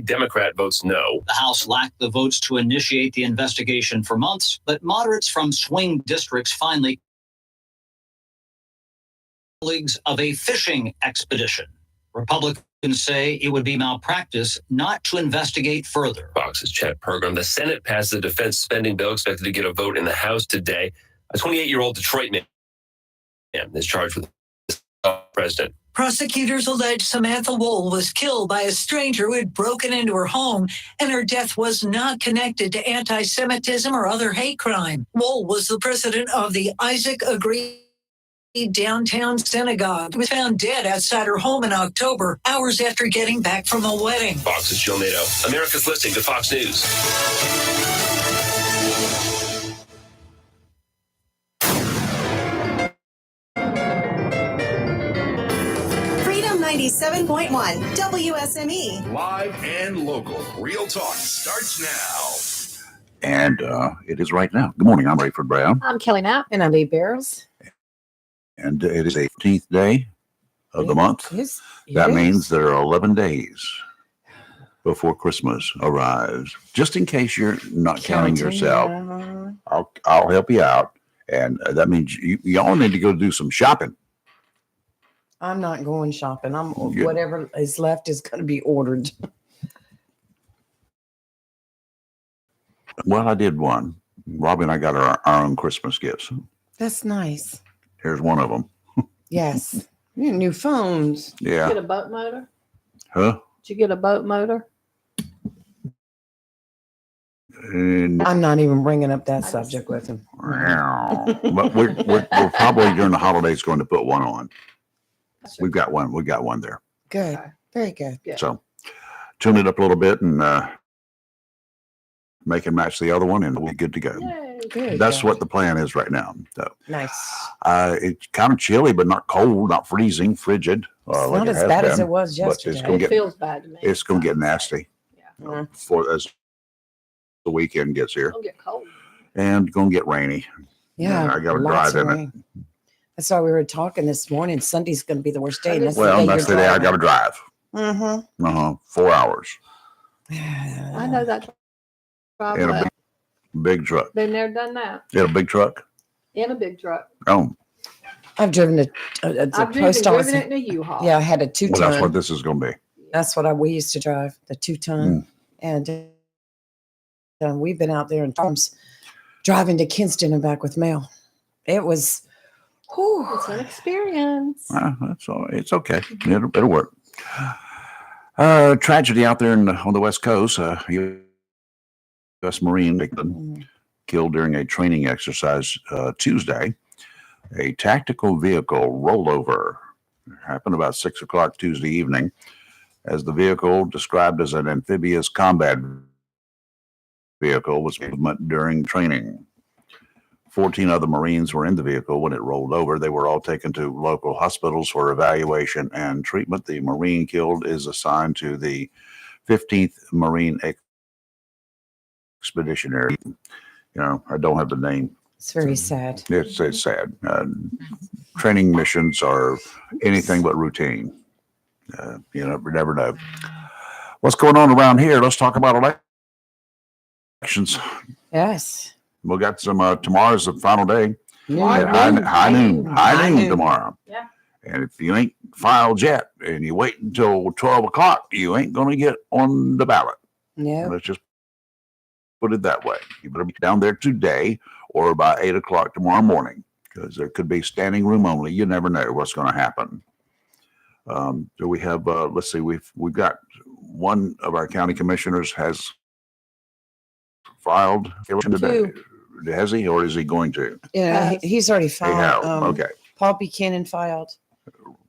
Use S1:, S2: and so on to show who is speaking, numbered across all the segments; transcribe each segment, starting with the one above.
S1: Democrat votes no.
S2: The House lacked the votes to initiate the investigation for months, but moderates from swing districts finally colleagues of a fishing expedition. Republicans say it would be malpractice not to investigate further.
S1: Fox's Chet Pergram. The Senate passed the defense spending bill, expected to get a vote in the House today. A 28-year-old Detroit man is charged with the president.
S3: Prosecutors allege Samantha Wohl was killed by a stranger who had broken into her home, and her death was not connected to anti-Semitism or other hate crime. Wohl was the president of the Isaac Agreed downtown synagogue. She was found dead outside her home in October, hours after getting back from a wedding.
S1: Fox's Jill Nato. America's listening to Fox News.
S4: Freedom 97.1 WSME.
S5: Live and local. Real talk starts now.
S6: And it is right now. Good morning. I'm Rayford Brown.
S7: I'm Kelly Knapp. And I'm Lee Barrows.
S6: And it is the 15th day of the month.
S7: Yes,
S6: that means there are 11 days before Christmas arrives. Just in case you're not counting yourself, I'll help you out. And that means y'all need to go do some shopping.
S8: I'm not going shopping. Whatever is left is going to be ordered.
S6: Well, I did one. Robbie and I got our own Christmas gifts.
S8: That's nice.
S6: Here's one of them.
S8: Yes. New phones.
S6: Yeah.
S7: Did you get a boat motor?
S6: Huh?
S7: Did you get a boat motor?
S6: And
S8: I'm not even bringing up that subject with him.
S6: But we're probably during the holidays going to put one on. We've got one. We got one there.
S8: Good. Very good.
S6: So tune it up a little bit and make it match the other one, and we'll be good to go.
S8: Good.
S6: That's what the plan is right now. So
S8: nice.
S6: It's kind of chilly, but not cold, not freezing, frigid.
S8: It's not as bad as it was yesterday.
S7: It feels bad to me.
S6: It's going to get nasty.
S7: Yeah.
S6: For as the weekend gets here.
S7: It'll get cold.
S6: And going to get rainy.
S8: Yeah.
S6: I got to drive in it.
S8: That's why we were talking this morning. Sunday's going to be the worst day.
S6: That's the day I got to drive. 4 hours.
S7: I know that.
S6: In a big truck.
S7: Been there, done that.
S6: In a big truck?
S7: In a big truck.
S6: Oh.
S8: I've driven a post office.
S7: Driven it in a U-Haul.
S8: Yeah, I had a 2-ton.
S6: Well, that's what this is going to be.
S8: That's what we used to drive, the 2-ton. And we've been out there in terms driving to Kinston and back with mail. It was,
S7: it's an experience.
S6: That's all. It's okay. It'll work. Tragedy out there on the West Coast. U.S. Marine killed during a training exercise Tuesday. A tactical vehicle rollover happened about 6 o'clock Tuesday evening, as the vehicle, described as an amphibious combat vehicle, was movement during training. 14 other Marines were in the vehicle when it rolled over. They were all taken to local hospitals for evaluation and treatment. The Marine killed is assigned to the 15th Marine Expeditionary. I don't have the name.
S8: It's very sad.
S6: It's sad. Training missions are anything but routine. You never know. What's going on around here? Let's talk about elections.
S8: Yes.
S6: We got some. Tomorrow's the final day.
S8: High
S6: noon tomorrow.
S7: Yeah.
S6: And if you ain't filed yet and you wait until 12 o'clock, you ain't going to get on the ballot.
S8: Yeah.
S6: Let's just put it that way. You better be down there today or by 8 o'clock tomorrow morning, because there could be standing room only. You never know what's going to happen. So we have, let's see, we've got one of our county commissioners has filed today. Has he, or is he going to?
S8: Yeah, he's already filed.
S6: Okay.
S8: Paul Buchanan filed.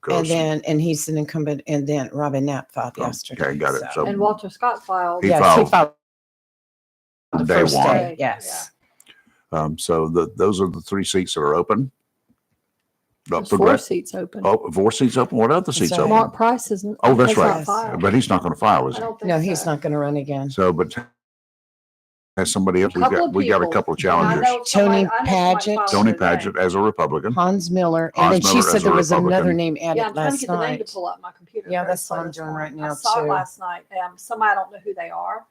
S8: And he's an incumbent, and then Robin Knapp filed yesterday.
S6: Okay, got it. So
S7: And Walter Scott filed.
S6: He
S8: filed
S6: the day
S8: first
S6: one.
S8: day, yes.
S6: So those are the 3 seats that are open.
S7: There's 4 seats open.
S6: Oh, 4 seats open. What other seats open?
S7: Mark Price isn't.
S6: Oh, that's
S7: has
S6: right.
S7: not filed.
S6: But he's not going to file, is
S7: I
S6: he?
S7: don't think
S8: No,
S7: so.
S8: he's not going to run again.
S6: So, but has somebody else?
S7: Couple of
S6: We got a
S7: people.
S6: couple of
S7: And I
S6: challengers.
S7: know
S8: Tony
S7: I know somebody
S8: Padgett.
S7: filed
S6: Tony
S7: today.
S6: Padgett as a Republican.
S8: Hans Miller. And
S6: Hans
S8: then she
S6: Miller
S8: said
S6: as a
S8: there was another
S6: Republican.
S8: name added
S7: Yeah, I'm trying to
S8: last
S7: get the name to
S8: night.
S7: pull up my computer.
S8: Yeah,
S7: very
S8: that's what
S7: slow
S8: I'm
S7: this
S8: doing
S7: morning.
S8: right now,
S7: I saw
S8: too.
S7: it last night. Somebody, I don't know who they are.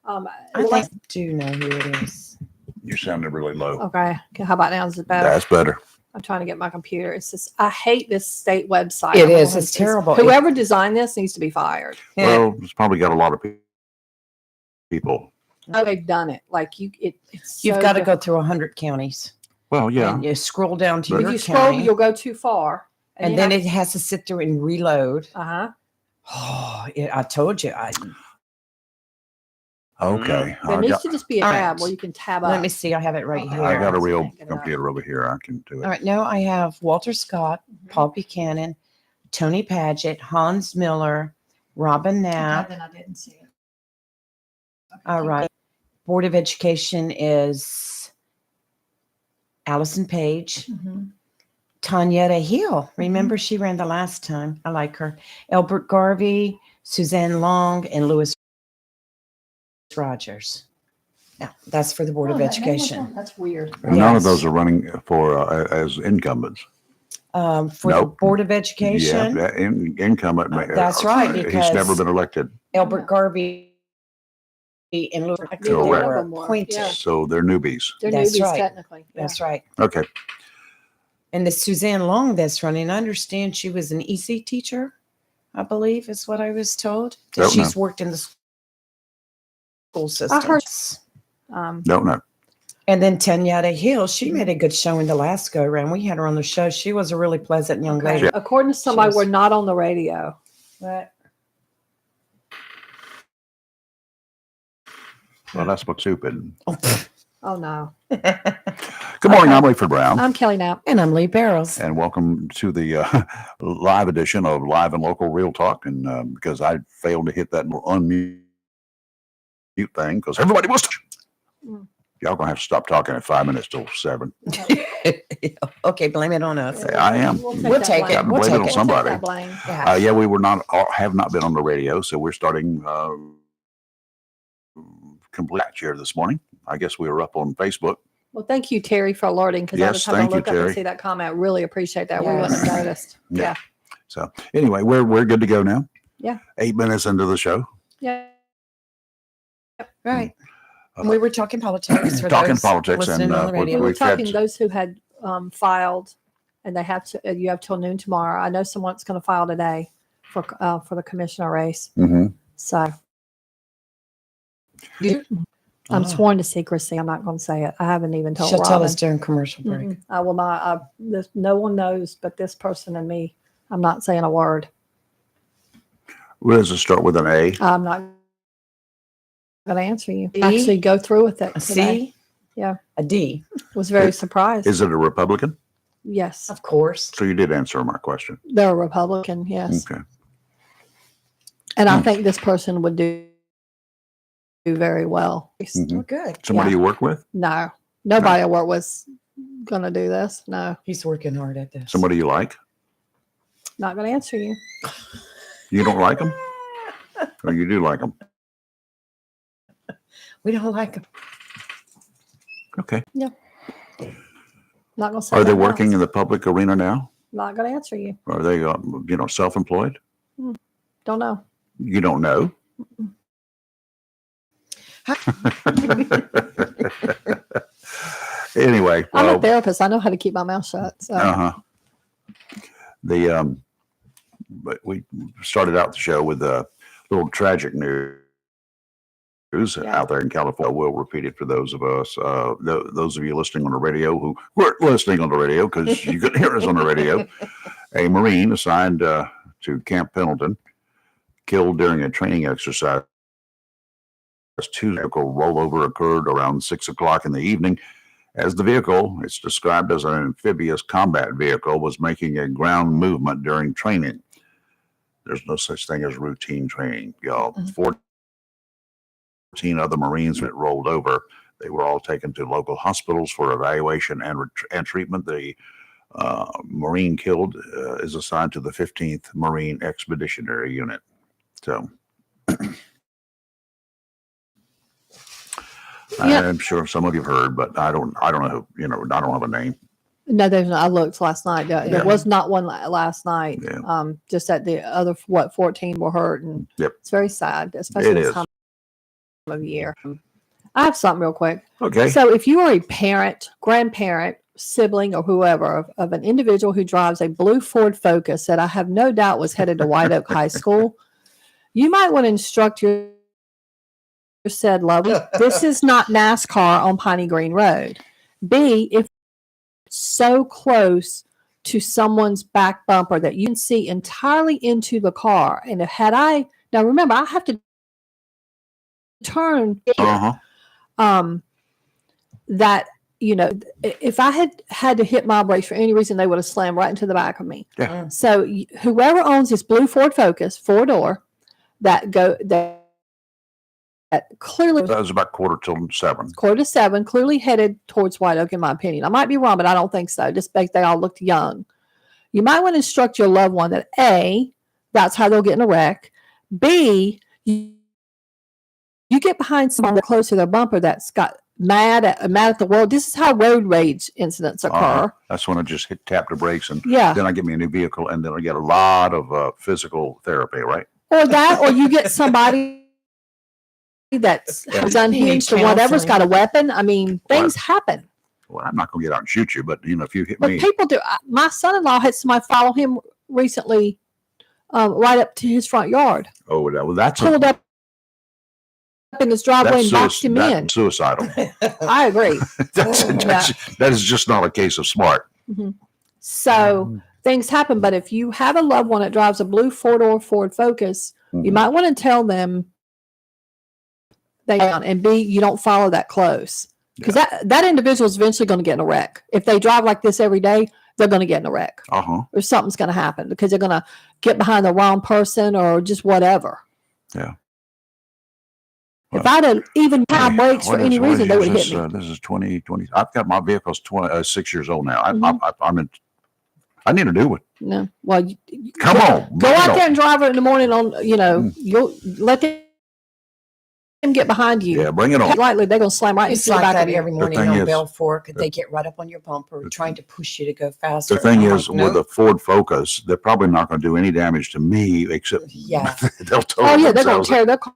S8: I
S7: well,
S8: think I do know who it is.
S6: You sounded really low.
S7: okay. How about now? Is it better?
S6: That's better.
S7: I'm trying to get my computer. It's just, I hate this state website.
S8: It
S7: I don't
S8: is.
S7: know
S8: It's terrible.
S7: Whoever designed this needs to be fired.
S6: Well, it's probably got a lot of people.
S7: Oh, they've done it. Like it's
S8: You've
S7: so
S8: got to go
S7: difficult.
S8: through 100 counties.
S6: Well, yeah.
S8: And you scroll down to
S6: But-
S8: your
S7: If you scroll,
S8: county,
S7: you'll go too far.
S8: and then it has to sit through and reload.
S7: Uh-huh.
S8: Oh, I told you.
S6: Okay.
S7: There
S6: I
S7: needs
S6: got,
S7: to just be a
S8: All
S7: tab
S8: right.
S7: where you can tab up.
S8: Let me see. I have it right
S7: Okay.
S8: here.
S6: I got a
S7: Let's
S6: real
S7: make it up.
S6: computer over here. I can do it.
S8: All right. No, I have Walter Scott, Paul Buchanan, Tony Padgett, Hans Miller, Robin Knapp.
S7: then I didn't see it.
S8: All right. Board of Education is Allison Page. Tanyetta Hill. Remember, she ran the last time. I like her. Albert Garvey, Suzanne Long, and Louis Rogers. Now, that's for the Board of Education.
S7: That's weird.
S6: And none of
S8: Yes.
S6: those are running for as incumbents.
S8: For the
S6: Nope.
S8: Board of Education,
S6: Yeah, incumbent.
S8: That's right,
S6: He's
S8: because-
S6: never been elected.
S8: Albert Garvey and Louis
S6: Correct.
S8: were
S7: Them were,
S8: appointed.
S7: yeah.
S6: So they're newbies.
S7: They're
S8: That's
S7: newbies
S8: right.
S7: technically. Yeah.
S8: That's right.
S6: Okay.
S8: And the Suzanne Long that's running, I understand she was an EC teacher, I believe is what I was told. That
S6: Don't
S8: she's worked in the school system.
S7: heard-
S6: Don't know.
S8: And then Tanyetta Hill, she made a good showing the last go around. We had her on the show. She was a really pleasant young
S7: Okay.
S8: lady.
S7: According to somebody,
S8: was-
S7: we're not on the radio.
S8: But
S6: Well, that's what's stupid.
S7: Oh no.
S6: Good morning. I'm Rayford Brown.
S7: I'm Kelly Knapp.
S8: and I'm Lee Barrows.
S6: And welcome to the live edition of Live and Local Real Talk. And because I failed to hit that unmute thing, because everybody wants to.
S7: Mm.
S6: Y'all gonna have to stop talking at 5 minutes till 7.
S8: Okay, blame it on us.
S6: I am.
S8: We'll
S7: that
S8: take
S7: blame.
S8: it. We'll
S6: Blame it
S8: take
S6: on
S8: it.
S6: somebody.
S7: We'll take that blame.
S8: Yeah.
S6: Yeah, we were not, have not been on the radio, so we're starting complete here this morning. I guess we were up on Facebook.
S7: Well, thank you, Terry, for alerting because I
S6: Yes,
S7: was having
S6: thank
S7: to
S6: you,
S7: look up
S6: Terry.
S7: and see that comment. Really appreciate that. We
S8: Yes.
S7: wouldn't have noticed.
S6: Yeah.
S7: Yeah.
S6: So anyway, we're good to go now.
S7: Yeah.
S6: 8 minutes into the show.
S7: Yeah.
S8: Right. And we were talking politics. For
S6: Talking
S8: those
S6: politics
S8: listening
S6: and,
S8: on the
S6: we-
S8: radio.
S7: We were
S6: We've had-
S7: talking those who had filed, and they have to. You have till noon tomorrow. I know someone's going to file today for the commissioner race.
S6: Mm-hmm.
S7: So I'm sworn to secrecy. I'm not going to say it. I haven't even told
S8: She'll
S7: Robin.
S8: tell us during commercial break.
S7: Mm-mm. I will not. No one knows but this person and me. I'm not saying a word.
S6: Where does it start with an A?
S7: I'm not going to answer you.
S8: D?
S7: Actually, go through with it.
S8: A
S7: today.
S8: C?
S7: Yeah.
S8: A D?
S7: Was very surprised.
S6: Is it a Republican?
S7: Yes,
S8: Of course.
S6: So you did answer my question.
S7: they're a Republican. Yes,
S6: Okay.
S7: and I think this person would do very well.
S6: Mhm.
S8: Well, good.
S6: Somebody
S7: Yeah.
S6: you work with?
S7: No, nobody I work with going to do this. No,
S8: He's working hard at this.
S6: Somebody you like?
S7: not going to answer you.
S6: You don't like them? Or you do like them?
S8: We don't like him.
S6: Okay.
S7: Not going to say.
S6: Are they
S7: nothing
S6: working
S7: else.
S6: in the public arena now?
S7: Not going to answer you.
S6: Are they, self-employed?
S7: Don't know.
S6: You don't know? Anyway,
S7: I'm
S6: well,
S7: a therapist. I know how to keep my mouth shut. So
S6: uh-huh. But we started out the show with a little tragic news
S7: Yeah.
S6: out there in California. We'll repeat it for those of us, those of you listening on the radio who weren't listening on the radio because you couldn't hear us on the radio. A Marine assigned to Camp Pendleton, killed during a training exercise. Tuesday, vehicle rollover occurred around 6 o'clock in the evening as the vehicle, it's described as an amphibious combat vehicle, was making a ground movement during training. There's no such thing as routine training, y'all. 14 other Marines that rolled over. They were all taken to local hospitals for evaluation and treatment. The Marine killed is assigned to the 15th Marine Expeditionary Unit. So
S7: Yeah.
S6: I'm sure some of you've heard, but I don't know who, I don't have a name.
S7: No, there's not. I looked last night. There
S6: Yeah.
S7: was not one last night.
S6: Yeah.
S7: Just that the other 14 were hurt, and
S6: Yep.
S7: it's very sad, especially
S6: It
S7: this
S6: is.
S7: time of year. I have something real quick.
S6: Okay.
S7: So, if you are a parent, grandparent, sibling, or whoever of an individual who drives a blue Ford Focus that I have no doubt was headed to White Oak High School, you might want to instruct your said lovely. This is not NASCAR on Piney Green Road. B, if so close to someone's back bumper that you can see entirely into the car. And now remember, I have to turn here. That, if I had to hit my brakes for any reason, they would have slammed right into the back of me.
S6: Yeah.
S7: So whoever owns this blue Ford Focus 4-door that clearly
S6: That was about 6:45.
S7: 6:45, clearly headed towards White Oak, in my opinion. I might be wrong, but I don't think so. Just because they all looked young. You might want to instruct your loved one that A, that's how they'll get in a wreck. B, you get behind someone that close to their bumper that's got mad at the world. This is how road rage incidents occur.
S6: That's when I just tapped the brakes, and
S7: Yeah.
S6: then I get me a new vehicle, and then I get a lot of physical therapy, right?
S7: Or that, or you get somebody that's unhinged or whatever's got a weapon. I mean, things happen.
S6: Well, I'm not going to get out and shoot you, but if you hit
S7: But
S6: me,
S7: people do. My son-in-law had somebody follow him recently, right up to his front yard.
S6: oh, well, that's
S7: Pulled up in his driveway and boxed him in.
S6: that's suicidal.
S7: I agree.
S6: That is just not a case of smart.
S7: So things happen, but if you have a loved one that drives a blue 4-door Ford Focus, you
S6: Mhm.
S7: might want to tell them and B, you don't follow that close. Because that individual is eventually going to get in a wreck. If they drive like this every day, they're going to get in a wreck. Or something's going to happen because they're going to get behind the wrong person or just whatever.
S6: Yeah.
S7: If I'd have even had brakes for any reason, they would have hit me.
S6: This is 2020. I've got my vehicle's 6 years old now.
S7: Mhm.
S6: I need a new one.
S7: No. Well,
S6: Come on.
S7: go out there and drive it in the morning on, you'll let them get behind you.
S6: Yeah, bring it on.
S7: Lightly, they're going to slam right
S8: It's
S7: into the
S8: like
S7: back of
S8: that
S7: you.
S8: every morning
S6: thing
S8: on
S6: is-
S8: Bell Fork. They get right up on your bumper, trying to push you to go faster.
S6: The thing
S8: I'm
S6: is,
S8: like,
S6: with
S8: no.
S6: a Ford Focus, they're probably not going to do any damage to me, except
S8: Yeah.
S6: they'll total
S7: Oh, yeah, they're going
S6: themselves.
S7: to tear their car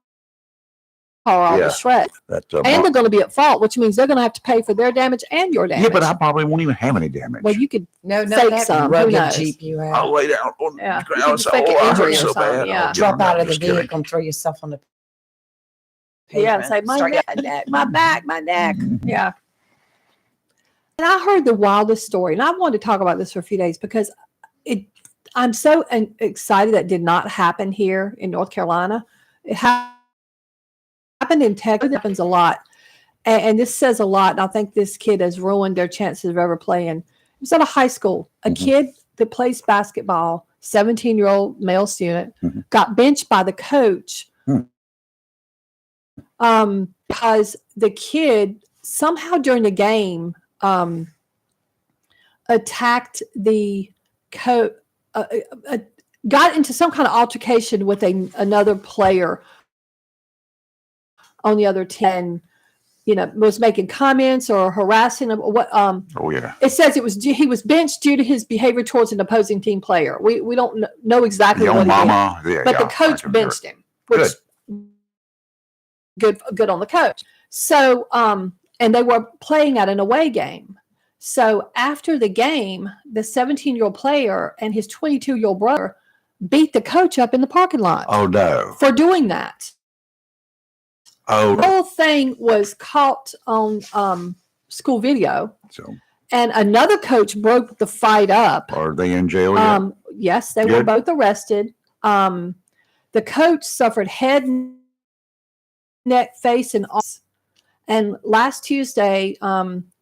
S7: off
S6: Yeah.
S7: to shreds.
S6: That,
S7: And they're going to be at fault, which means they're going to have to pay for their damage and your damage.
S6: yeah, but I probably won't even have any damage.
S7: Well, you could,
S8: No,
S7: fake
S8: that
S7: some, who
S8: rugged
S7: knows?
S8: Jeep you have.
S6: I'll lay down on
S7: Yeah,
S6: the
S7: you
S6: ground and
S7: can
S6: say,
S7: fake an
S6: "Oh, I
S7: injury
S6: hurt
S7: or
S6: so
S7: something,
S6: bad."
S7: yeah.
S6: Oh,
S8: Drop out of the
S6: just kidding.
S8: vehicle and throw yourself on the
S7: yeah,
S8: pavement.
S7: say, my
S8: Start
S7: neck, my back, my neck.
S6: Mhm.
S7: Yeah. And I heard the wildest story, and I wanted to talk about this for a few days because I'm so excited that did not happen here in North Carolina. It happened in Texas. It happens a lot. And this says a lot. And I think this kid has ruined their chances of ever playing. It was at a high school. A
S6: Mhm.
S7: kid that plays basketball, 17-year-old male student,
S6: Mhm.
S7: got benched by the coach
S6: Hmm.
S7: Because the kid somehow during the game attacked the coach, got into some kind of altercation with another player on the other 10, was making comments or harassing him. What?
S6: Oh yeah.
S7: It says he was benched due to his behavior towards an opposing team player. We don't know exactly
S6: Your
S7: what he did,
S6: mama. Yeah,
S7: but
S6: yeah,
S7: the coach
S6: I can
S7: benched him, which good on the coach. So, and they were playing at an away game. So after the game, the 17-year-old player and his 22-year-old brother beat the coach up in the parking lot
S6: Oh no.
S7: for doing that.
S6: Oh.
S7: The whole thing was caught on school video,
S6: So
S7: and another coach broke the fight up.
S6: are they in jail yet?
S7: Yes, they were
S6: Good.
S7: both arrested. The coach suffered head, neck, face, and arms. And last Tuesday,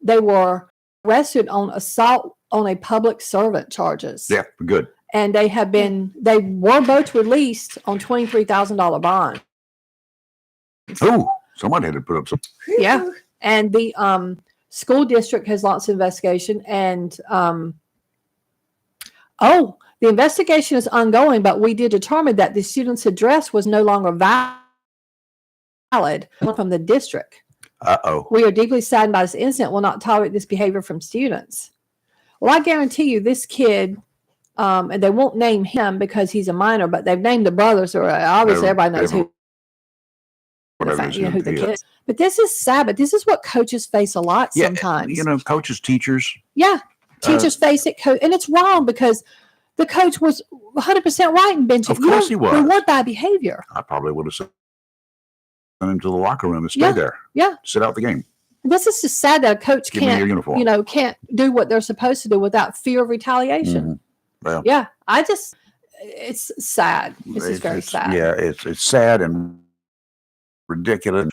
S7: they were arrested on assault on a public servant charges.
S6: Yeah, good.
S7: And they were both released on $23,000 bond.
S6: Oh, somebody had to put up some.
S7: Yeah. And the school district has launched an investigation, and the investigation is ongoing, but we did determine that the student's address was no longer valid from the district.
S6: Uh-oh.
S7: We are deeply saddened by this incident. Will not tolerate this behavior from students. Well, I guarantee you, this kid, and they won't name him because he's a minor, but they've named the brothers, or obviously everybody knows who.
S6: Whatever
S7: Who the kid is. But this is sad. But this is what coaches face a lot sometimes.
S6: You know, coaches, teachers.
S7: Yeah, teachers face it, and it's wrong because the coach was 100% right in benching.
S6: Of course he was.
S7: We want that behavior.
S6: I probably would have sent him to the locker room and stay there.
S7: Yeah.
S6: Sit out the game.
S7: This is just sad that a coach
S6: Give me your uniform.
S7: can't do what they're supposed to do without fear of retaliation.
S6: Mhm. Well,
S7: Yeah, it's sad. This is very sad.
S6: Yeah, it's sad and ridiculous.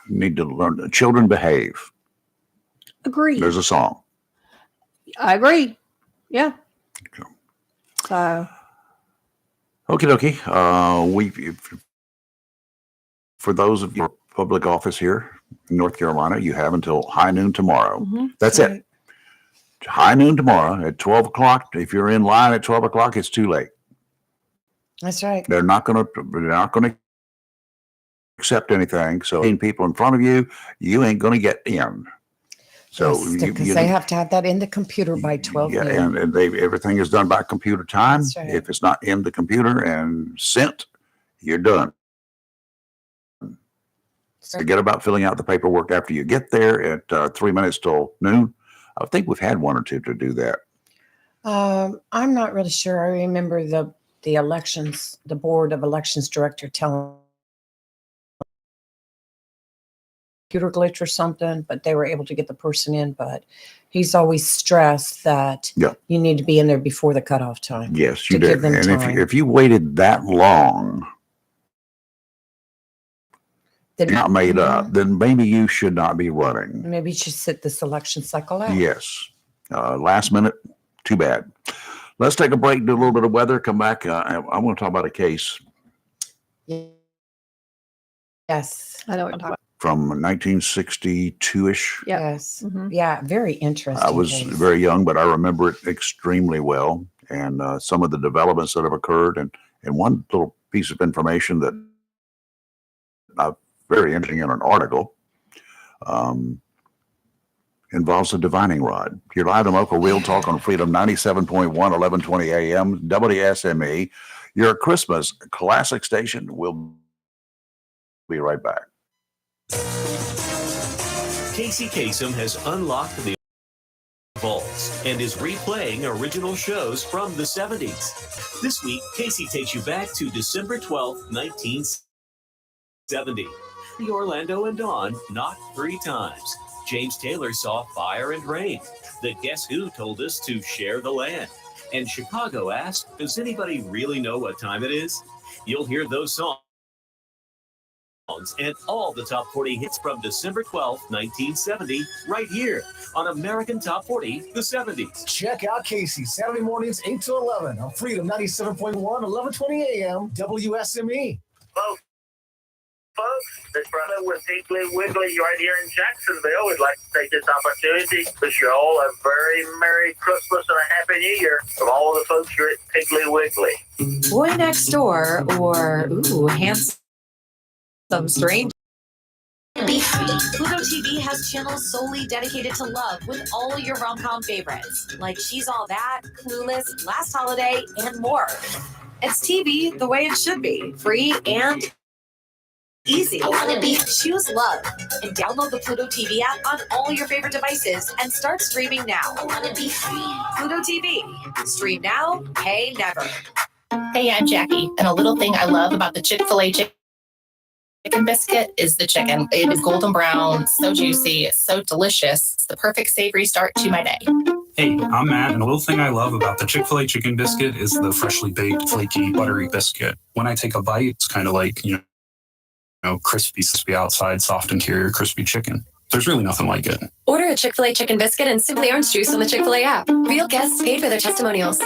S6: Need to learn. Children behave.
S7: Agreed.
S6: There's a song.
S7: I agree. Yeah.
S6: Okay.
S7: So,
S6: Okie dokie. For those of you in public office here in North Carolina, you have until high noon tomorrow.
S7: mhm.
S6: That's it. High noon tomorrow at 12 o'clock. If you're in line at 12 o'clock, it's too late.
S8: That's right.
S6: They're not going to accept anything. So, 18 people in front of you, you ain't going to get in. So,
S8: Because they have to have that in the computer by 12
S6: yeah,
S8: noon.
S6: and everything is done by computer time.
S8: That's right.
S6: If it's not in the computer and sent, you're done. Forget about filling out the paperwork after you get there at 3 minutes till noon. I think we've had one or two to do that.
S8: I'm not really sure. I remember the elections, the board of elections director telling computer glitch or something, but they were able to get the person in. But he's always stressed that you need to be in there before the cutoff time.
S6: Yes, you
S8: to give
S6: did.
S8: them
S6: And
S8: time.
S6: if you waited that long, not made up, then maybe you should not be running.
S8: Maybe you should sit this election cycle out.
S6: Yes. Last minute, too bad. Let's take a break, do a little bit of weather, come back. I want to talk about a case
S8: Yes.
S7: I know what I'm talking about.
S6: from 1962-ish.
S7: Yep.
S8: Yes.
S7: Mhm.
S8: Yeah. Very interesting.
S6: I was
S8: case.
S6: very young, but I remember it extremely well. And some of the developments that have occurred. And one little piece of information that very interesting in an article involves the divining rod. You're live and local Real Talk on Freedom 97.1, 1120 AM, WSME. Your Christmas classic station. We'll be right back.
S9: Casey Kasem has unlocked the vaults and is replaying original shows from the 70s. This week, Casey takes you back to December 12th, 1970. The Orlando and Dawn knocked 3 times. James Taylor saw Fire and Rain. The Guess Who told us to share the land. And Chicago asked, does anybody really know what time it is? You'll hear those songs and all the top 40 hits from December 12th, 1970, right here on American Top 40, the 70s.
S10: Check out Casey Saturday mornings 8 to 11 on Freedom 97.1, 1120 AM, WSME.
S11: Folks, this brother with Piggly Wiggly right here in Jacksonville. We'd like to take this opportunity to wish you all a very Merry Christmas and a Happy New Year from all the folks here at Piggly Wiggly.
S12: Boy Next Door or Handsome Stranger.
S13: Be free. Pluto TV has channels solely dedicated to love with all your rom-com favorites, like She's All That, Clueless, Last Holiday, and more. It's TV the way it should be, free and easy. Choose love and download the Pluto TV app on all your favorite devices and start streaming now. Pluto TV. Stream now, pay never.
S14: Hey, I'm Jackie, and a little thing I love about the Chick-fil-A chicken biscuit is the chicken. It is golden brown, so juicy, so delicious. It's the perfect savory start to my day.
S15: Hey, I'm Matt, and a little thing I love about the Chick-fil-A chicken biscuit is the freshly baked, flaky, buttery biscuit. When I take a bite, it's kind of like, crispy outside, soft interior, crispy chicken. There's really nothing like it.
S16: Order a Chick-fil-A chicken biscuit and Simply Orange Juice on the Chick-fil-A app. Real guests paid for their testimonials.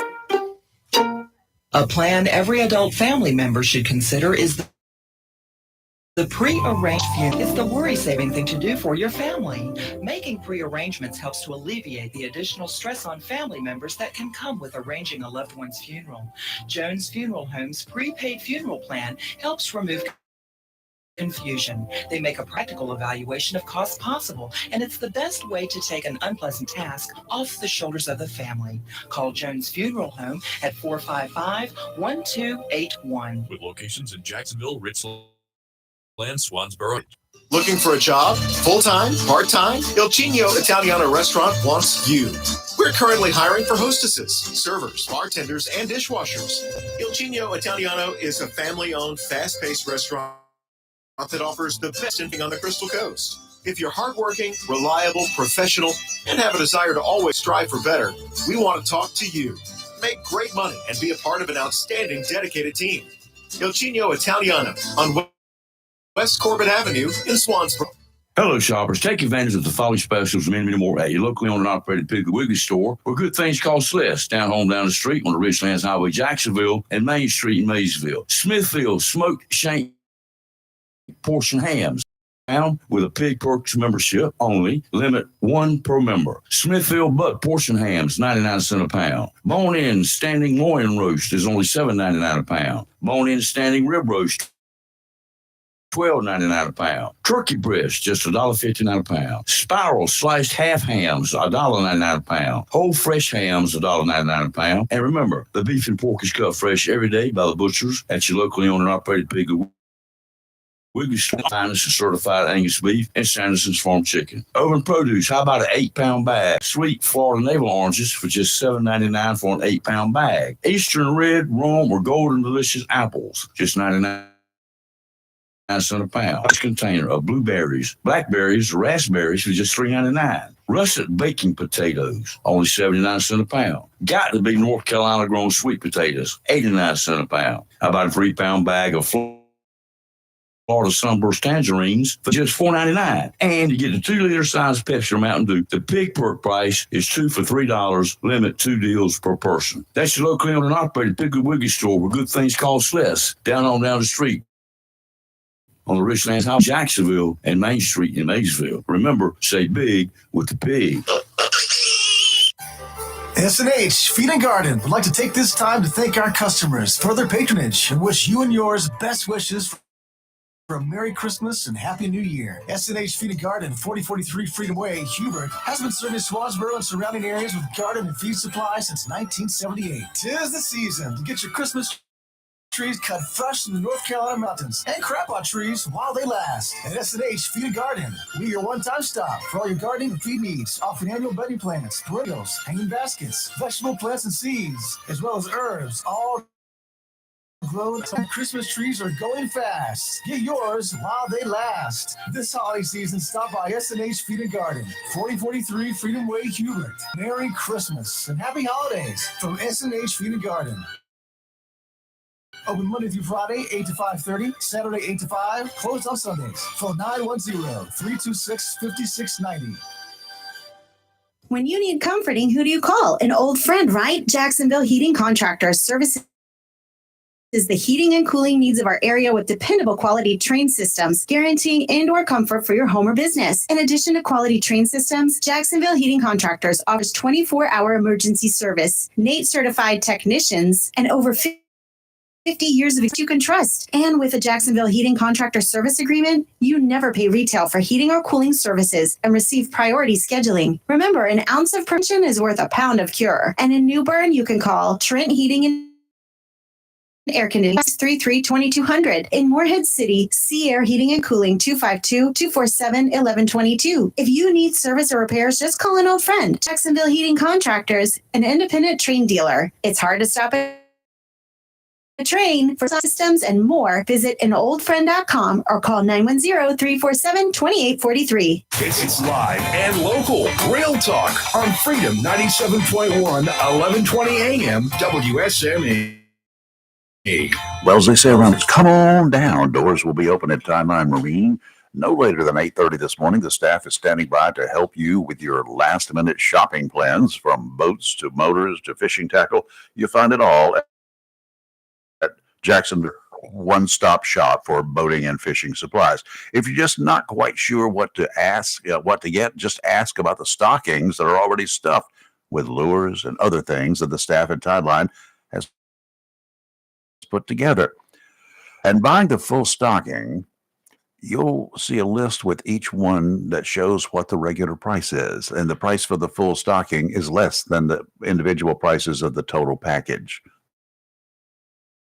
S17: A plan every adult family member should consider is the pre-arranged funeral. It's the worry-saving thing to do for your family. Making pre-arrangements helps to alleviate the additional stress on family members that can come with arranging a loved one's funeral. Jones Funeral Home's prepaid funeral plan helps remove confusion. They make a practical evaluation of costs possible, and it's the best way to take an unpleasant task off the shoulders of the family. Call Jones Funeral Home at 455-1281.
S18: With locations in Jacksonville, Richland, Swansboro.
S10: Looking for a job? Full-time? Part-time? Il Chino Italiano Restaurant wants you. We're currently hiring for hostesses, servers, bartenders, and dishwashers. Il Chino Italiano is a family-owned, fast-paced restaurant that offers the best thing on the Crystal Coast. If you're hardworking, reliable, professional, and have a desire to always strive for better, we want to talk to you. Make great money and be a part of an outstanding, dedicated team. Il Chino Italiano on West Corbett Avenue in Swansboro.
S19: Hello, shoppers. Take advantage of the following specials and many, many more at your locally owned and operated Piggly Wiggly store, where good things cost less. Down home down the street on the Richlands Highway, Jacksonville, and Main Street in Maysville. Smithfield Smoked Shank Portion Hams. Pound with a Pig Perks membership only. Limit 1 per member. Smithfield Butt Portion Hams, 99 cents a pound. Bone-in Standing Loin Roast is only $7.99 a pound. Bone-in Standing Rib Roast, $12.99 a pound. Turkey breast, just $1.59 a pound. Spiral sliced half hams, $1.99 a pound. Whole fresh hams, $1.99 a pound. And remember, the beef and pork is cut fresh every day by the butchers at your locally owned and operated Piggly Wiggly store. Finest and certified Angus beef and Sanderson's Farm chicken. Oven produce, how about an 8-pound bag? Sweet Florida navel oranges for just $7.99 for an 8-pound bag. Eastern red, Rome, or golden delicious apples, just 99 cents a pound. This container of blueberries, blackberries, raspberries for just $3.99. Russet baking potatoes, only 79 cents a pound. Got to be North Carolina grown sweet potatoes, 89 cents a pound. How about a 3-pound bag of Florida Sunburst tangerines for just $4.99. And you get the 2-liter size Pepsi or Mountain Dew. The Pig Perk price is 2 for $3. Limit 2 deals per person. That's your locally owned and operated Piggly Wiggly store, where good things cost less. Down the street on the Richlands Highway, Jacksonville, and Main Street in Maysville. Remember, say big with the pig.
S10: S&H Feed and Garden would like to take this time to thank our customers for their patronage and wish you and yours best wishes for a Merry Christmas and Happy New Year. S&H Feed and Garden, 4043 Freedom Way, Hubert, has been serving Swansboro and surrounding areas with garden and feed supplies since 1978. 'Tis the season to get your Christmas trees cut fresh in the North Carolina mountains and crab pot trees while they last. At S&H Feed and Garden, we're your one-time stop for all your gardening and feed needs, offering annual bedding plants, perennials, hanging baskets, vegetable plants and seeds, as well as herbs, all grown. Some Christmas trees are going fast. Get yours while they last. This holiday season, stop by S&H Feed and Garden, 4043 Freedom Way, Hubert. Merry Christmas and Happy Holidays from S&H Feed and Garden. Open Monday through Friday, 8 to 5:30, Saturday, 8 to 5, closed on Sundays. Phone 910-326-5690.
S4: When you need comforting, who do you call? An old friend, right? Jacksonville Heating Contractors services is the heating and cooling needs of our area with dependable quality train systems, guaranteeing indoor comfort for your home or business. In addition to quality train systems, Jacksonville Heating Contractors offers 24-hour emergency service, NATE certified technicians, and over 50 years of experience you can trust. And with a Jacksonville Heating Contractor Service Agreement, you never pay retail for heating or cooling services and receive priority scheduling. Remember, an ounce of prevention is worth a pound of cure. And in New Bern, you can call Trent Heating and Air Conditioning 633-2200. In Morehead City, Sea Air Heating and Cooling 252-247-1122. If you need service or repairs, just call an old friend. Jacksonville Heating Contractors, an independent train dealer. It's hard to stop a train. For systems and more, visit anoldfriend.com or call 910-347-2843.
S5: It's live and local. Real Talk on Freedom 97.1, 1120 AM, WSME.
S6: Well, as they say around, come on down. Doors will be open at Timeline Marine no later than 8:30 this morning. The staff is standing by to help you with your last-minute shopping plans, from boats to motors to fishing tackle. You find it all at Jacksonville one-stop shop for boating and fishing supplies. If you're just not quite sure what to ask, what to get, just ask about the stockings that are already stuffed with lures and other things that the staff at Tideline has put together. And buying the full stocking you'll see a list with each one that shows what the regular price is. And the price for the full stocking is less than the individual prices of the total package.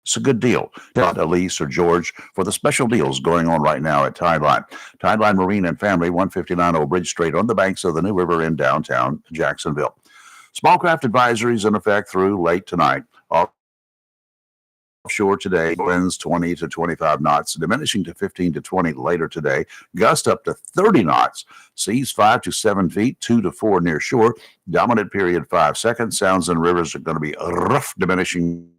S6: It's a good deal. Tell Elise or George for the special deals going on right now at Tideline. Tideline Marine and Family, 159 Old Bridge Street on the banks of the New River in downtown Jacksonville. Small craft advisories in effect through late tonight. Offshore today, winds 20 to 25 knots, diminishing to 15 to 20 later today. Gust up to 30 knots. Seas 5 to 7 feet, 2 to 4 near shore. Dominant period 5 seconds. Sounds and rivers are going to be rough, diminishing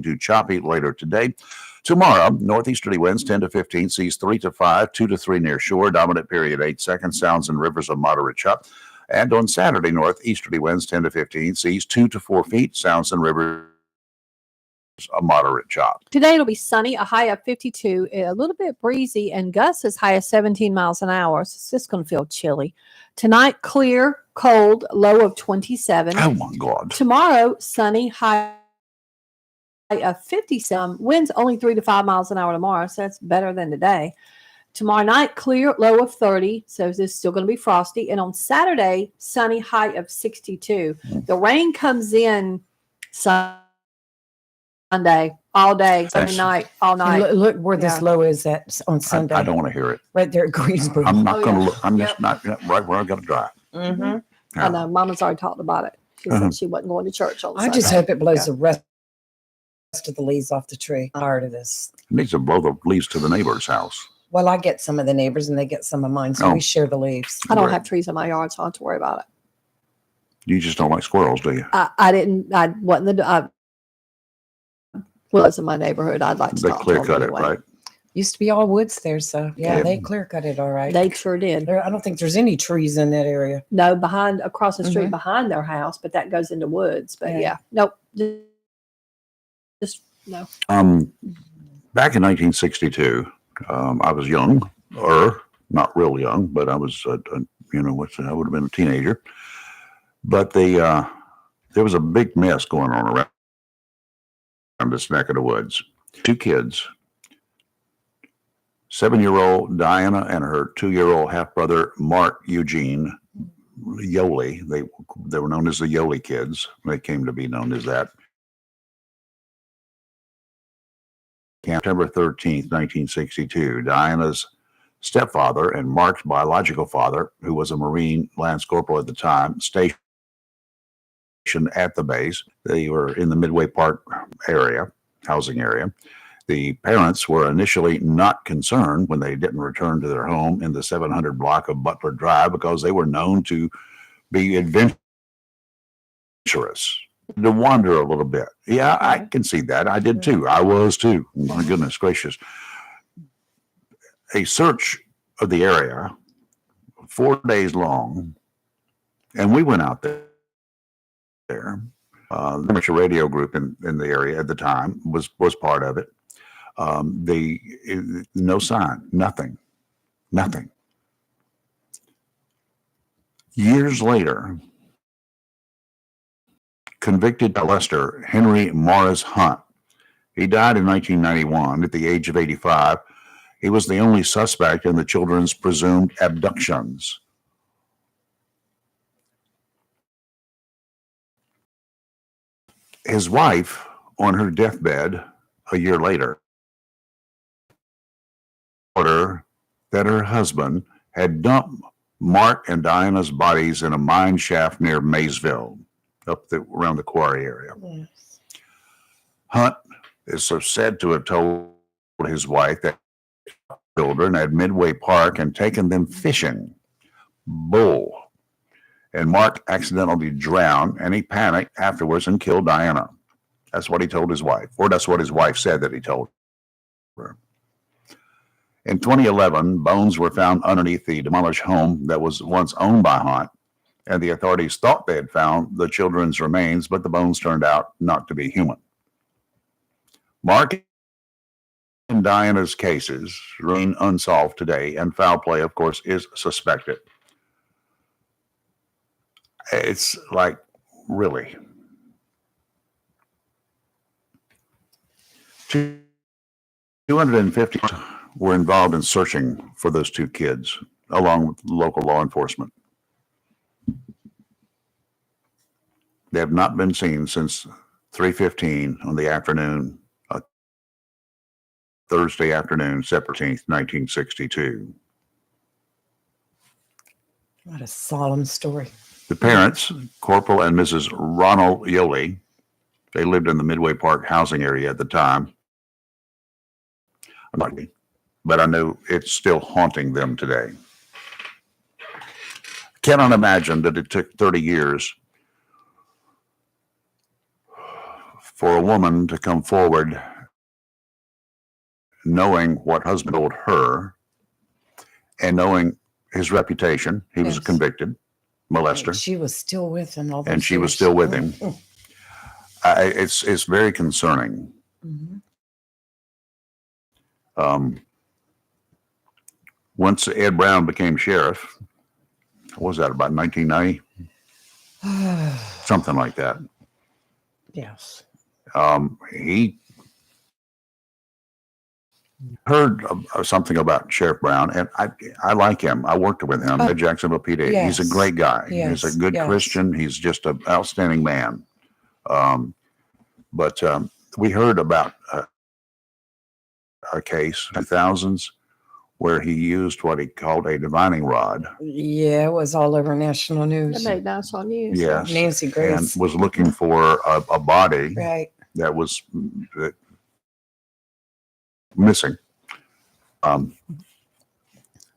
S6: to choppy later today. Tomorrow, northeasterly winds 10 to 15, seas 3 to 5, 2 to 3 near shore. Dominant period 8 seconds. Sounds and rivers a moderate chop. And on Saturday, northeasterly winds 10 to 15, seas 2 to 4 feet. Sounds and rivers a moderate chop.
S7: Today it'll be sunny, a high of 52, a little bit breezy, and gusts as high as 17 miles an hour. So it's just going to feel chilly. Tonight, clear, cold, low of 27.
S6: Oh my God.
S7: Tomorrow, sunny, high of 50 some. Winds only 3 to 5 miles an hour tomorrow, so that's better than today. Tomorrow night, clear, low of 30, so it's still going to be frosty. And on Saturday, sunny, high of 62. The rain comes in Sunday, all day, Sunday night, all night.
S8: Look where this low is at on Sunday.
S6: I don't want to hear it.
S8: Right there at Greensboro.
S6: I'm not going to look. I'm just not right where I got to drive.
S8: Mm-hmm.
S7: I know. Mama's already talked about it. She said she wasn't going to church on
S8: I
S7: Sunday.
S8: just hope it blows the rest of the leaves off the tree. I'm tired of this.
S6: It needs to blow the leaves to the neighbor's house.
S8: Well, I get some of the neighbors and they get some of mine, so
S6: Oh.
S8: we share the leaves.
S7: I don't have trees in my yard, so I don't have to worry about it.
S6: You just don't like squirrels, do you?
S7: I wasn't was in my neighborhood. I'd like to
S6: They
S7: talk to
S6: clear
S7: them
S6: cut it,
S7: anyway.
S6: right?
S8: Used to be all woods there, so yeah,
S6: Yeah.
S8: they clear cut it all right.
S7: They sure did.
S8: I don't think there's any trees in that area.
S7: No, across the street
S8: Mhm.
S7: behind their house, but that goes into woods. But
S8: Yeah.
S7: yeah, nope. No.
S6: Back in 1962, I was young, or not real young, but I was, I would have been a teenager. But there was a big mess going on around this neck of the woods. 2 kids, 7-year-old Diana and her 2-year-old half brother Mark Eugene Yoli. They were known as the Yoli kids. They came to be known as that. September 13th, 1962, Diana's stepfather and Mark's biological father, who was a Marine Lance Corporal at the time, stationed at the base. They were in the Midway Park area, housing area. The parents were initially not concerned when they didn't return to their home in the 700 block of Butler Drive because they were known to be adventurous, to wander a little bit. Yeah, I can see that. I did too. I was too. My goodness gracious. A search of the area, 4 days long, and we went out there. The amateur radio group in the area at the time was part of it. No sign, nothing. Years later, convicted molester Henry Morris Hunt. He died in 1991 at the age of 85. He was the only suspect in the children's presumed abductions. His wife, on her deathbed a year later, told her that her husband had dumped Mark and Diana's bodies in a mine shaft near Maysville, around the quarry area.
S8: Yes.
S6: Hunt is so said to have told his wife that children at Midway Park and taken them fishing. Bull. And Mark accidentally drowned, and he panicked afterwards and killed Diana. That's what he told his wife, or that's what his wife said that he told her. In 2011, bones were found underneath the demolished home that was once owned by Hunt, and the authorities thought they had found the children's remains, but the bones turned out not to be human. Mark and Diana's cases remain unsolved today, and foul play, of course, is suspected. It's like, really? 250 were involved in searching for those two kids, along with local law enforcement. They have not been seen since 3:15 on the afternoon, Thursday afternoon, September 13th, 1962.
S8: What a solemn story.
S6: The parents, Corporal and Mrs. Ronald Yoley, they lived in the Midway Park housing area at the time. But I know it's still haunting them today. Cannot imagine that it took 30 years for a woman to come forward knowing what husband told her and knowing his reputation. He was convicted molester.
S8: And she was still with him all those
S6: And she was
S8: years.
S6: still with him. It's very concerning. Once Ed Brown became sheriff, what was that, about 1990? Something like that.
S8: Yes.
S6: He heard something about Sheriff Brown, and I like him. I worked with him at Jacksonville PD. He's a
S8: yes.
S6: great guy.
S8: Yes,
S6: He's a good
S8: yes.
S6: Christian. He's just an outstanding man. But we heard about a case in the 2000s where he used what he called a divining rod.
S8: Yeah, it was all over national
S7: It
S8: news.
S7: made national news.
S6: Yes.
S8: Nancy
S6: And
S8: Grace.
S6: was looking for a body
S8: Right.
S6: that was missing. I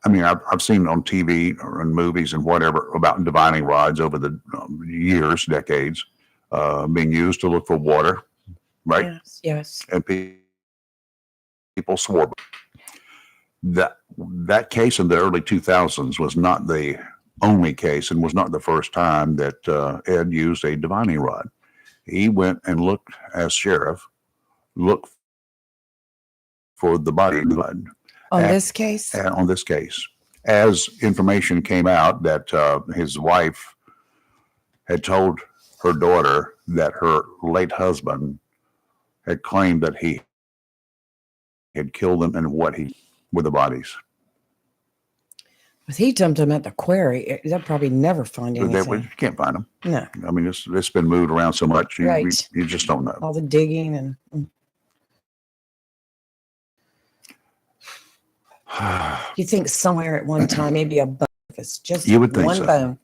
S6: mean, I've seen on TV or in movies and whatever about divining rods over the years, decades, being used to look for water, right?
S8: Yes. Yes.
S6: And people swore. That case in the early 2000s was not the only case and was not the first time that Ed used a divining rod. He went and looked as sheriff, looked for the body blood.
S8: On this case?
S6: On this case. As information came out that his wife had told her daughter that her late husband had claimed that he had killed them and what he with the bodies.
S8: If he dumped them at the quarry, they'll probably never find
S6: You
S8: anything.
S6: can't find them.
S8: No.
S6: I mean, it's been moved around so much, you
S8: Right.
S6: just don't know.
S8: All the digging and. You think somewhere at one time, maybe a bone, if it's just
S6: You would think
S8: one
S6: so.
S8: bone,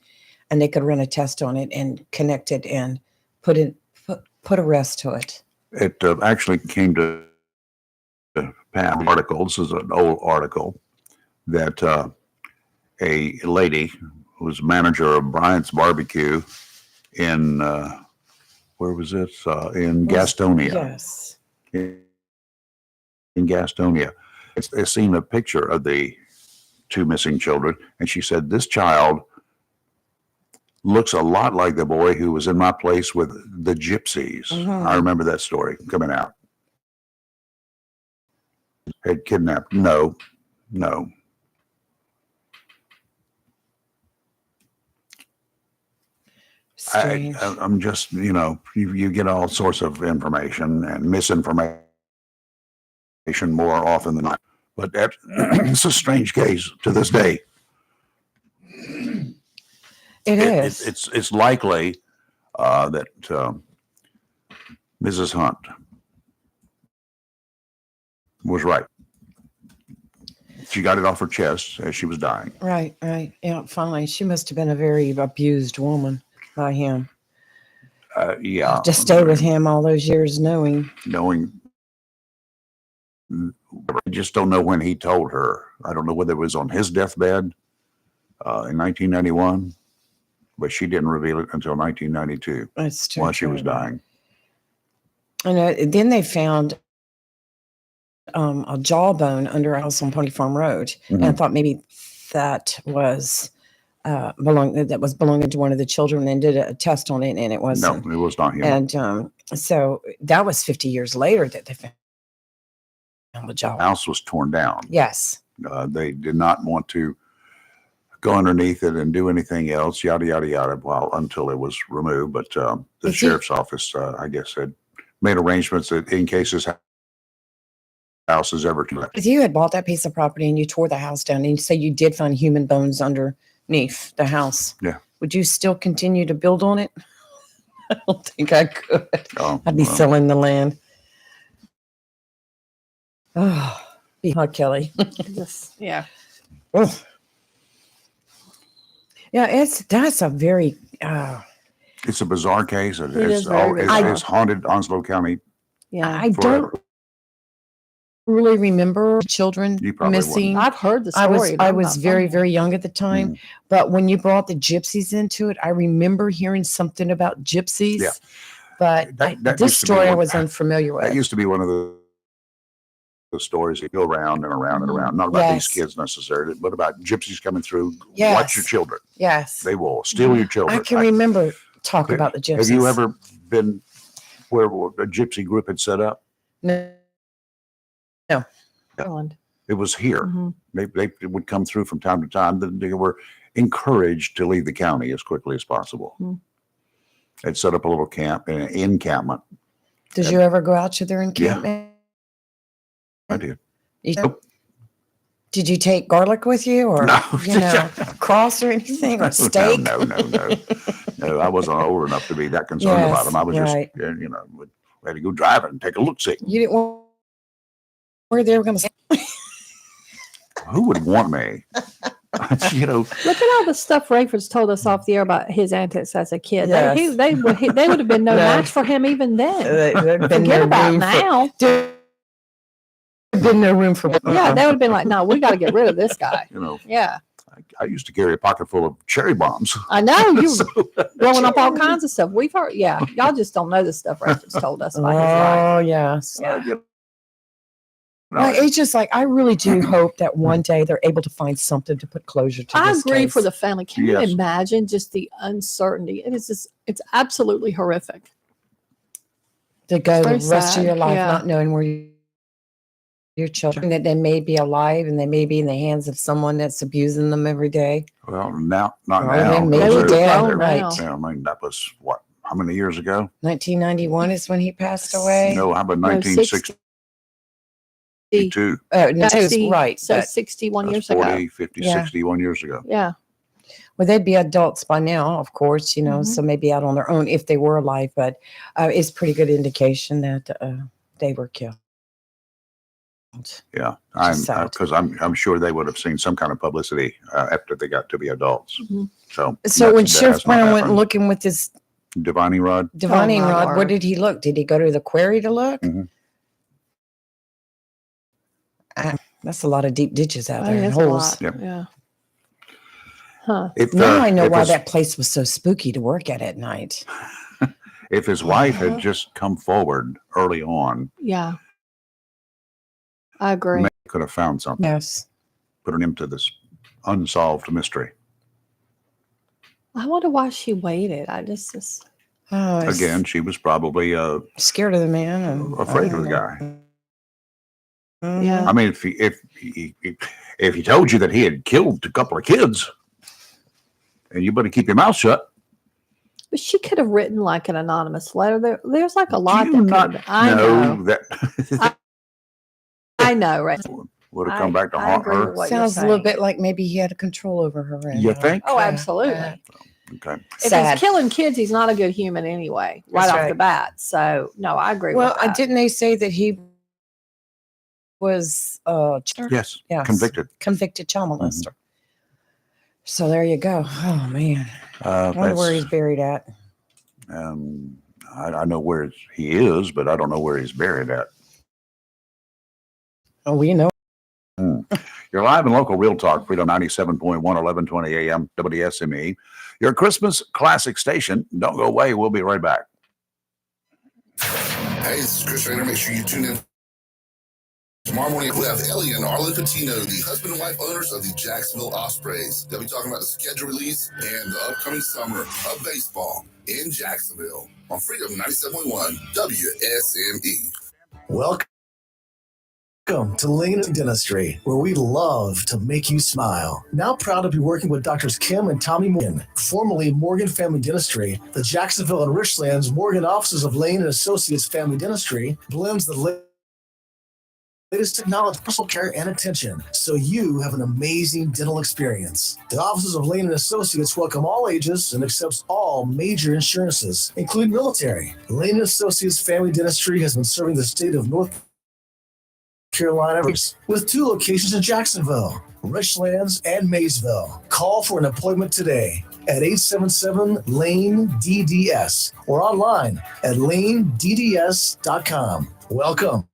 S8: and they could run a test on it and connect it and put a rest to it.
S6: It actually came to pass article. This is an old article that a lady who was manager of Bryant's Barbecue in where was it? In Gastonia.
S8: Yes.
S6: In Gastonia. It's seen a picture of the two missing children, and she said, this child looks a lot like the boy who was in my place with the gypsies.
S8: Mhm.
S6: I remember that story coming out. Had kidnapped. No.
S8: Strange.
S6: I'm just, you get all sorts of information and misinformation more often than not. But it's a strange case to this day.
S8: It is.
S6: It's likely that Mrs. Hunt was right. She got it off her chest as she was dying.
S8: Right. Yeah, finally. She must have been a very abused woman by him.
S6: Yeah.
S8: To stay with him all those years knowing.
S6: I just don't know when he told her. I don't know whether it was on his deathbed in 1991, but she didn't reveal it until 1992
S8: That's true.
S6: while she was dying.
S8: And then they found a jawbone under Alice on Pony Farm Road. And I
S6: Mhm.
S8: thought maybe that was belonging to one of the children, and did a test on it, and it
S6: No,
S8: wasn't.
S6: it was not him.
S8: And so that was 50 years later that they found the jaw.
S6: The house was torn down.
S8: Yes.
S6: They did not want to go underneath it and do anything else, yada, yada, yada, until it was removed. But the
S8: Is he-
S6: sheriff's office, I guess, had made arrangements that in case this houses ever to.
S8: If you had bought that piece of property and you tore the house down and you say you did find human bones underneath the house,
S6: Yeah.
S8: would you still continue to build on it? I don't think I could.
S6: Oh,
S8: I'd be
S6: well.
S8: selling the land. Oh, be hot, Kelly.
S7: Just, yeah.
S8: Ugh. Yeah, that's a very
S6: It's a bizarre case. It's,
S7: is very
S6: it's
S7: bizarre.
S6: haunted Onslow County.
S7: Yeah.
S8: I
S6: forever.
S8: don't really remember children
S6: You probably
S8: missing.
S7: I've heard the
S8: I
S7: story.
S8: was
S7: but
S8: I
S7: I'm
S8: was
S7: not
S8: very
S7: from
S8: very young at the time, but when you brought the gypsies into it, I remember hearing something about gypsies.
S6: Yeah.
S8: But
S6: That
S8: this
S6: used to be
S8: story I
S6: one-
S8: was unfamiliar
S6: That
S8: with.
S6: used to be one of the stories that go around and around and around. Not about
S8: Yes.
S6: these kids necessarily, but about gypsies coming through.
S8: Yes.
S6: Watch your children.
S8: Yes,
S6: They will steal your children.
S8: I can remember talk about the gypsies.
S6: Have you ever been where a gypsy group had set up?
S8: No.
S7: Ireland.
S6: It was here.
S7: Mhm.
S6: They would come through from time to time. They were encouraged to leave the county as quickly as possible.
S7: Mhm.
S6: They'd set up a little camp, an encampment.
S8: Did you ever go out to their encampment?
S6: I did.
S8: You- Did you take garlic with you, or
S6: No.
S8: cross or anything, or steak?
S6: No, no. I wasn't old enough to be that concerned about
S8: Yes,
S6: them. I was
S8: right.
S6: just, we had to go driving and take a look see.
S8: You didn't want where they were going to.
S6: Who would want me?
S7: Look at all the stuff Rayford's told us off the air about his antics as a kid.
S8: Yes.
S7: They would have been no
S8: No.
S7: match for him even then.
S8: There'd been
S7: Forget
S8: no
S7: about
S8: room
S7: now.
S8: There'd been no room for.
S7: Yeah, they would have been like, no, we got to get rid of this guy. Yeah,
S6: I used to carry a pocket full of cherry bombs.
S7: I know you
S6: So-
S7: blowing up all kinds of stuff. We've heard, yeah, y'all just don't know the stuff Rayford's told us about his life.
S8: Oh yes.
S7: Yeah.
S8: Well, it's just like I really do hope that one day they're able to find something to put closure to.
S7: I
S8: this
S7: agree
S8: case.
S7: for the family. Can
S6: Yes.
S7: you imagine just the uncertainty? It is just, it's absolutely horrific.
S8: to go the
S7: It's very
S8: rest of
S7: sad,
S8: your life
S7: yeah.
S8: not knowing where your children that they may be alive and they may be in the hands of someone that's abusing them every day.
S6: Well, not
S8: Or
S6: now.
S8: they may be
S6: Those are-
S8: dead,
S6: they're-
S8: right.
S6: yeah, I mean, that was what? How many years ago?
S8: 1991 is when he passed away.
S6: No, how about
S7: No,
S6: 1962?
S8: No, right.
S7: So
S8: but-
S7: 61
S6: That's
S7: years
S6: 40,
S7: ago.
S6: 50,
S8: Yeah.
S6: 61 years ago.
S7: Yeah.
S8: Well, they'd be adults by now, of course,
S7: Mhm.
S8: so maybe out on their own if they were alive, but it's pretty good indication that they were killed.
S6: Yeah,
S8: Just sad.
S6: because I'm sure they would have seen some kind of publicity after they got to be adults.
S7: Mhm.
S6: So
S8: When
S6: that
S8: Sheriff
S6: has not
S8: Brown went
S6: happened.
S8: looking with his
S6: Divining rod.
S8: divining
S7: my
S8: rod, where
S7: Lord.
S8: did he look? Did he go to the quarry to look?
S6: Mhm.
S8: That's a lot of deep ditches out
S7: That
S8: there and
S7: is a
S8: holes.
S7: lot.
S6: Yep.
S7: Yeah. Huh.
S6: If,
S8: Now I know
S6: if
S8: why
S6: his-
S8: that place was so spooky to work at night.
S6: If his wife had just come forward early on,
S7: Yeah. I agree.
S6: maybe could have found something,
S8: Yes.
S6: put an end to this unsolved mystery.
S7: I wonder why she waited. I just
S8: Oh, it's
S6: Again, she was probably
S8: scared of the man and
S6: afraid of the guy.
S7: yeah.
S6: I mean, if he told you that he had killed a couple of kids, and you better keep your mouth shut.
S7: But she could have written like an anonymous letter. There's like a lot
S6: Do
S7: that
S6: you
S7: could
S6: not
S7: have been. I know.
S6: that
S7: I know, right?
S6: would have come back to
S7: I
S6: haunt
S7: agree with
S6: her?
S7: what you're
S8: Sounds a little
S7: saying.
S8: bit like maybe he had control over her. and,
S6: You think?
S7: Oh, absolutely.
S6: Okay.
S7: If
S8: Sad.
S7: he's killing kids, he's not a good human anyway, right
S8: That's
S7: off the
S8: right.
S7: bat. So no, I agree
S8: Well,
S7: with that.
S8: didn't they say that he was
S6: Yes.
S8: Yes.
S6: Convicted.
S8: child molester? So there you go. Oh man, I wonder where he's buried at.
S6: I know where he is, but I don't know where he's buried at.
S8: Oh, we know.
S6: You're live and local Real Talk, Freedom 97.1, 1120 AM, WSME. Your Christmas classic station. Don't go away. We'll be right back.
S20: Hey, this is Chris Rader. Make sure you tune in tomorrow morning. We have Ellie and Arlen Patino, the husband and wife owners of the Jacksonville Ospreys. They'll be talking about the schedule release and the upcoming summer of baseball in Jacksonville on Freedom 97.1 WSME.
S10: Welcome to Lane Dentistry, where we love to make you smile. Now proud to be working with Doctors Kim and Tommy Morgan, formerly Morgan Family Dentistry. The Jacksonville and Richlands Morgan offices of Lane and Associates Family Dentistry blends the latest technology, personal care, and attention, so you have an amazing dental experience. The offices of Lane & Associates welcome all ages and accepts all major insurances, including military. Lane & Associates Family Dentistry has been serving the state of North Carolina with 2 locations in Jacksonville, Richlands, and Maysville. Call for an appointment today at 877-LANE-DDS or online at lanedds.com. Welcome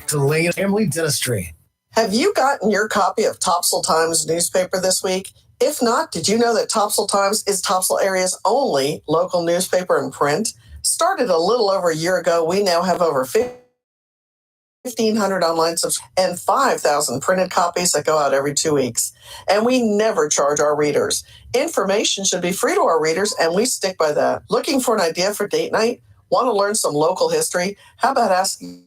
S10: to Lane Family Dentistry.
S21: Have you gotten your copy of Topsail Times newspaper this week? If not, did you know that Topsail Times is Topsail area's only local newspaper in print? Started a little over a year ago, we now have over 1,500 online subscribers and 5,000 printed copies that go out every 2 weeks. And we never charge our readers. Information should be free to our readers, and we stick by that. Looking for an idea for date night? Want to learn some local history? How about asking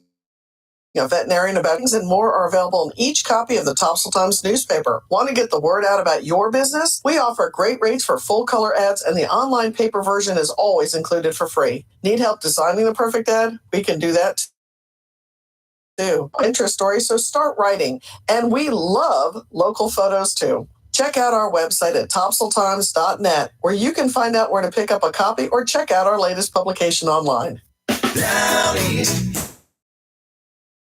S21: a veterinarian about things and more are available in each copy of the Topsail Times newspaper. Want to get the word out about your business? We offer great rates for full color ads, and the online paper version is always included for free. Need help designing the perfect ad? We can do that too. Interest stories, so start writing. And we love local photos too. Check out our website at topsailtimes.net, where you can find out where to pick up a copy or check out our latest publication online.
S22: Down East.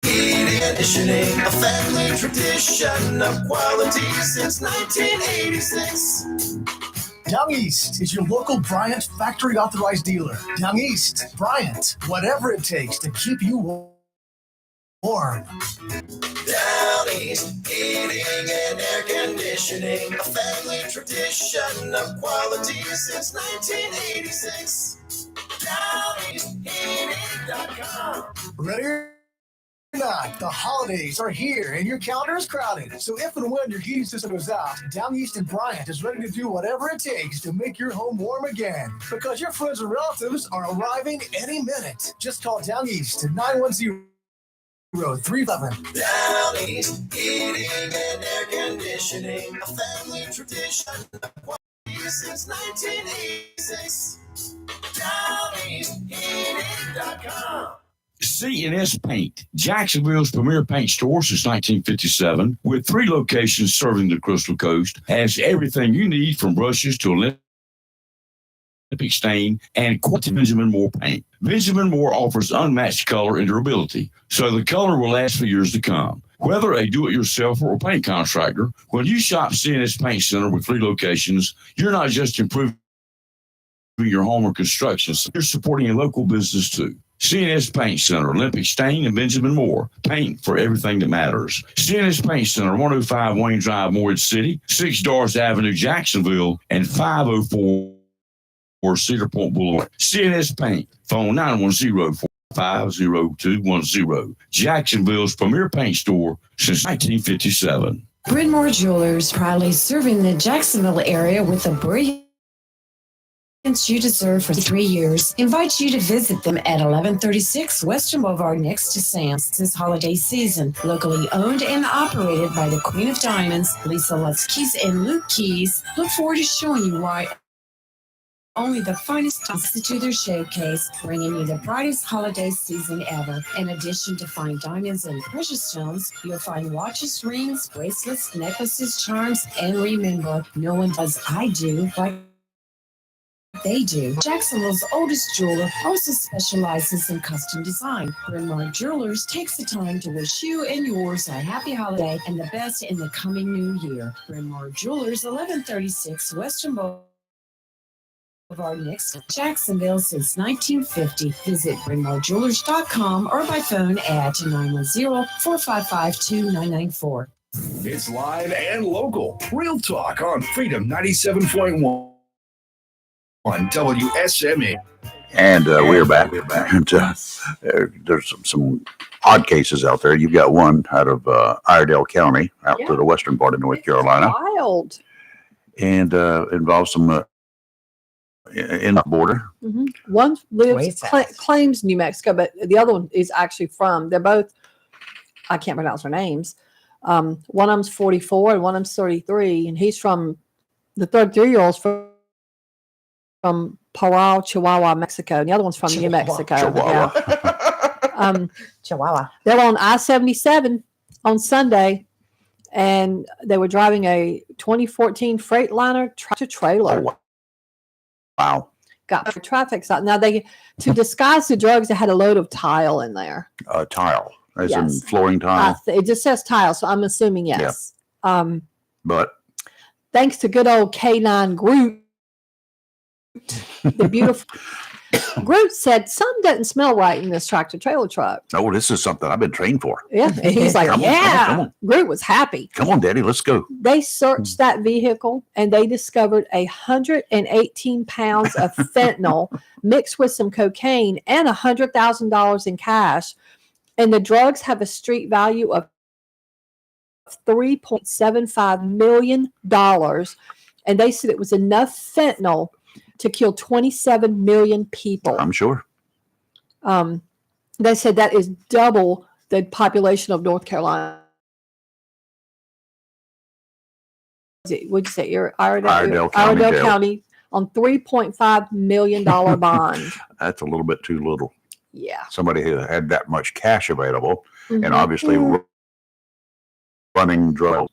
S22: Heating and conditioning, a family tradition of quality since 1986.
S10: Down East is your local Bryant factory authorized dealer. Down East, Bryant, whatever it takes to keep you warm.
S22: Down East, heating and air conditioning, a family tradition of quality since 1986. DownEastHeating.com.
S10: Ready or not, the holidays are here and your calendar is crowded. So if and when your heating system goes out, Down East and Bryant is ready to do whatever it takes to make your home warm again. Because your friends and relatives are arriving any minute. Just call Down East at 910-311.
S22: Down East, heating and air conditioning, a family tradition of quality since 1986. DownEastHeating.com.
S19: C&S Paint, Jacksonville's premier paint store since 1957, with 3 locations serving the Crystal Coast, has everything you need from brushes to Olympic stain and quality Benjamin Moore paint. Benjamin Moore offers unmatched color and durability, so the color will last for years to come. Whether a do-it-yourselfer or paint contractor, when you shop C&S Paint Center with 3 locations, you're not just improving your home or construction, you're supporting a local business too. C&S Paint Center, Olympic Stain, and Benjamin Moore. Paint for everything that matters. C&S Paint Center, 105 Wayne Drive, Morridge City, 6 Darts Avenue, Jacksonville, and 504 Cedar Point Boulevard. C&S Paint, phone 910-455-0210. Jacksonville's premier paint store since 1957.
S23: Bryn Mawr Jewelers, proudly serving the Jacksonville area with a brilliant you deserve for 3 years, invites you to visit them at 1136 Western Boulevard next to Sam's this holiday season. Locally owned and operated by the Queen of Diamonds, Lisa Lutz Keys and Luke Keys, look forward to showing you why only the finest comes to their showcase, bringing you the brightest holiday season ever. In addition to fine diamonds and precious stones, you'll find watches, rings, bracelets, necklaces, charms, and remember, no one does I do like they do. Jacksonville's oldest jeweler also specializes in custom design. Bryn Mawr Jewelers takes the time to wish you and yours a happy holiday and the best in the coming new year. Bryn Mawr Jewelers, 1136 Western Boulevard next to Jacksonville since 1950. Visit BrynMawrJewelers.com or by phone at 910-455-2994.
S5: It's live and local. Real Talk on Freedom 97.1. On WSMA.
S6: And we're back. And, there's some odd cases out there. You've got one out of Iredell County, out to the western part of North Carolina.
S7: Wild.
S6: And involves some in the border.
S7: Mm-hmm. One claims New Mexico, but the other one is actually from, they're both, I can't pronounce their names. One of them's 44 and one of them's 33. And he's from, the 33-year-old's from Parral, Chihuahua, Mexico. And the other one's from New Mexico.
S6: Chihuahua.
S7: Yeah.
S8: Chihuahua.
S7: They were on I-77 on Sunday, and they were driving a 2014 Freightliner tractor trailer.
S6: Oh, wow.
S7: Got a traffic stop. Now to disguise the drugs, they had a load of tile in there.
S6: Tile, as in
S7: Yes.
S6: flooring tile.
S7: It just says tile, so I'm assuming yes.
S6: But
S7: Thanks to good old K9 Groot, the beautiful Groot said something doesn't smell right in this tractor trailer truck.
S6: oh, this is something I've been trained for.
S7: Yeah, and he's like,
S6: Come on,
S7: yeah.
S6: come on.
S7: Groot was happy.
S6: Come on, Daddy, let's go.
S7: They searched that vehicle and they discovered 118 pounds of fentanyl mixed with some cocaine and $100,000 in cash. And the drugs have a street value of $3.75 million. And they said it was enough fentanyl to kill 27 million people.
S6: I'm sure.
S7: They said that is double the population of North Carolina. Would you say Iredell County on $3.5 million bond?
S6: That's a little bit too little.
S7: Yeah.
S6: Somebody who had that much cash available
S7: Mhm.
S6: and obviously running drugs.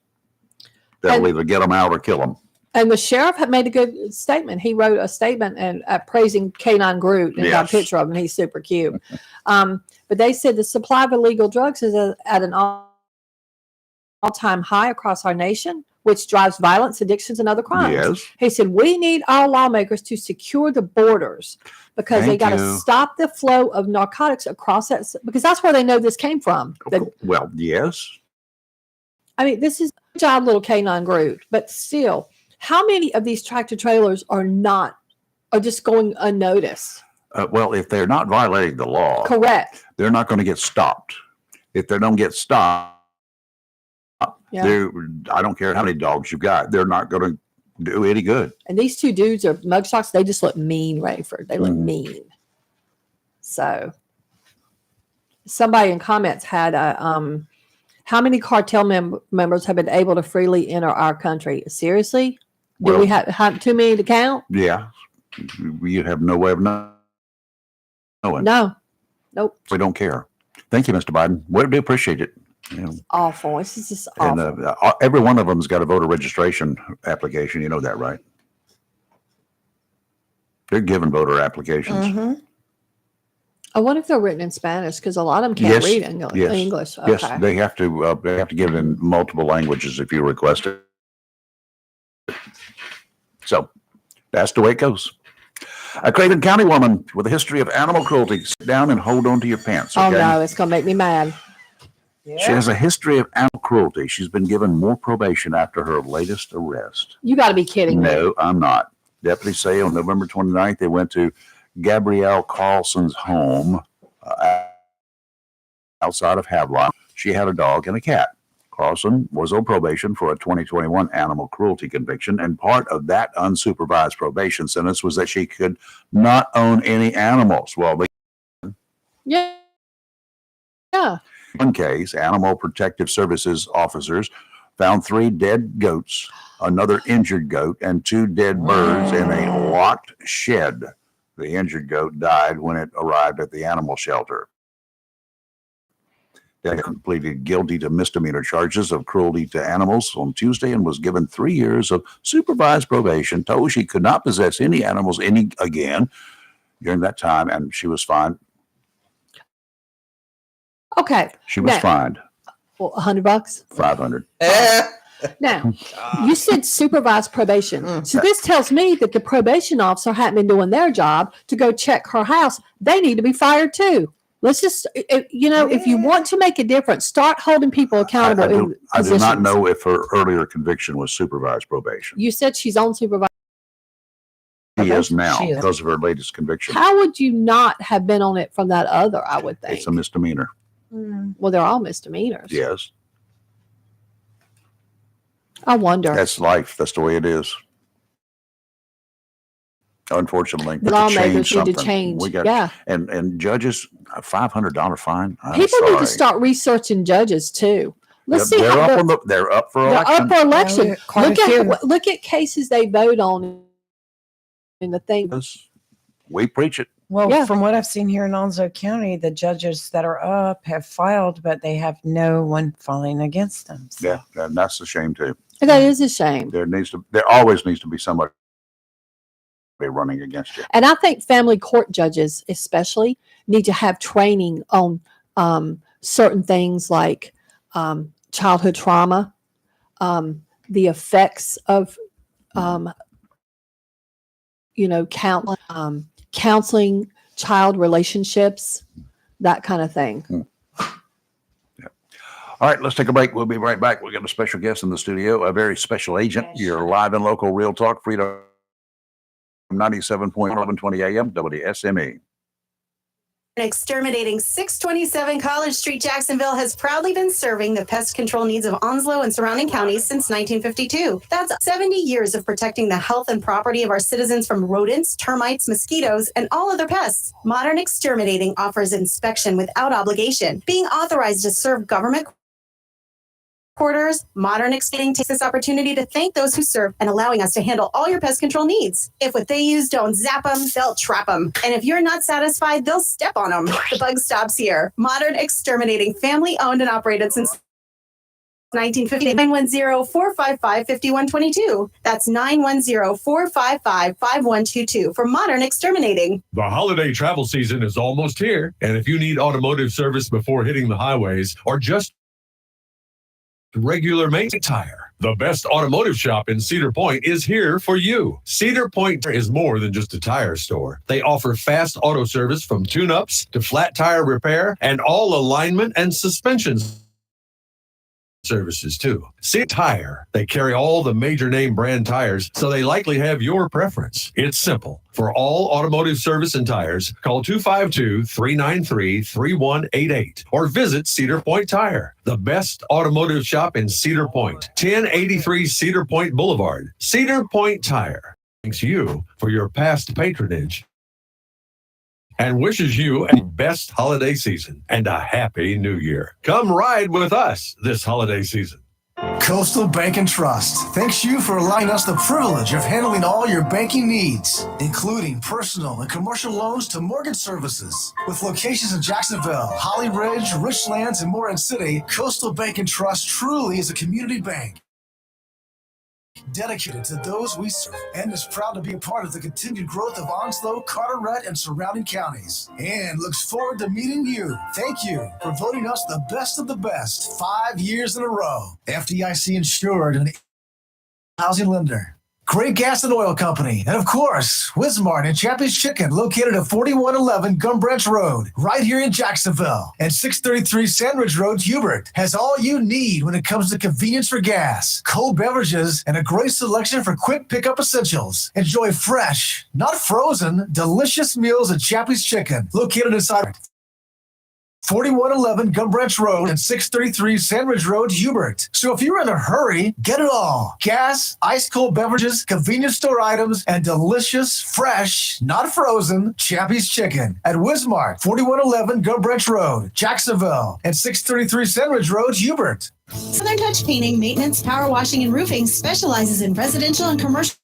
S6: That'll either get them out or kill them.
S7: And the sheriff had made a good statement. He wrote a statement and praising K9 Groot and got a
S6: Yes.
S7: picture of him. He's super cute. But they said the supply of illegal drugs is at an all-time high across our nation, which drives violence, addictions, and other crimes.
S6: Yes.
S7: He said, we need our lawmakers to secure the borders because they
S6: Thank
S7: got to
S6: you.
S7: stop the flow of narcotics across that, because that's where they know this came from.
S6: Well, yes.
S7: I mean, this is good job, little K9 Groot, but still, how many of these tractor trailers are just going unnoticed?
S6: Well, if they're not violating the law,
S7: Correct.
S6: they're not going to get stopped. If they don't get stopped,
S7: Yeah.
S6: I don't care how many dogs you've got, they're not going to do any good.
S7: And these two dudes are mugshots. They just look mean, Rayford. They look mean. So somebody in comments had how many cartel members have been able to freely enter our country? Seriously? Do
S6: Well-
S7: we have too many to count?
S6: Yeah. You have no way of knowing.
S7: No. Nope.
S6: We don't care. Thank you, Mr. Biden. We do appreciate it. You know,
S7: Awful. This is just
S6: and
S7: awful.
S6: every one of them's got a voter registration application. You know that, right? They're given voter applications.
S7: Mm-hmm. I wonder if they're written in Spanish because a lot of them can't read English.
S6: Yes.
S7: English. Okay.
S6: Yes, they have to give in multiple languages if you request it. So that's the way it goes. A Craven County woman with a history of animal cruelty. Sit down and hold on to your pants.
S7: Oh
S6: Okay?
S7: no, it's gonna make me mad.
S6: She has a history of animal cruelty. She's been given more probation after her latest arrest.
S7: You got to be kidding me.
S6: No, I'm not. Deputies say on November 29th, they went to Gabrielle Carlson's home outside of Haviland. She had a dog and a cat. Carlson was on probation for a 2021 animal cruelty conviction, and part of that unsupervised probation sentence was that she could not own any animals. Well,
S7: Yeah. Yeah.
S6: in one case, Animal Protective Services officers found 3 dead goats, another injured goat, and 2 dead birds in a locked shed. The injured goat died when it arrived at the animal shelter. They pleaded guilty to misdemeanor charges of cruelty to animals on Tuesday and was given 3 years of supervised probation, told she could not possess any animals again during that time, and she was fined.
S7: Okay.
S6: She was
S7: Now-
S6: fined
S7: Well, $100.
S6: $500.
S7: Now, you said supervised probation. So this tells me that the probation officer hadn't been doing their job to go check her house. They need to be fired too. Let's just, if you want to make a difference, start holding people accountable.
S6: I
S7: in
S6: do not
S7: positions.
S6: know if her earlier conviction was supervised probation.
S7: You said she's on supervised.
S6: She is now
S7: She is.
S6: because of her latest conviction.
S7: How would you not have been on it from that other? I would think.
S6: It's a misdemeanor.
S7: Well, they're all misdemeanors.
S6: Yes.
S7: I wonder.
S6: That's life. That's the way it is. Unfortunately,
S7: The
S6: but to
S7: lawmakers
S6: change
S7: need to
S6: something,
S7: change.
S6: we got,
S7: Yeah.
S6: and judges, a $500 fine. I'm
S7: People
S6: sorry.
S7: need to start researching judges too. Let's see
S6: They're
S7: how
S6: they're up for
S7: they're
S6: election.
S7: up for election.
S8: Yeah, quite
S7: Look
S8: a few.
S7: at cases they vote on in the thing.
S6: We preach it.
S8: Well,
S7: Yeah.
S8: from what I've seen here in Onslow County, the judges that are up have filed, but they have no one filing against them.
S6: Yeah, and that's a shame too.
S7: That is a shame.
S6: There always needs to be somebody running against you.
S7: And I think family court judges, especially, need to have training on certain things like childhood trauma, the effects of, counseling child relationships, that kind of thing.
S6: All right, let's take a break. We'll be right back. We've got a special guest in the studio, a very special agent. You're live and local Real Talk, Freedom 97.1120 AM, WSME.
S4: Exterminating 627 College Street, Jacksonville has proudly been serving the pest control needs of Onslow and surrounding counties since 1952. That's 70 years of protecting the health and property of our citizens from rodents, termites, mosquitoes, and all other pests. Modern Exterminating offers inspection without obligation. Being authorized to serve government quarters, Modern Exterminating takes this opportunity to thank those who serve and allowing us to handle all your pest control needs. If what they use don't zap them, they'll trap them. And if you're not satisfied, they'll step on them. The bug stops here. Modern Exterminating, family owned and operated since 1950. 910-455-5122. That's 910-455-5122 for Modern Exterminating.
S1: The holiday travel season is almost here, and if you need automotive service before hitting the highways or just regular maintenance tire, the best automotive shop in Cedar Point is here for you. Cedar Point is more than just a tire store. They offer fast auto service from tune-ups to flat tire repair and all alignment and suspension services too. Cedar Tire, they carry all the major name brand tires, so they likely have your preference. It's simple. For all automotive service and tires, call 252-393-3188 or visit Cedar Point Tire, the best automotive shop in Cedar Point, 1083 Cedar Point Boulevard. Cedar Point Tire thanks you for your past patronage and wishes you a best holiday season and a happy new year. Come ride with us this holiday season.
S10: Coastal Bank and Trust thanks you for allowing us the privilege of handling all your banking needs, including personal and commercial loans to mortgage services. With locations in Jacksonville, Holly Ridge, Richlands, and Moreland City, Coastal Bank and Trust truly is a community bank dedicated to those we serve and is proud to be a part of the continued growth of Onslow, Carteret, and surrounding counties, and looks forward to meeting you. Thank you for voting us the best of the best 5 years in a row. FDIC insured and housing lender. Great Gas and Oil Company, and of course, Wismart and Chappie's Chicken, located at 4111 Gum Branch Road, right here in Jacksonville, and 633 Sandridge Road, Hubert, has all you need when it comes to convenience for gas, cold beverages, and a great selection for quick pickup essentials. Enjoy fresh, not frozen, delicious meals at Chappie's Chicken, located inside 4111 Gum Branch Road and 633 Sandridge Road, Hubert. So if you're in a hurry, get it all. Gas, ice cold beverages, convenience store items, and delicious, fresh, not frozen, Chappie's Chicken at Wismart, 4111 Gum Branch Road, Jacksonville, and 633 Sandridge Road, Hubert.
S4: Southern Touch Painting, Maintenance, Power Washing, and Roofing specializes in residential and commercial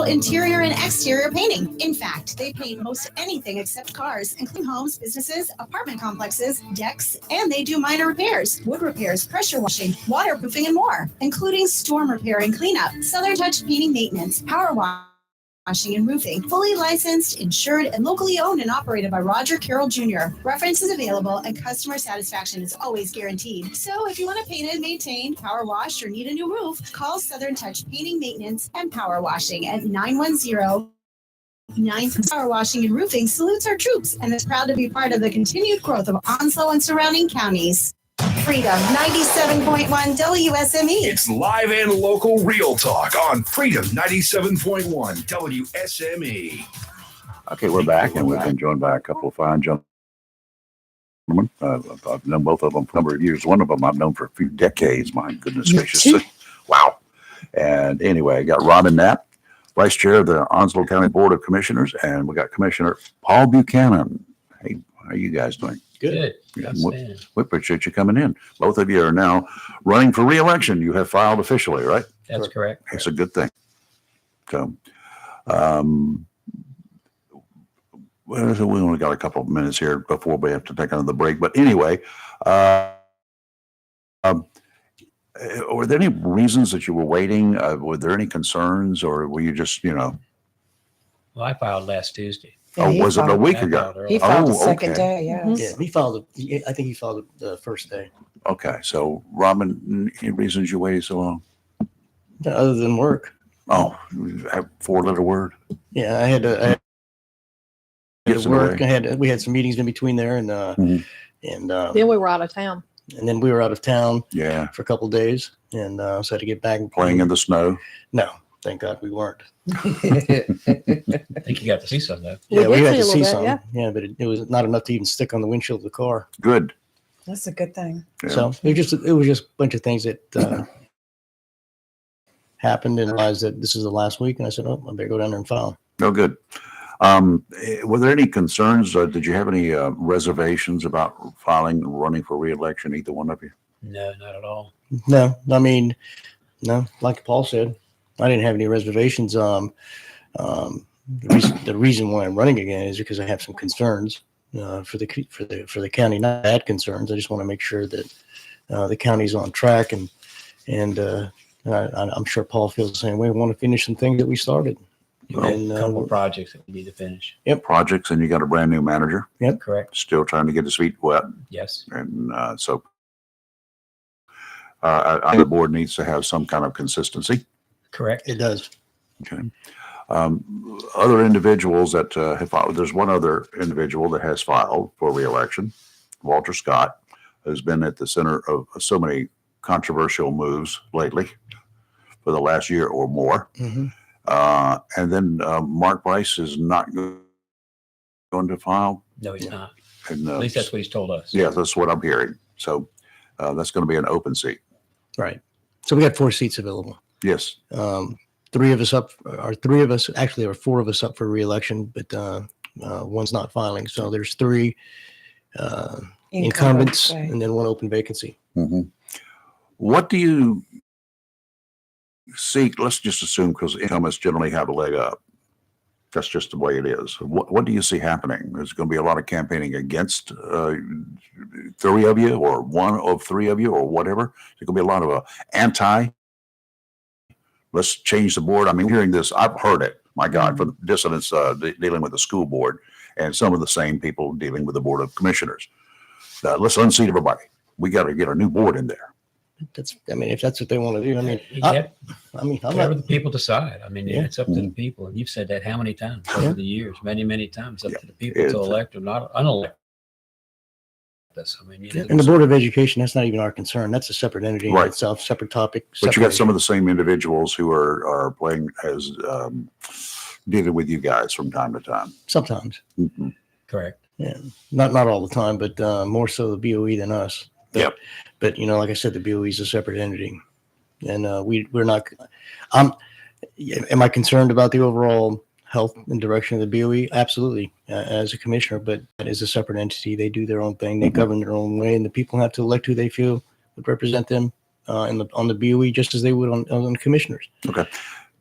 S4: interior and exterior painting. In fact, they paint most anything except cars, including homes, businesses, apartment complexes, decks, and they do minor repairs, wood repairs, pressure washing, waterproofing, and more, including storm repair and cleanup. Southern Touch Painting, Maintenance, Power Washing, and Roofing, fully licensed, insured, and locally owned and operated by Roger Carroll Jr. References available and customer satisfaction is always guaranteed. So if you want to paint and maintain, power wash, or need a new roof, call Southern Touch Painting, Maintenance, and Power Washing at 910 Power Washing and Roofing salutes our troops and is proud to be part of the continued growth of Onslow and surrounding counties. Freedom 97.1 WSME.
S5: It's live and local Real Talk on Freedom 97.1 WSME.
S6: Okay, we're back, and we've been joined by a couple of fine gentlemen. I've known both of them for a number of years. One of them I've known for a few decades. My goodness gracious. Wow. And anyway, I got Robin Knapp, Vice Chair of the Onslow County Board of Commissioners, and we got Commissioner Paul Buchanan. Hey, how are you guys doing?
S2: Good.
S6: Yeah, we appreciate you coming in. Both of you are now running for re-election. You have filed officially, right?
S2: That's correct.
S6: It's a good thing. So, well, so we only got a couple of minutes here before we have to take another break. But anyway, were there any reasons that you were waiting? Were there any concerns, or were you just,
S2: Well, I filed last Tuesday.
S6: oh, was it a week ago?
S8: He filed the
S6: Oh,
S8: second
S6: okay.
S8: day, yes.
S3: Yeah, he filed it. I think he filed it the first day.
S6: Okay, so Robin, any reasons you waited so long?
S3: Other than work.
S6: Oh, you have 4-letter word.
S3: Yeah, I had to
S6: Gets in the
S3: work.
S6: way.
S3: We had some meetings in between there, and
S7: Then we were out of town.
S3: and then we were out of town
S6: Yeah,
S3: for a couple of days, and so I had to get back.
S6: playing in the snow.
S3: No, thank God we weren't.
S2: I think you got to see some though.
S3: Yeah, we
S7: did
S3: had
S7: see
S3: to
S7: a
S3: see
S7: little bit,
S3: some. Yeah, but it was not enough to even stick on the windshield of the car.
S6: Good.
S8: That's a good thing.
S6: Yeah.
S3: So it was just a bunch of things that happened, and realized that this is the last week, and I said, "Oh, I better go down there and file."
S6: No good. Were there any concerns? Did you have any reservations about filing and running for reelection, either one of you?
S2: No, not at all.
S3: No, I mean, no. Like Paul said, I didn't have any reservations. The reason why I'm running again is because I have some concerns for the county. Not bad concerns. I just want to make sure that the county's on track, and I'm sure Paul feels the same way. We want to finish some things that we started.
S2: You have
S3: And,
S2: a couple of projects that we need to finish.
S3: Yep.
S6: Projects, and you got a brand new manager.
S3: Yep.
S2: Correct.
S6: Still trying to get his feet wet,
S2: Yes.
S6: and so the board needs to have some kind of consistency.
S2: Correct.
S3: It does.
S6: Okay. Other individuals that have filed, there's one other individual that has filed for reelection, Walter Scott, who's been at the center of so many controversial moves lately for the last year or more.
S3: Mm-hmm.
S6: And then Mark Bryce is not going to file.
S2: No, he's not.
S6: And,
S2: At least that's what he's told us.
S6: Yeah, that's what I'm hearing. So that's going to be an open seat.
S3: Right. So we got 4 seats available.
S6: Yes.
S3: 3 of us up, or 3 of us, actually, there are 4 of us up for reelection, but one's not filing. So there's 3 incumbents,
S8: right.
S3: and then 1 open vacancy.
S6: Mm-hmm. What do you see? Let's just assume, because incumbents generally have a leg up. That's just the way it is. What do you see happening? There's going to be a lot of campaigning against 3 of you, or 1 of 3 of you, or whatever. There's going to be a lot of anti. Let's change the board. I mean, hearing this, I've heard it. My God, for the dissidents dealing with the school board, and some of the same people dealing with the board of commissioners. Let's unseat everybody. We got to get a new board in there.
S3: I mean, if that's what they want to do, I mean, I'm
S2: Whatever
S3: not.
S2: the people decide. I mean,
S3: Yeah.
S2: it's up to the people. And you've said that how many times over the years? Many, many times. Up to the people
S6: It's-
S2: to elect or not unelect us. I mean,
S3: And the Board of Education, that's not even our concern. That's a separate entity in
S6: Right.
S3: itself, separate topic.
S6: But you got
S3: separate
S6: some of the same individuals who are playing as dealing with you guys from time to time.
S3: sometimes.
S6: Mhm.
S2: correct.
S3: Yeah, not all the time, but more so the BOE than us. But,
S6: Yep.
S3: But like I said, the BOE is a separate entity, and we're not. Am I concerned about the overall health and direction of the BOE? Absolutely, as a commissioner, but that is a separate entity. They do their own thing. They govern their own way, and the people have to elect who they feel would represent them on the BOE, just as they would on commissioners.
S6: Okay.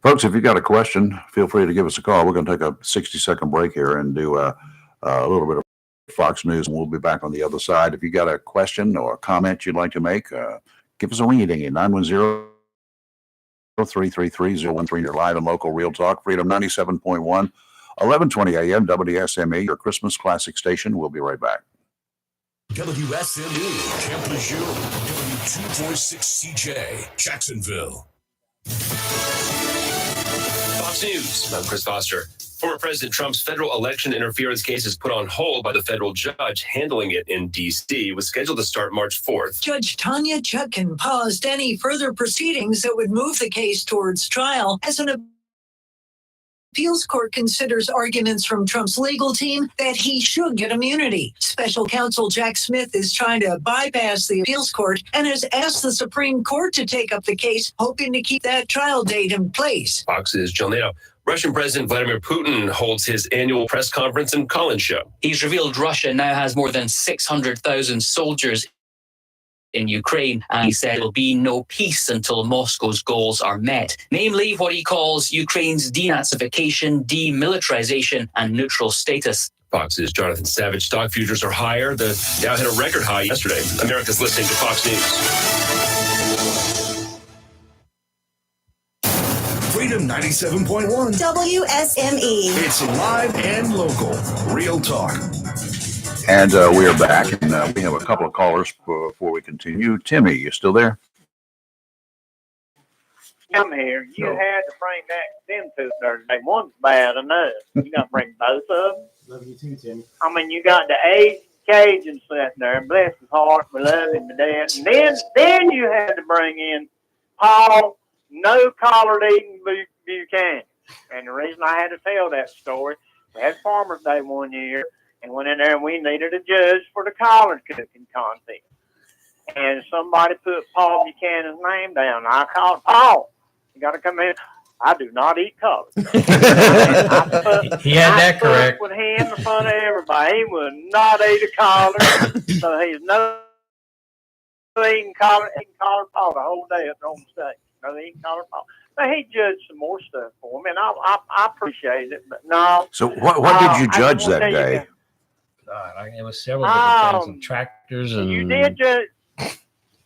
S6: Folks, if you got a question, feel free to give us a call. We're going to take a 60-second break here and do a little bit of Fox News, and we'll be back on the other side. If you got a question or a comment you'd like to make, give us a ring at 910-333-013. You're live and local Real Talk, Freedom 97.1, 1120 AM, WSME, your Christmas classic station. We'll be right back.
S5: WSME, Camp Lejeune, W246 CJ, Jacksonville.
S9: Fox News, I'm Chris Foster. Former President Trump's federal election interference case is put on hold by the federal judge handling it in D.C. It was scheduled to start March 4th.
S24: Judge Tanya Chutkan paused any further proceedings that would move the case towards trial as an appeals court considers arguments from Trump's legal team that he should get immunity. Special counsel Jack Smith is trying to bypass the appeals court and has asked the Supreme Court to take up the case, hoping to keep that trial date in place.
S9: Fox's Jill Nato. Russian President Vladimir Putin holds his annual press conference and call-in show.
S25: He's revealed Russia now has more than 600,000 soldiers in Ukraine, and he said there will be no peace until Moscow's goals are met, namely what he calls Ukraine's denazification, demilitarization, and neutral status.
S9: Fox's Jonathan Savage. Stock futures are higher. The Dow hit a record high yesterday. America's listening to Fox News.
S5: Freedom 97.1.
S4: WSME.
S5: It's live and local. Real talk.
S6: And we are back, and we have a couple of callers before we continue. Timmy, you still there?
S11: I'm here. You had to bring that them two Thursday. One's bad enough. You got to bring both of them.
S3: Love you too, Timmy.
S11: I mean, you got the 8 Cajun sitting there. Bless his heart. We love him to death. And then you had to bring in Paul, no collared eating Buchanan. And the reason I had to tell that story, we had Farmer's Day one year, and went in there and we needed a judge for the collard cooking contest. And somebody put Paul Buchanan's name down. I called Paul. You got to come in. I do not eat collard.
S2: He had that correct.
S11: With him in front of everybody. He would not eat a collard. So he's no eating collard Paul the whole day at the home state. No eating collard Paul. But he judged some more stuff for me, and I appreciate it. But no.
S6: So what did you judge that day?
S2: God, it was several different things, some tractors and.
S11: You did judge.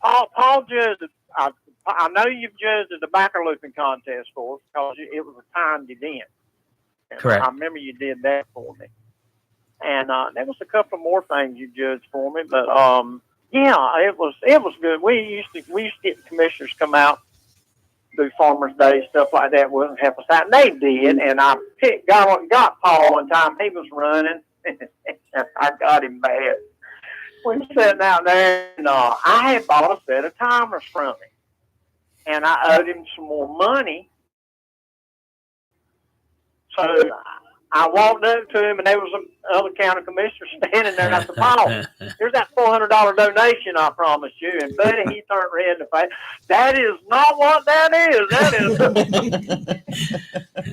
S11: Paul judged. I know you've judged the tobacco looping contest for us because it was a timed event. And
S2: Correct.
S11: I remember you did that for me. And there was a couple more things you judged for me, but yeah, it was good. We used to get the commissioners come out, do Farmers Day stuff like that. Wouldn't help us out, and they did. And I got Paul one time. He was running. I got him bad. We were sitting out there, and I had bought a set of timers from him. And I owed him some more money. So I walked up to him, and there was another county commissioner standing there. And I said, Paul, here's that $400 donation I promised you. And buddy, he turned red in the face. That is not what that is. That is.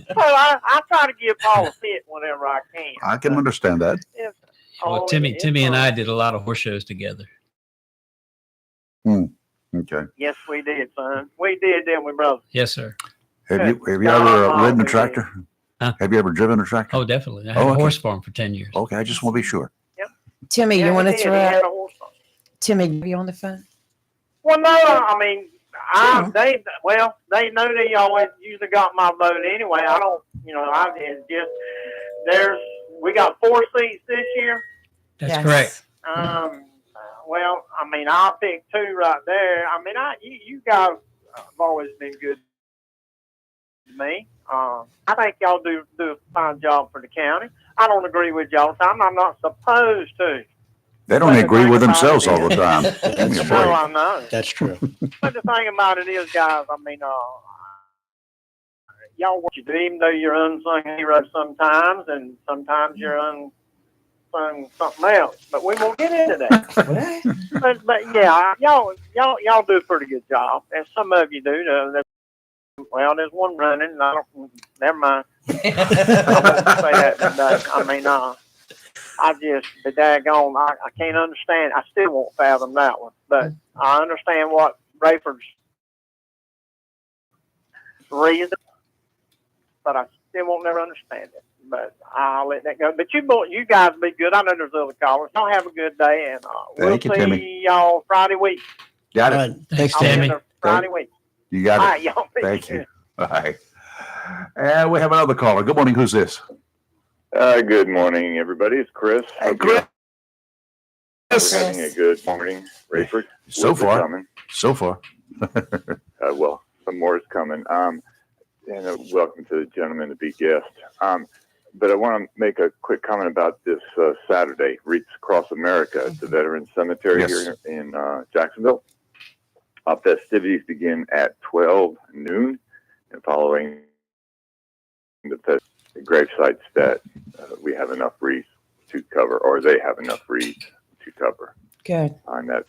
S11: So I try to give Paul a fit whenever I can.
S6: I can understand that.
S2: Well, Timmy and I did a lot of horse shows together.
S6: Okay.
S11: Yes, we did, son. We did, didn't we, brother?
S2: Yes, sir.
S6: Have you ever ridden a tractor?
S2: Huh?
S6: Have you ever driven a tractor?
S2: Oh, definitely. I had a horse farm for 10 years.
S6: Okay, I just want to be sure.
S8: Timmy, you want to
S11: He
S8: throw
S11: had
S8: out?
S11: a horse farm.
S8: Timmy, you on the phone?
S11: Well, no, I mean, they know they always usually got my vote anyway. I don't, I did just, we got 4 seats this year.
S2: That's correct.
S11: Well, I mean, I'll pick 2 right there. I mean, you guys have always been good to me. I think y'all do a fine job for the county. I don't agree with y'all all the time. I'm not supposed to.
S6: They don't agree with themselves all the time. Give me a
S11: No,
S6: break.
S11: I know.
S3: That's true.
S11: But the thing about it is, guys, I mean, y'all what you do, even though you're unsung heroes sometimes, and sometimes you're unsung something else. But we won't get into that. but yeah, y'all do a pretty good job, and some of you do. Well, there's one running, and I don't. Never mind. I won't say that today. I mean, I just the daggone. I can't understand. I still won't fathom that one, but I understand what Rayford's reason, but I still won't never understand it. But I'll let that go. But you guys be good. I know there's other callers. Y'all have a good day, and we'll
S6: Thank you,
S11: see
S6: Timmy.
S11: y'all Friday week.
S6: Got
S3: All
S6: it.
S3: right. Thanks,
S11: I'll be
S3: Timmy.
S11: there Friday week.
S6: You got it.
S11: All right, y'all be
S6: Thank
S11: good.
S6: you. Bye. And we have another caller. Good morning. Who's this?
S12: Good morning, everybody. It's Chris.
S6: Hey, Chris.
S12: We're having a good morning, Rayford.
S6: So
S12: Winter
S6: far.
S12: coming.
S6: So far.
S12: Well, some more is coming. And welcome to the gentleman to be guest. But I want to make a quick comment about this Saturday, Wreaths Across America at the Veterans Cemetery here in Jacksonville. Festivities begin at 12 noon, and following the grave sites that we have enough wreaths to cover, or they have enough wreaths to cover.
S8: Good.
S12: And that's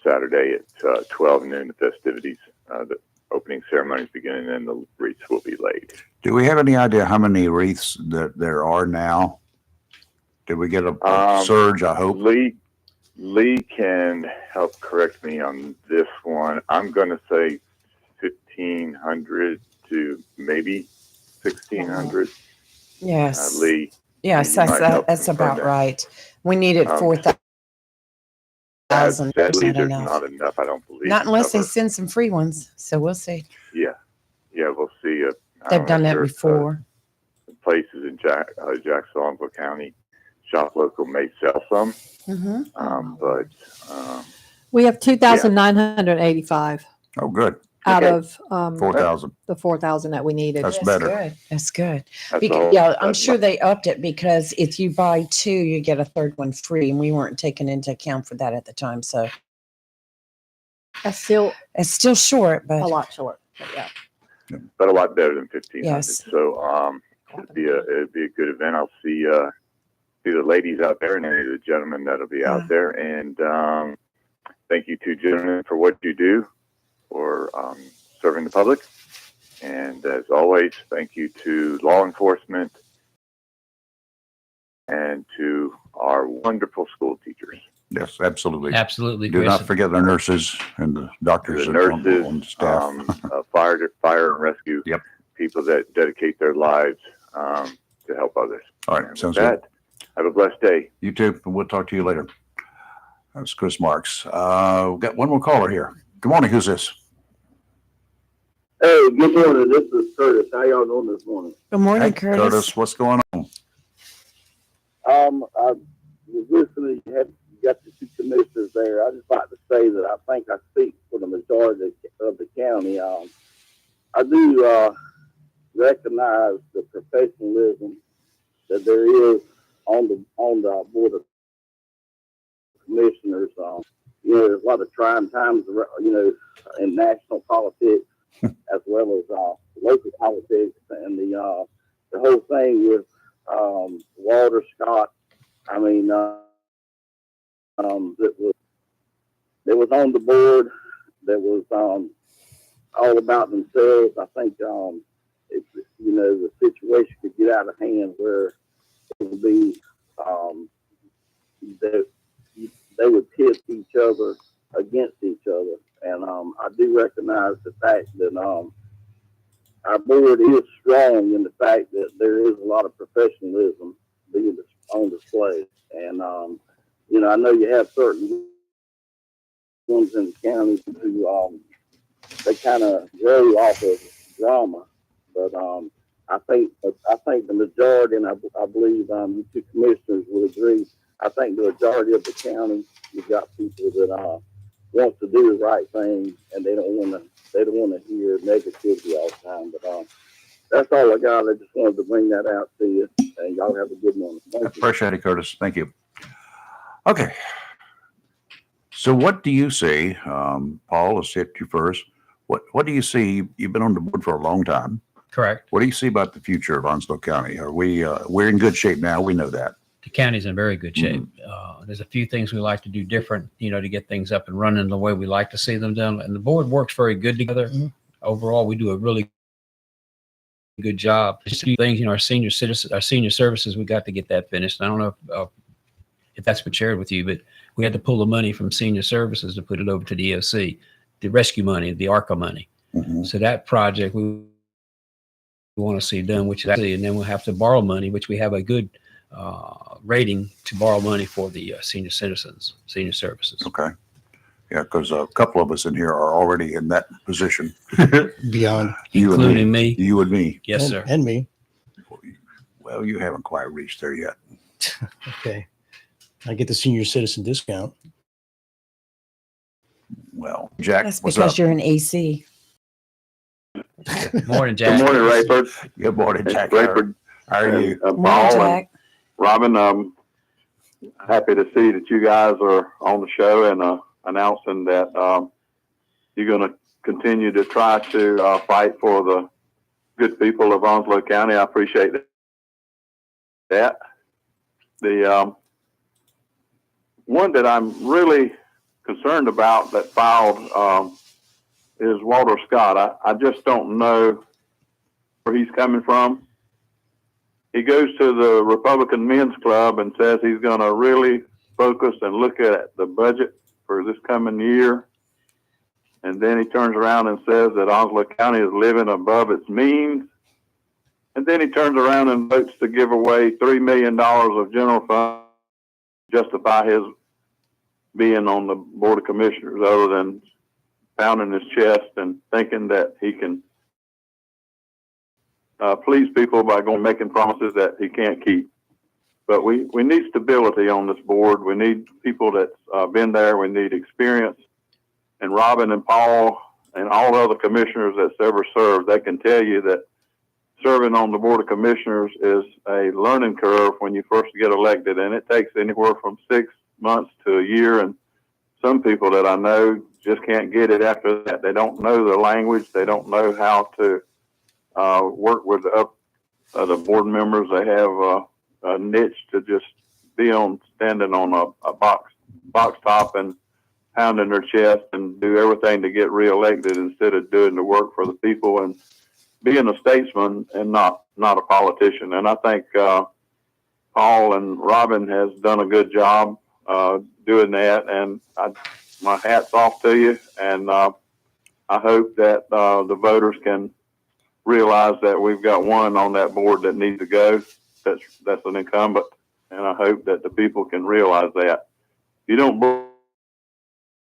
S12: Saturday at 12 noon. The festivities, the opening ceremonies begin, and then the wreaths will be laid.
S6: Do we have any idea how many wreaths that there are now? Did we get a surge, I hope?
S12: Lee can help correct me on this one. I'm going to say 1,500 to maybe 1,600.
S8: Yes.
S12: Lee,
S8: Yes,
S12: You might help
S8: that's
S12: confirm
S8: about
S12: that.
S8: right. We needed
S12: Um,
S8: 4,000.
S12: Sadly,
S8: Not
S12: there's
S8: enough.
S12: not enough, I don't believe.
S8: Not
S12: to
S8: unless they
S12: cover-
S8: send some free ones. So we'll see.
S12: Yeah, we'll see.
S8: They've done that before.
S12: Places in Jacksonville County, Shop Local may sell some,
S8: Mm-hmm.
S12: but
S7: We have 2,985
S6: Oh, good.
S7: out
S12: Okay.
S7: of
S6: 4,000.
S7: the 4,000 that we needed.
S6: That's better.
S8: Good. That's good.
S12: That's all-
S8: Yeah, I'm
S12: that's
S8: sure
S12: my-
S8: they upped it because if you buy two, you get a third one free, and we weren't taking into account for that at the time. So
S7: That's still
S8: it's still short,
S7: a
S8: but
S7: lot short. But yeah.
S12: but a lot better than 1,500.
S8: Yes.
S12: So it'd be a good event. I'll see the ladies out there and any of the gentlemen that'll be out there. And thank you two gentlemen for what you do for serving the public. And as always, thank you to law enforcement and to our wonderful school teachers.
S6: Yes, absolutely.
S2: Absolutely,
S6: Do
S2: Chris.
S6: not forget the nurses and the doctors
S12: The
S6: that are
S12: nurses,
S6: on staff.
S12: fire and rescue people that dedicate their lives to help others.
S6: All
S12: And
S6: right,
S12: with
S6: sounds
S12: that,
S6: good.
S12: have a blessed day.
S6: You too. And we'll talk to you later. That's Chris Marks. We've got one more caller here. Good morning. Who's this?
S13: Hey, good morning. This is Curtis. How y'all doing this morning?
S8: good morning,
S6: Hey,
S8: Curtis.
S6: What's going on?
S13: I was listening. You got the two commissioners there. I just like to say that I think I speak for the majority of the county. I do recognize the professionalism that there is on the board of commissioners. There's a lot of trying times, in national politics as well as local politics, and the whole thing with Walter Scott. I mean, that was on the board. That was all about themselves. I think the situation could get out of hand where it would be that they would pit each other against each other. And I do recognize the fact that our board is strong in the fact that there is a lot of professionalism being on display. And, I know you have certain ones in the county who they kind of grow off of drama. But I think the majority, and I believe you two commissioners will agree, I think the majority of the county, you've got people that want to do the right thing, and they don't want to hear negativity all the time. But that's all I got. I just wanted to bring that out to you, and y'all have a good morning. Thank you.
S6: Appreciate it, Curtis. Thank you. Okay. So what do you see, Paul, let's hit you first. What do you see? You've been on the board for a long time.
S2: Correct.
S6: What do you see about the future of Onslow County? Are we're in good shape now? We know that.
S2: The county's in very good shape. There's a few things we like to do different, to get things up and running the way we like to see them done. And the board works very good together. Overall, we do a really good job. Just a few things, our senior services, we got to get that finished. I don't know if that's been shared with you, but we had to pull the money from senior services to put it over to the EOC, the rescue money, the ARCA money. So that project we want to see done, which is actually, and then we'll have to borrow money, which we have a good rating to borrow money for the senior services.
S6: Okay. Yeah, because a couple of us in here are already in that position.
S3: Beyond.
S6: You and
S2: Including me.
S6: You and me.
S2: Yes, sir.
S3: And me.
S6: Well, you haven't quite reached there yet.
S3: Okay. I get the senior citizen discount.
S6: Well, Jack,
S8: That's
S6: what's
S8: because
S6: up?
S8: you're an AC.
S2: Morning, Jack.
S14: Good morning, Rayford.
S6: Good morning,
S14: It's
S6: Jack.
S14: Rayford.
S6: How are you?
S8: Morning,
S14: Paul
S8: Jack.
S14: and Robin, happy to see that you guys are on the show and announcing that you're going to continue to try to fight for the good people of Onslow County. I appreciate that. The one that I'm really concerned about that filed is Walter Scott. I just don't know where he's coming from. He goes to the Republican Men's Club and says he's going to really focus and look at the budget for this coming year. And then he turns around and says that Onslow County is living above its means. And then he turns around and votes to give away $3 million of general fund to justify his being on the Board of Commissioners, other than pounding his chest and thinking that he can please people by going making promises that he can't keep. But we need stability on this board. We need people that's been there. We need experience. And Robin and Paul and all the other commissioners that's ever served, they can tell you that serving on the Board of Commissioners is a learning curve when you first get elected, and it takes anywhere from 6 months to a year. And some people that I know just can't get it after that. They don't know the language. They don't know how to work with the board members. They have a niche to just be standing on a box top and pounding their chest and do everything to get reelected instead of doing the work for the people and being a statesman and not a politician. And I think Paul and Robin has done a good job doing that. And my hat's off to you. And I hope that the voters can realize that we've got one on that board that needs to go. That's an incumbent. And I hope that the people can realize that. If you don't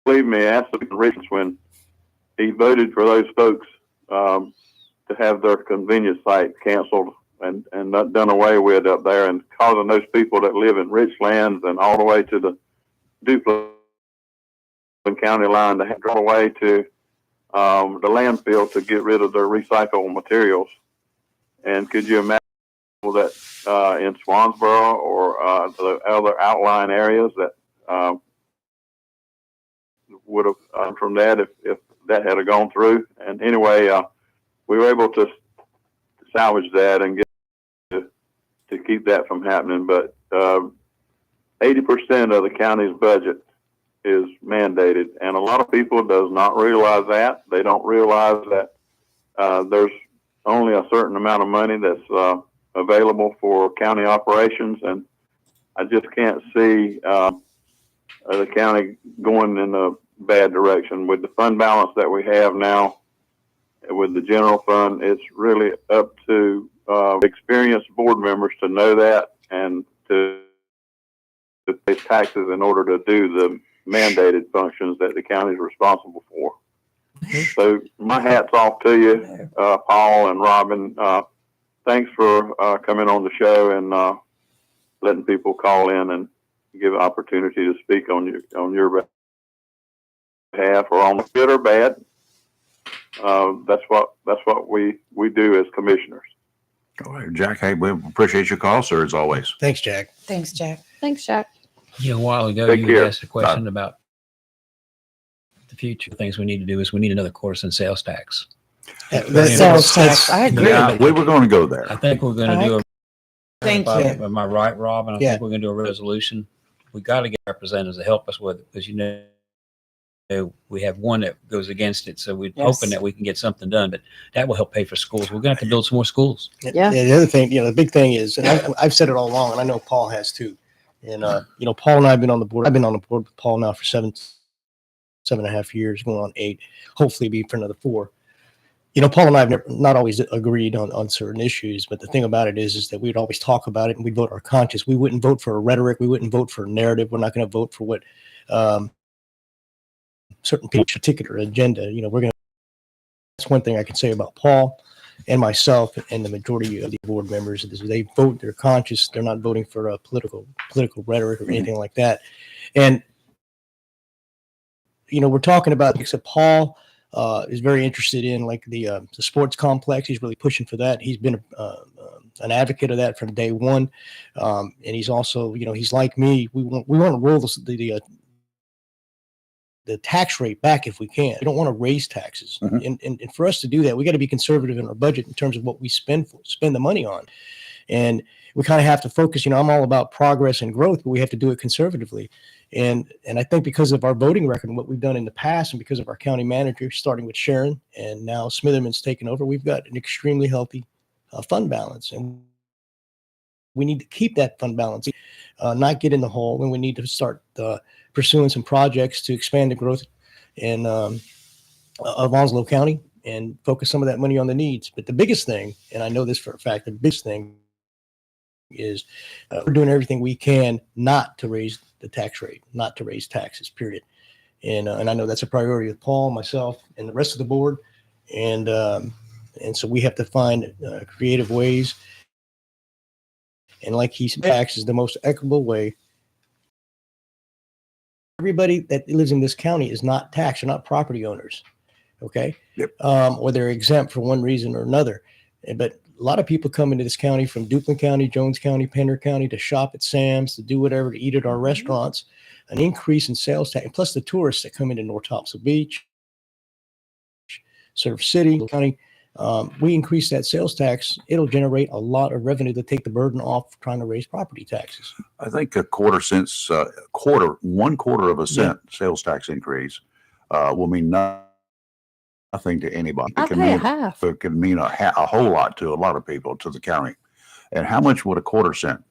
S14: believe me, ask the Richards when he voted for those folks to have their convenience site canceled and not done away with up there, and causing those people that live in Richlands and all the way to the Duplin County line to have to go away to the landfill to get rid of their recyclable materials. And could you imagine that in Swansboro or the other outlying areas that would have from that if that had gone through? And anyway, we were able to salvage that and get to keep that from happening. But 80% of the county's budget is mandated, and a lot of people does not realize that. They don't realize that there's only a certain amount of money that's available for county operations, and I just can't see the county going in a bad direction with the fund balance that we have now. With the general fund, it's really up to experienced board members to know that and to pay taxes in order to do the mandated functions that the county is responsible for. So my hat's off to you, Paul and Robin. Thanks for coming on the show and letting people call in and give an opportunity to speak on your behalf, or on the good or bad. That's what we do as commissioners.
S6: All right, Jack. Hey, we appreciate your call, sir, as always.
S3: Thanks, Jack.
S8: Thanks, Jack.
S7: Thanks, Jack.
S2: You know, a while ago,
S6: Take
S2: you
S6: care.
S2: asked a question about the future. Things we need to do is we need another course in sales tax.
S8: Sales tax. I agree.
S6: Yeah, we were going to go there.
S2: I think we're going to do a.
S8: Thank you.
S2: Am I right, Robin? I
S3: Yeah.
S2: think we're going to do a resolution. We got to get representatives to help us with it, because we have one that goes against it. So we're
S8: Yes.
S2: hoping that we can get something done, but that will help pay for schools. We're going to have to build some more schools.
S7: Yeah.
S3: The other thing, the big thing is, and I've said it all along, and I know Paul has too. And Paul and I have been on the board. I've been on the board with Paul now for 7.5 years, going on 8. Hopefully, be for another 4. Paul and I have not always agreed on certain issues, but the thing about it is that we'd always talk about it and we'd vote our conscience. We wouldn't vote for a rhetoric. We wouldn't vote for a narrative. We're not going to vote for what certain people's particular agenda. That's one thing I can say about Paul and myself and the majority of the board members is they vote their conscience. They're not voting for a political rhetoric or anything like that. And we're talking about, except Paul is very interested in like the sports complex. He's really pushing for that. He's been an advocate of that from day one. And he's also, he's like me. We want to roll the tax rate back if we can. We don't want to raise taxes. And for us to do that, we got to be conservative in our budget in terms of what we spend the money on. And we kind of have to focus, I'm all about progress and growth, but we have to do it conservatively. And I think because of our voting record and what we've done in the past, and because of our county manager, starting with Sharon and now Smitherman's taken over, we've got an extremely healthy fund balance. And we need to keep that fund balance, not get in the hole, and we need to start pursuing some projects to expand the growth in of Onslow County and focus some of that money on the needs. But the biggest thing, and I know this for a fact, the biggest thing is we're doing everything we can not to raise the tax rate, not to raise taxes, period. And I know that's a priority with Paul, myself, and the rest of the board. And so we have to find creative ways. And like he said, tax is the most equitable way. Everybody that lives in this county is not taxed, they're not property owners. Okay.
S6: Yep.
S3: Or they're exempt for one reason or another. But a lot of people come into this county from Duplin County, Jones County, Pender County to shop at Sam's, to do whatever, to eat at our restaurants. An increase in sales tax, and plus the tourists that come into North Topsail Beach, Surf City County. We increase that sales tax, it'll generate a lot of revenue to take the burden off trying to raise property taxes.
S6: I think one quarter of a cent sales tax increase will mean nothing to anybody.
S7: I pay a half.
S6: It can mean a whole lot to a lot of people, to the county. And how much would a quarter cent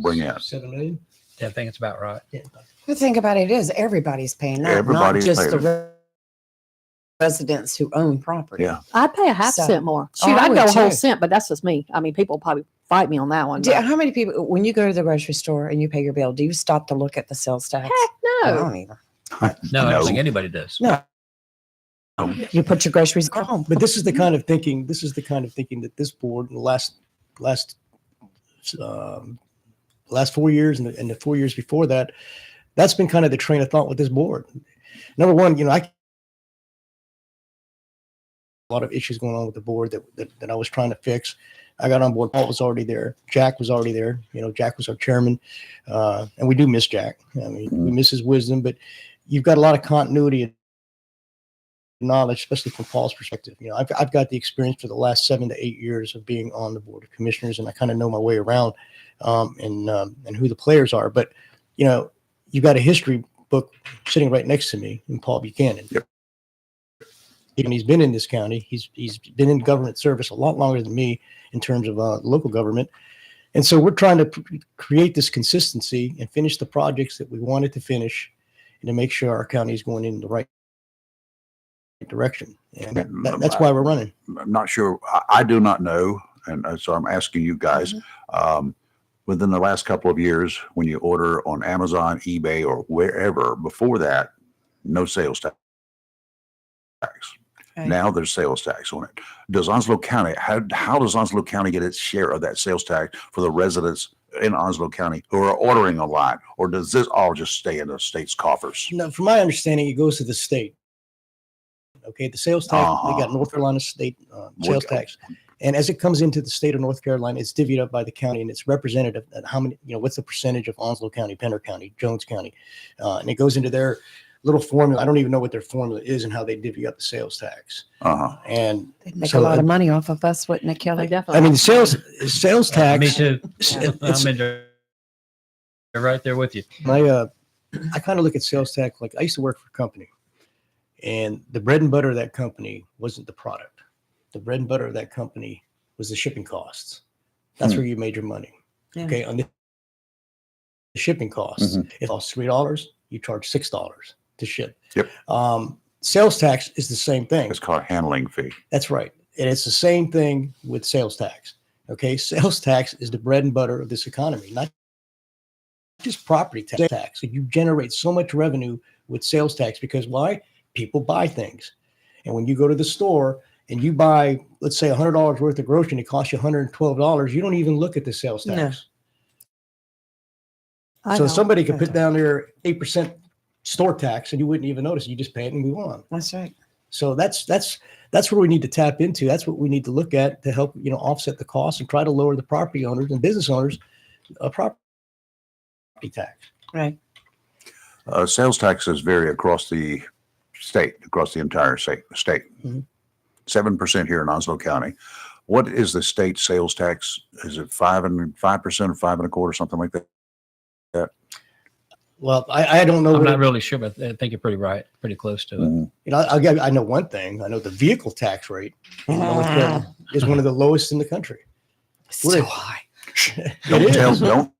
S6: bring in?
S3: 7 million.
S2: I think it's about right.
S3: Yeah.
S8: The thing about it is everybody's paying that,
S6: Everybody's
S8: not just
S6: paying
S8: the residents who own property.
S6: Yeah.
S7: I'd pay a half
S8: So-
S7: cent more.
S8: Oh,
S7: Shoot,
S8: I
S7: I'd
S8: would
S7: go a whole
S8: too.
S7: cent, but that's just me. I mean, people probably fight me on that one. but-
S8: How many people, when you go to the grocery store and you pay your bill, do you stop to look at the sales tax?
S7: Heck
S8: I
S7: no.
S8: don't either.
S2: No, I don't think anybody does.
S8: No. You put your groceries at home.
S3: But this is the kind of thinking, that this board in the last 4 years and the 4 years before that, that's been kind of the train of thought with this board. Number one, a lot of issues going on with the board that I was trying to fix. I got on board. Paul was already there. Jack was already there. Jack was our chairman. And we do miss Jack. I mean, we miss his wisdom, but you've got a lot of continuity and knowledge, especially from Paul's perspective. I've got the experience for the last 7 to 8 years of being on the board of commissioners, and I kind of know my way around and who the players are. But, you've got a history book sitting right next to me in Paul Buchanan.
S6: Yep.
S3: And he's been in this county. He's been in government service a lot longer than me in terms of local government. And so we're trying to create this consistency and finish the projects that we wanted to finish and to make sure our county is going in the right direction. And that's why we're running.
S6: I'm not sure. I do not know. And so I'm asking you guys, within the last couple of years, when you order on Amazon, eBay, or wherever, before that, no sales tax.
S8: Okay.
S6: Now there's sales tax on it. Does Onslow County, how does Onslow County get its share of that sales tax for the residents in Onslow County who are ordering a lot? Or does this all just stay in the state's coffers?
S3: No, from my understanding, it goes to the state. Okay, the sales tax, they got North Carolina state sales tax. And as it comes into the state of North Carolina, it's divvied up by the county, and it's representative at how many, what's the percentage of Onslow County, Pender County, Jones County. And it goes into their little formula. I don't even know what their formula is and how they divvy up the sales tax. And
S8: They'd make a lot of money off of us, wouldn't it, Kelly?
S3: I mean, the sales tax.
S2: Me too.
S3: it's-
S2: I'm in there, right there with you.
S3: I kind of look at sales tax like I used to work for a company, and the bread and butter of that company wasn't the product. The bread and butter of that company was the shipping costs. That's where you made your money.
S8: Yeah.
S3: Okay, on the shipping costs, it costs $3. You charge $6 to ship.
S6: Yep.
S3: Sales tax is the same thing.
S6: It's called a handling fee.
S3: That's right. And it's the same thing with sales tax. Okay. Sales tax is the bread and butter of this economy, not just property tax. So you generate so much revenue with sales tax because why? People buy things. And when you go to the store and you buy, let's say $100 worth of grocery and it costs you $112, you don't even look at the sales tax.
S7: I
S3: So
S7: know.
S3: somebody could put down their 8% store tax and you wouldn't even notice. You just pay it and move on.
S8: That's right.
S3: So that's where we need to tap into. That's what we need to look at to help, offset the costs and try to lower the property owners and business owners property tax.
S8: Right.
S6: Sales taxes vary across the state, across the entire state. 7% here in Onslow County. What is the state sales tax? Is it 5% or 5.25%, something like that?
S3: Well, I don't know.
S2: I'm
S3: what
S2: not
S3: it-
S2: really sure, but I think you're pretty right, pretty close to it.
S3: I know one thing. I know the vehicle tax rate in North Carolina is one of the lowest in the country.
S8: So high.
S3: It is.
S6: Don't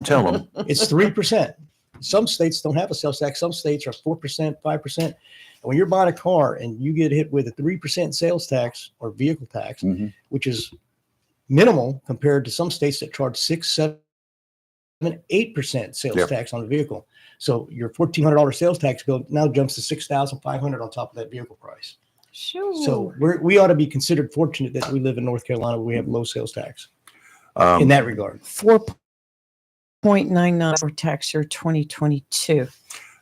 S6: tell them.
S3: It's 3%. Some states don't have a sales tax. Some states are 4%, 5%. When you're buying a car and you get hit with a 3% sales tax or vehicle tax, which is minimal compared to some states that charge 6, 7, 8% sales tax on the vehicle. So your $1,400 sales tax bill now jumps to $6,500 on top of that vehicle price.
S8: Sure.
S3: So we ought to be considered fortunate that we live in North Carolina where we have low sales tax in that regard.
S8: 4.99 for tax year 2022.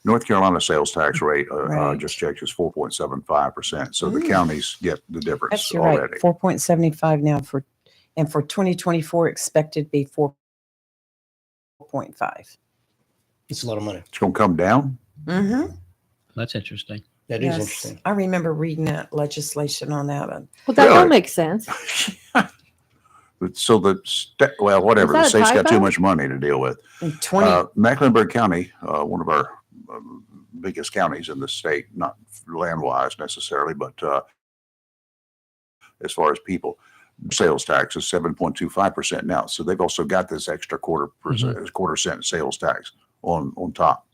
S6: North Carolina sales tax rate, just checked, is 4.75%. So the counties get the difference
S8: That's you're
S6: already.
S8: right. 4.75 now for 2024 expected to be 4.5.
S3: It's a lot of money.
S6: It's going to come down.
S8: Mm-hmm.
S2: That's interesting.
S3: That is interesting.
S8: I remember reading that legislation on that.
S7: Well, that don't make sense.
S6: So whatever. The
S7: Is that a
S6: state's got too
S7: typo?
S6: much money to deal with.
S8: 20.
S6: Mecklenburg County, one of our biggest counties in the state, not land-wise necessarily, but as far as people, sales tax is 7.25% now. So they've also got this extra quarter cent sales tax on top.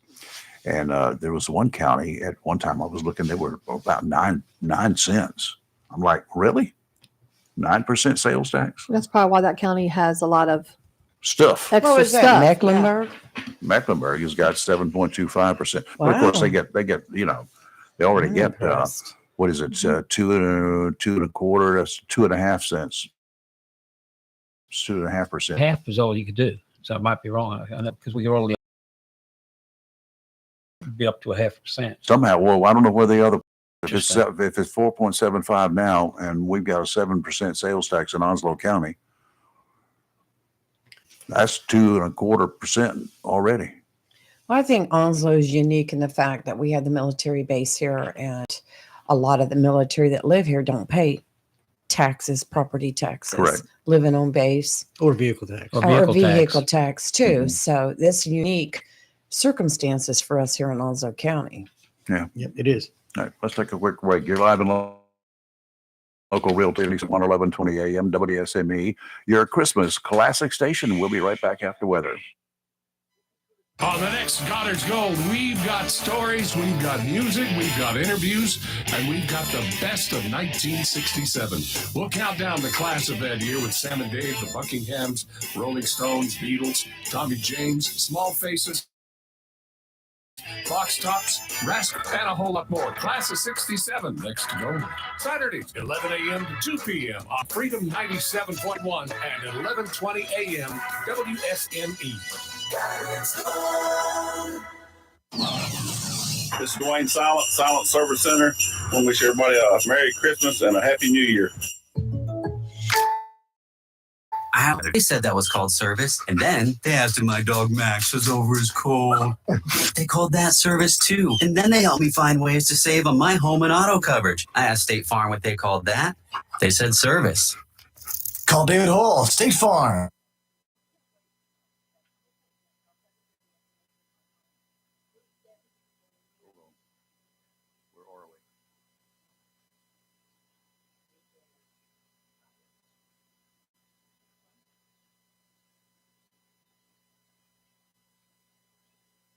S6: And there was one county at one time I was looking, they were about 9 cents. I'm like, really? 9% sales tax?
S7: That's probably why that county has a lot of
S6: Stuff.
S7: extra
S8: What was that,
S7: stuff.
S8: Mecklenburg?
S6: Mecklenburg has got 7.25%. But of
S8: Wow.
S6: course they get, they already
S8: I'm
S6: get,
S8: impressed.
S6: what is it? 2.25, that's 2.5 cents. 2.5%.
S2: Half is all you could do. So I might be wrong because we could only be up to 0.5%.
S6: Somehow, well, I don't know where the other, if it's 4.75 now and we've got a 7% sales tax in Onslow County, that's 2.25% already.
S8: Well, I think Onslow is unique in the fact that we have the military base here, and a lot of the military that live here don't pay taxes, property taxes,
S6: Correct.
S8: living on base,
S3: Or vehicle tax.
S8: or vehicle tax too. So this unique circumstances for us here in Onslow County.
S6: Yeah.
S3: Yep, it is.
S6: All right, let's take a quick break. You're live in local realty at 11120 AM WSME, your Christmas classic station. We'll be right back after weather.
S5: On the next Goddard's Gold, we've got stories, we've got music, we've got interviews, and we've got the best of 1967. We'll count down the class of that year with Sam and Dave, the Buckinghams, Rolling Stones, Beatles, Tommy James, Small Faces, Box Tops, Rascal, and a whole lot more. Class of 67 next to go. Saturdays, 11 a.m. to 2 p.m. on Freedom 97.1 and 1120 a.m. WSME.
S15: This is Dwayne Silent Service Center. I want to wish everybody a Merry Christmas and a Happy New Year.
S16: They said that was called service, and then they asked if my dog Max was over his cold. They called that service too, and then they helped me find ways to save on my home and auto coverage. I asked State Farm what they called that. They said service.
S10: Call David Hall, State Farm.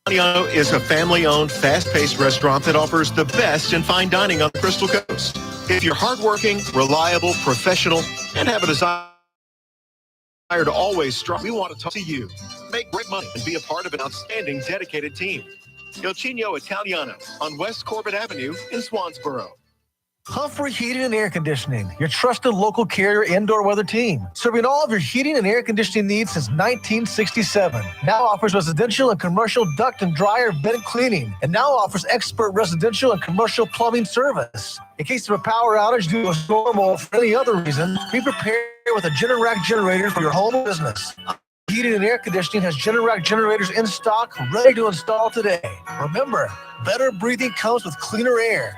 S17: Italiano is a family-owned, fast-paced restaurant that offers the best in fine dining on the Crystal Coast. If you're hardworking, reliable, professional, and have a desire to always strive, we want to talk to you. Make great money and be a part of an outstanding, dedicated team. Il Chino Italiano on West Corbett Avenue in Swansboro.
S10: Humphrey Heating and Air Conditioning, your trusted local carrier indoor weather team. Serving all of your heating and air conditioning needs since 1967. Now offers residential and commercial duct and dryer vent cleaning. And now offers expert residential and commercial plumbing service. In case of a power outage due to a storm or for any other reason, be prepared with a Generac generator for your home or business. Heating and air conditioning has Generac generators in stock, ready to install today. Remember, better breathing comes with cleaner air.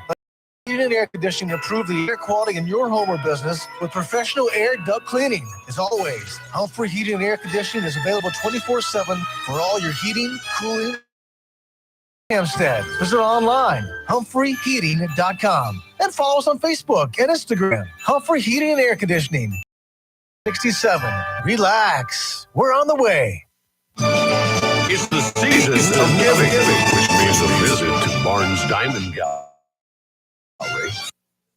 S10: Heating and air conditioning improve the air quality in your home or business with professional air duct cleaning. As always, Humphrey Heating and Air Conditioning is available 24/7 for all your heating, cooling, Hampstead. Visit online, humphreyheating.com, and follow us on Facebook and Instagram. Humphrey Heating and Air Conditioning. 67. Relax. We're on the way.
S1: It's the season of giving, which means a visit to Barnes Diamond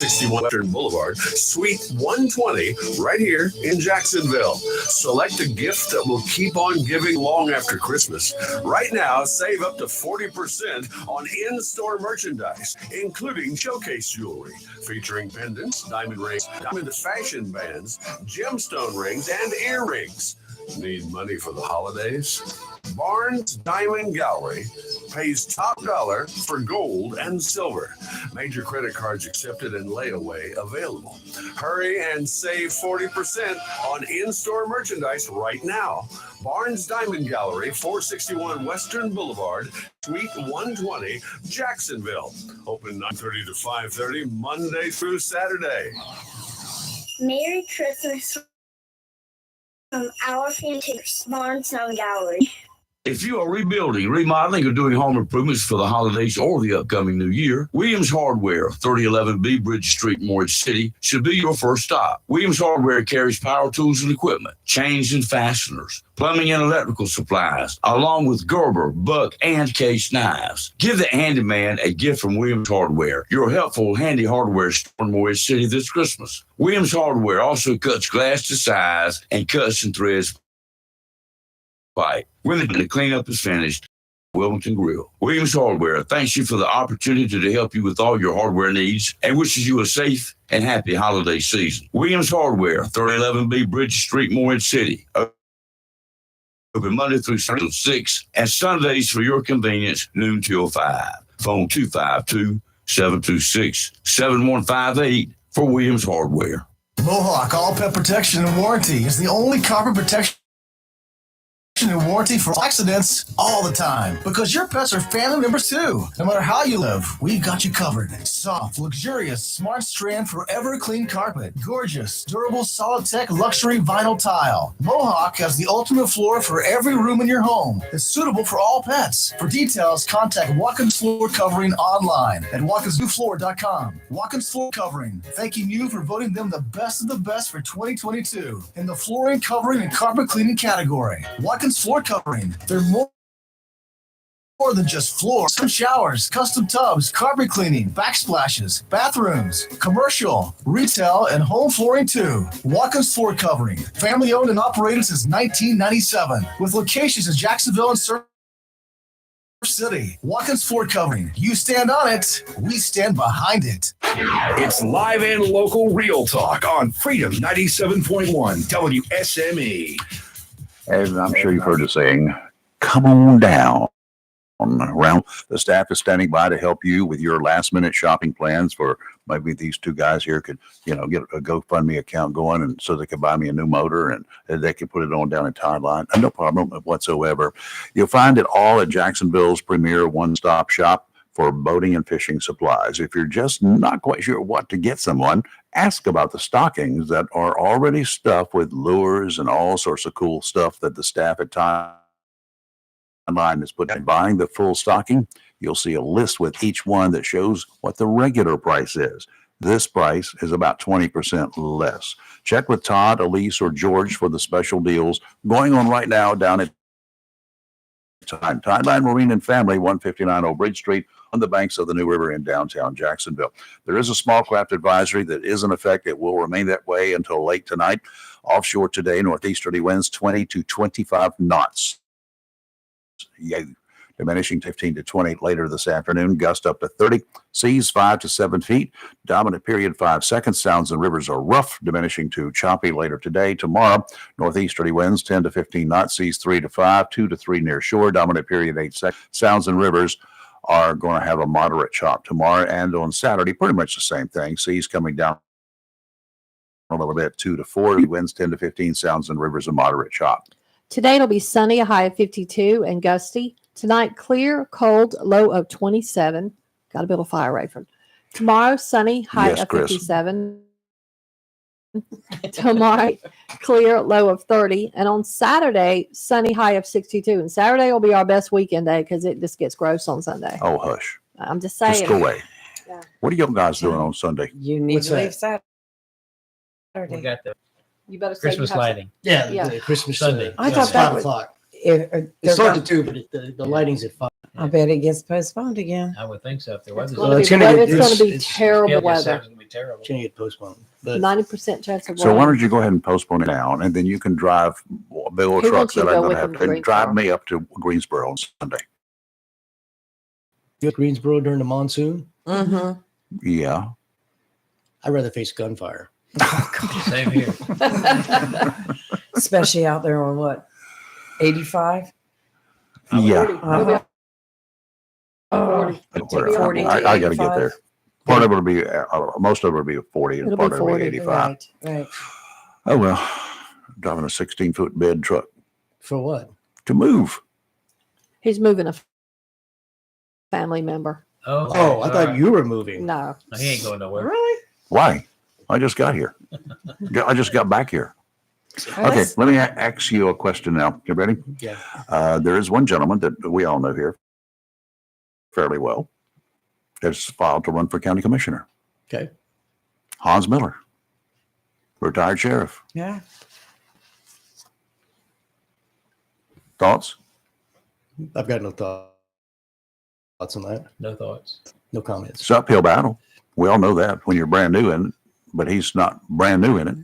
S1: 61 Western Boulevard, Suite 120, right here in Jacksonville. Select a gift that will keep on giving long after Christmas. Right now, save up to 40% on in-store merchandise, including showcase jewelry, featuring pendants, diamond rings, diamond fashion bands, gemstone rings, and earrings. Need money for the holidays? Barnes Diamond Gallery pays top dollar for gold and silver. Major credit cards accepted and layaway available. Hurry and save 40% on in-store merchandise right now. Barnes Diamond Gallery, 461 Western Boulevard, Suite 120, Jacksonville. Open 9:30 to 5:30, Monday through Saturday.
S18: Merry Christmas from our family, Barnes Diamond Gallery.
S19: If you are rebuilding, remodeling, or doing home improvements for the holidays or the upcoming new year, Williams Hardware, 3011B Bridge Street, Morris City, should be your first stop. Williams Hardware carries power tools and equipment, chains and fasteners, plumbing and electrical supplies, along with Gerber, Buck, and Case knives. Give the handyman a gift from Williams Hardware, your helpful handy hardware store in Morris City this Christmas. Williams Hardware also cuts glass to size and cuts and threads pipe. When the cleanup is finished, Wilmington Grill. Williams Hardware thanks you for the opportunity to help you with all your hardware needs and wishes you a safe and happy holiday season. Williams Hardware, 3011B Bridge Street, Morris City. Open Monday through Sunday till 6 and Sundays for your convenience, noon till 5. Phone 252-726-7158 for Williams Hardware.
S10: Mohawk All Pet Protection and Warranty is the only carpet protection and warranty for accidents all the time, because your pets are family members too. No matter how you live, we've got you covered. Soft, luxurious, smart strand, forever clean carpet. Gorgeous, durable, solid tech, luxury vinyl tile. Mohawk has the ultimate floor for every room in your home. It's suitable for all pets. For details, contact Watkins Floor Covering online at watkinsnewfloor.com. Watkins Floor Covering, thanking you for voting them the best of the best for 2022 in the flooring, covering, and carpet cleaning category. Watkins Floor Covering. They're more than just floors. Showers, custom tubs, carpet cleaning, backsplashes, bathrooms, commercial, retail, and home flooring too. Watkins Floor Covering. Family owned and operated since 1997 with locations in Jacksonville and Surf City. Watkins Floor Covering. You stand on it, we stand behind it.
S20: It's live and local real talk on Freedom 97.1 WSME.
S6: And I'm sure you've heard the saying, come on down. Around the staff is standing by to help you with your last minute shopping plans for maybe these two guys here could, get a GoFundMe account going and so they could buy me a new motor and they can put it on down in Tideline. No problem whatsoever. You'll find it all at Jacksonville's premier one-stop shop for boating and fishing supplies. If you're just not quite sure what to get someone, ask about the stockings that are already stuffed with lures and all sorts of cool stuff that the staff at Tideline is putting. Buying the full stocking, you'll see a list with each one that shows what the regular price is. This price is about 20% less. Check with Todd, Elise, or George for the special deals going on right now down at Tideline Marine and Family, 159 Old Bridge Street on the banks of the New River in downtown Jacksonville. There is a small craft advisory that is in effect. It will remain that way until late tonight. Offshore today, northeasterly winds 20 to 25 knots. Diminishing 15 to 20 later this afternoon. Gust up to 30. Seas 5 to 7 feet. Dominant period 5 seconds. Sounds and rivers are rough, diminishing to choppy later today. Tomorrow, northeasterly winds 10 to 15 knots. Seas 3 to 5, 2 to 3 near shore. Dominant period 8 seconds. Sounds and rivers are going to have a moderate chop tomorrow, and on Saturday, pretty much the same thing. Seas coming down a little bit, 2 to 4. Winds 10 to 15. Sounds and rivers a moderate chop.
S7: Today it'll be sunny, a high of 52 and gusty. Tonight, clear, cold, low of 27. Got to build a fire, Rayford. Tomorrow, sunny, high of 57. Tomorrow, clear, low of 30. And on Saturday, sunny, high of 62. And Saturday will be our best weekend day because it just gets gross on Sunday.
S6: Oh, hush.
S7: I'm just saying.
S6: Just go away. Yeah. What are you guys doing on Sunday?
S8: You need to leave Saturday.
S2: We got the
S7: You better
S2: Christmas lighting.
S3: Yeah, the Christmas
S2: Sunday.
S3: I thought that 5 o'clock. It started at 2, but the lighting's at 5.
S8: I bet it gets postponed again.
S2: I would think so. If the weather's
S3: Well, it's gonna be
S7: terrible
S2: Yeah,
S7: weather.
S2: It's gonna be terrible.
S3: It's gonna get postponed. But
S7: 90% chance of
S6: So why
S7: rain.
S6: don't you go ahead and postpone it now, and then you can drive Bill
S7: He
S6: truck
S7: wants you
S6: that
S7: to
S6: I'm
S7: go
S6: going to
S7: with
S6: have
S7: him
S6: to
S7: to
S6: drive
S7: Greensboro.
S6: me up to Greensboro on Sunday.
S3: you at Greensboro during the monsoon,
S8: Mm-hmm.
S6: Yeah.
S3: I'd rather face gunfire.
S2: Same here.
S8: Especially out there on what, 85?
S6: Yeah.
S8: Oh,
S6: Whatever.
S8: 40 to
S6: I got to get
S8: 85.
S6: there. Part of it will be, most of it will be 40, and
S7: It'll
S6: part
S7: be
S6: of it will
S7: 40,
S6: be 85.
S8: Right.
S6: Oh, well, driving a 16-foot bed truck
S3: For what?
S6: to move.
S7: He's moving a family member.
S3: Oh, I thought you were moving.
S7: No.
S2: No, he ain't going nowhere.
S8: Really?
S6: Why? I just got here. I just got back here. Okay,
S8: That's-
S6: let me ask you a question now. You ready?
S3: Yeah.
S6: There is one gentleman that we all know here fairly well that's filed to run for county commissioner.
S3: Okay.
S6: Hans Miller, retired sheriff.
S8: Yeah.
S6: Thoughts?
S3: I've got no thoughts on that.
S2: No thoughts.
S3: No comments.
S6: It's an uphill battle. We all know that when you're brand new in it, but he's not brand new in it.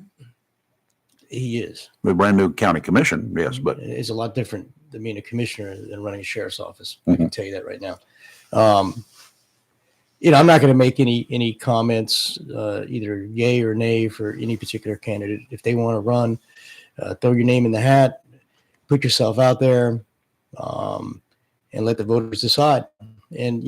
S3: He is.
S6: The brand new county commission, yes, but
S3: It's a lot different than being a commissioner than running a sheriff's office. I
S6: Mhm.
S3: can tell you that right now. I'm not going to make any comments, either yay or nay for any particular candidate. If they want to run, throw your name in the hat, put yourself out there, and let the voters decide. And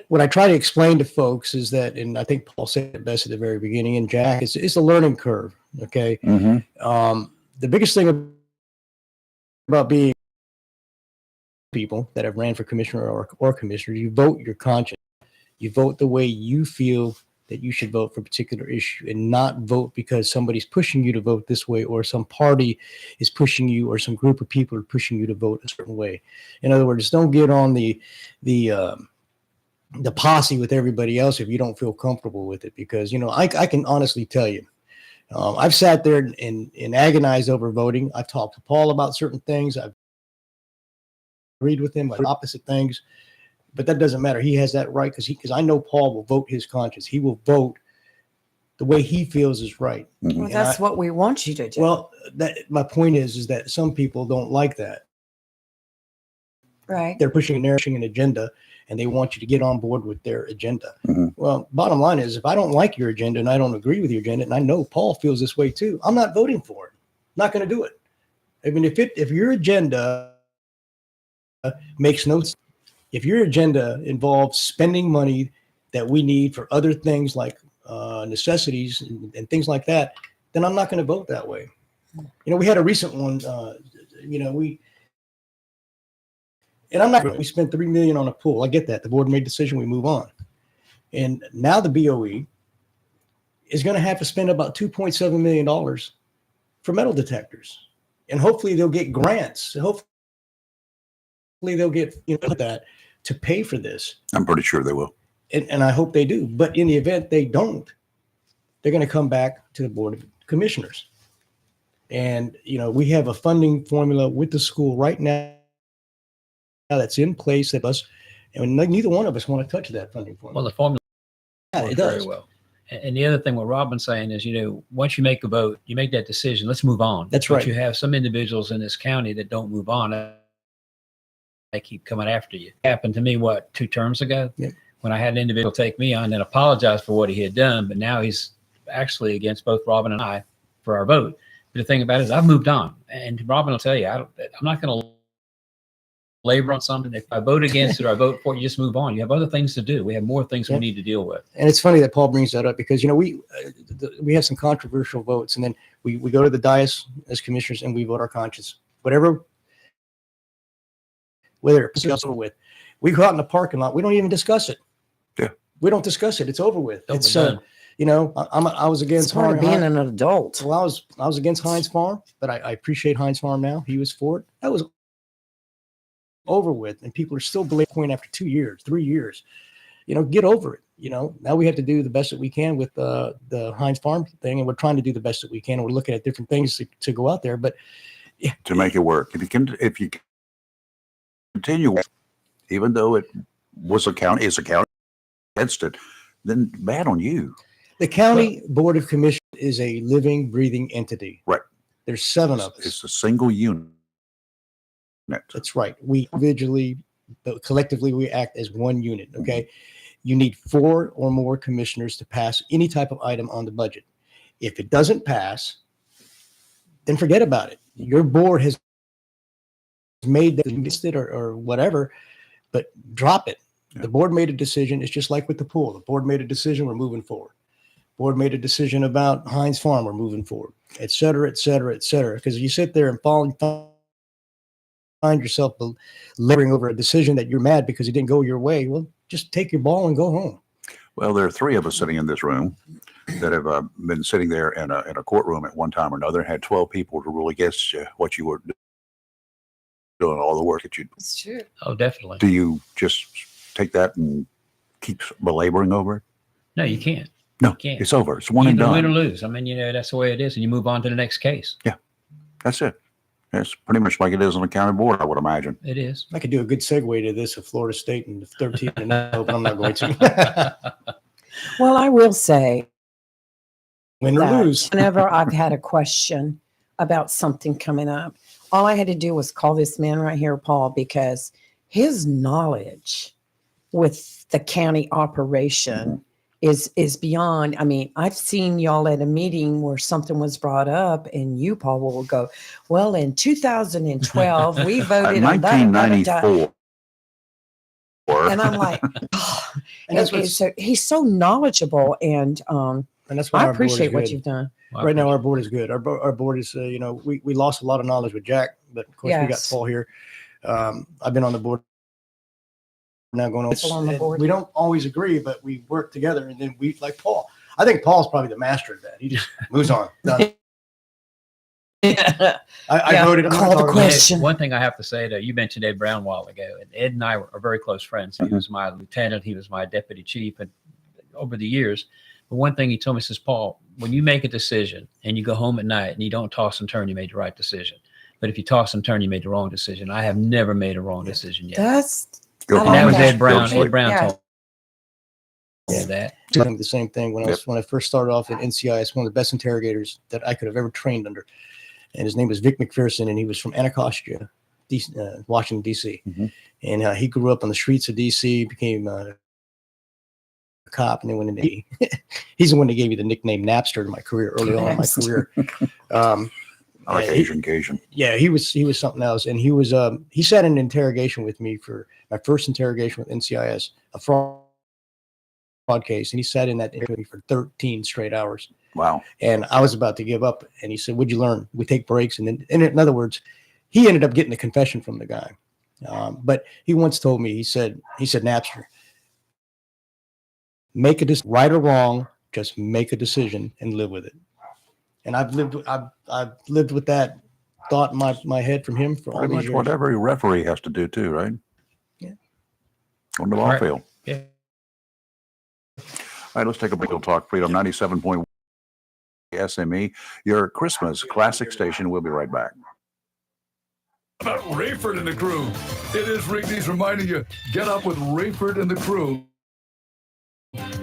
S3: what I try to explain to folks is that, and I think Paul said it best at the very beginning, and Jack, it's a learning curve. Okay. The biggest thing about being people that have ran for commissioner or commissioner, you vote your conscience. You vote the way you feel that you should vote for a particular issue, and not vote because somebody's pushing you to vote this way, or some party is pushing you, or some group of people are pushing you to vote a certain way. In other words, don't get on the posse with everybody else if you don't feel comfortable with it, because I can honestly tell you, I've sat there and agonized over voting. I've talked to Paul about certain things. I've agreed with him on opposite things, but that doesn't matter. He has that right because I know Paul will vote his conscience. He will vote the way he feels is right.
S8: Well,
S3: And
S8: that's what we want you to do.
S3: Well, my point is that some people don't like that.
S8: Right.
S3: They're pushing an agenda, and they want you to get on board with their agenda.
S6: Mhm.
S3: Well, bottom line is, if I don't like your agenda and I don't agree with your agenda, and I know Paul feels this way too, I'm not voting for it. Not going to do it. I mean, if your agenda makes no sense, if your agenda involves spending money that we need for other things like necessities and things like that, then I'm not going to vote that way. We had a recent one. We spent $3 million on a pool. I get that. The board made a decision. We move on. And now the BOE is going to have to spend about $2.7 million for metal detectors. And hopefully they'll get grants. And hopefully they'll get that to pay for this.
S6: I'm pretty sure they will.
S3: And I hope they do. But in the event they don't, they're going to come back to the Board of Commissioners. And, we have a funding formula with the school right now that's in place that neither one of us want to touch that funding formula.
S2: Well, the formula
S3: Yeah,
S2: works
S3: it does.
S2: very well. And the other thing, what Robin's saying is, once you make a vote, you make that decision, let's move on.
S3: That's
S2: But
S3: right.
S2: you have some individuals in this county that don't move on. They keep coming after you. It happened to me, 2 terms ago?
S3: Yep.
S2: When I had an individual take me on and apologize for what he had done, but now he's actually against both Robin and I for our vote. But the thing about it is I've moved on. And Robin will tell you, I'm not going to labor on something. If I vote against it or I vote for it, you just move on. You have other things to do. We have more things we need to deal with.
S3: And it's funny that Paul brings that up because, we have some controversial votes, and then we go to the dais as commissioners and we vote our conscience. Whether it's discussed with, we go out in the parking lot, we don't even discuss it.
S6: Yeah.
S3: We don't discuss it. It's over with. It's
S2: done.
S3: I was against
S8: It's part of being
S3: Heinz.
S8: an adult.
S3: Well, I was against Heinz Farm, but I appreciate Heinz Farm now. He was for it. That was over with, and people are still believing point after 2 years, 3 years. Get over it. Now we have to do the best that we can with the Heinz Farm thing, and we're trying to do the best that we can. We're looking at different things to go out there, but
S6: To make it work. If you can continue, even though it is a county against it, then bad on you.
S3: The county board of commissioners is a living, breathing entity.
S6: Right.
S3: There's 7 of us.
S6: It's a single unit.
S3: That's right. We individually, but collectively, we act as one unit. Okay. You need 4 or more commissioners to pass any type of item on the budget. If it doesn't pass, then forget about it. Your board has made that, you missed it or whatever, but drop it. The board made a decision. It's just like with the pool. The board made a decision. We're moving forward. Board made a decision about Heinz Farm. We're moving forward, et cetera, et cetera, et cetera. Because you sit there and find yourself laboring over a decision that you're mad because it didn't go your way. Well, just take your ball and go home.
S6: Well, there are 3 of us sitting in this room that have been sitting there in a courtroom at one time or another and had 12 people to rule against you, what you were doing, all the work that you.
S7: It's true.
S2: Oh, definitely.
S6: Do you just take that and keep belaboring over it?
S2: No, you can't.
S6: No,
S2: You can't.
S6: it's over. It's one
S2: You
S6: and
S2: either win or
S6: done.
S2: lose. I mean, that's the way it is, and you move on to the next case.
S6: That's it. It's pretty much like it is on the county board, I would imagine.
S2: It is.
S3: I could do a good segue to this of Florida State and the 13 and 0, but I'm not going to.
S8: Well, I will say,
S3: Win or
S8: that
S3: lose.
S8: whenever I've had a question about something coming up, all I had to do was call this man right here, Paul, because his knowledge with the county operation is beyond. I mean, I've seen y'all at a meeting where something was brought up and you, Paul, will go, well, in 2012, we voted on that.
S6: 1994.
S8: And I'm like, oh,
S3: And that's
S8: okay,
S3: what's-
S8: so he's so knowledgeable, and
S3: that's why
S8: I
S3: our board is
S8: appreciate what
S3: good.
S8: you've done.
S3: Right now, our board is good. Our board is, we lost a lot of knowledge with Jack, but of course we got
S8: Yes.
S3: Paul here. I've been on the board now going
S8: People on the
S3: and
S8: board.
S3: we don't always agree, but we work together. And then we, like Paul, I think Paul's probably the master of that. He just moves on. Done. I voted. I'm not
S8: Call the
S3: talking about it.
S8: question.
S2: One thing I have to say, though, you mentioned Ed Brown a while ago, and Ed and I are very close friends. He was my lieutenant. He was my deputy chief, and over the years. But one thing he told me, says, Paul, when you make a decision and you go home at night and you don't toss and turn, you made the right decision. But if you toss and turn, you made the wrong decision. I have never made a wrong decision yet.
S8: That's
S6: Go
S2: And that was
S6: home.
S2: Ed Brown.
S6: Go
S2: Ed Brown
S8: Yeah.
S2: told me that.
S3: I think the same thing when I first started off at NCIS, one of the best interrogators that I could have ever trained under. And his name was Vic McPherson, and he was from Anacostia, Washington, D.C. And he grew up on the streets of D.C., became a cop, and then went into he's the one that gave me the nickname Napster in my career, early on in my career.
S6: I like Asian Cajun.
S3: Yeah, he was something else. And he sat in an interrogation with me for my first interrogation with NCIS, a fraud case. And he sat in that with me for 13 straight hours.
S6: Wow.
S3: And I was about to give up. And he said, "What'd you learn?" We take breaks. And then, in other words, he ended up getting the confession from the guy. But he once told me, he said, Napster, make a decision, right or wrong, just make a decision and live with it. And I've lived with that thought in my head from him for all
S6: Pretty
S3: these
S6: much
S3: years.
S6: what every referee has to do too, right?
S3: Yeah.
S6: On the ball
S2: Right.
S6: field.
S2: Yeah.
S6: All right, let's take a break. We'll talk Freedom 97.1 SME, your Christmas classic station. We'll be right back.
S5: About Rayford and the crew. It is Rigby's reminding you, get up with Rayford and the crew.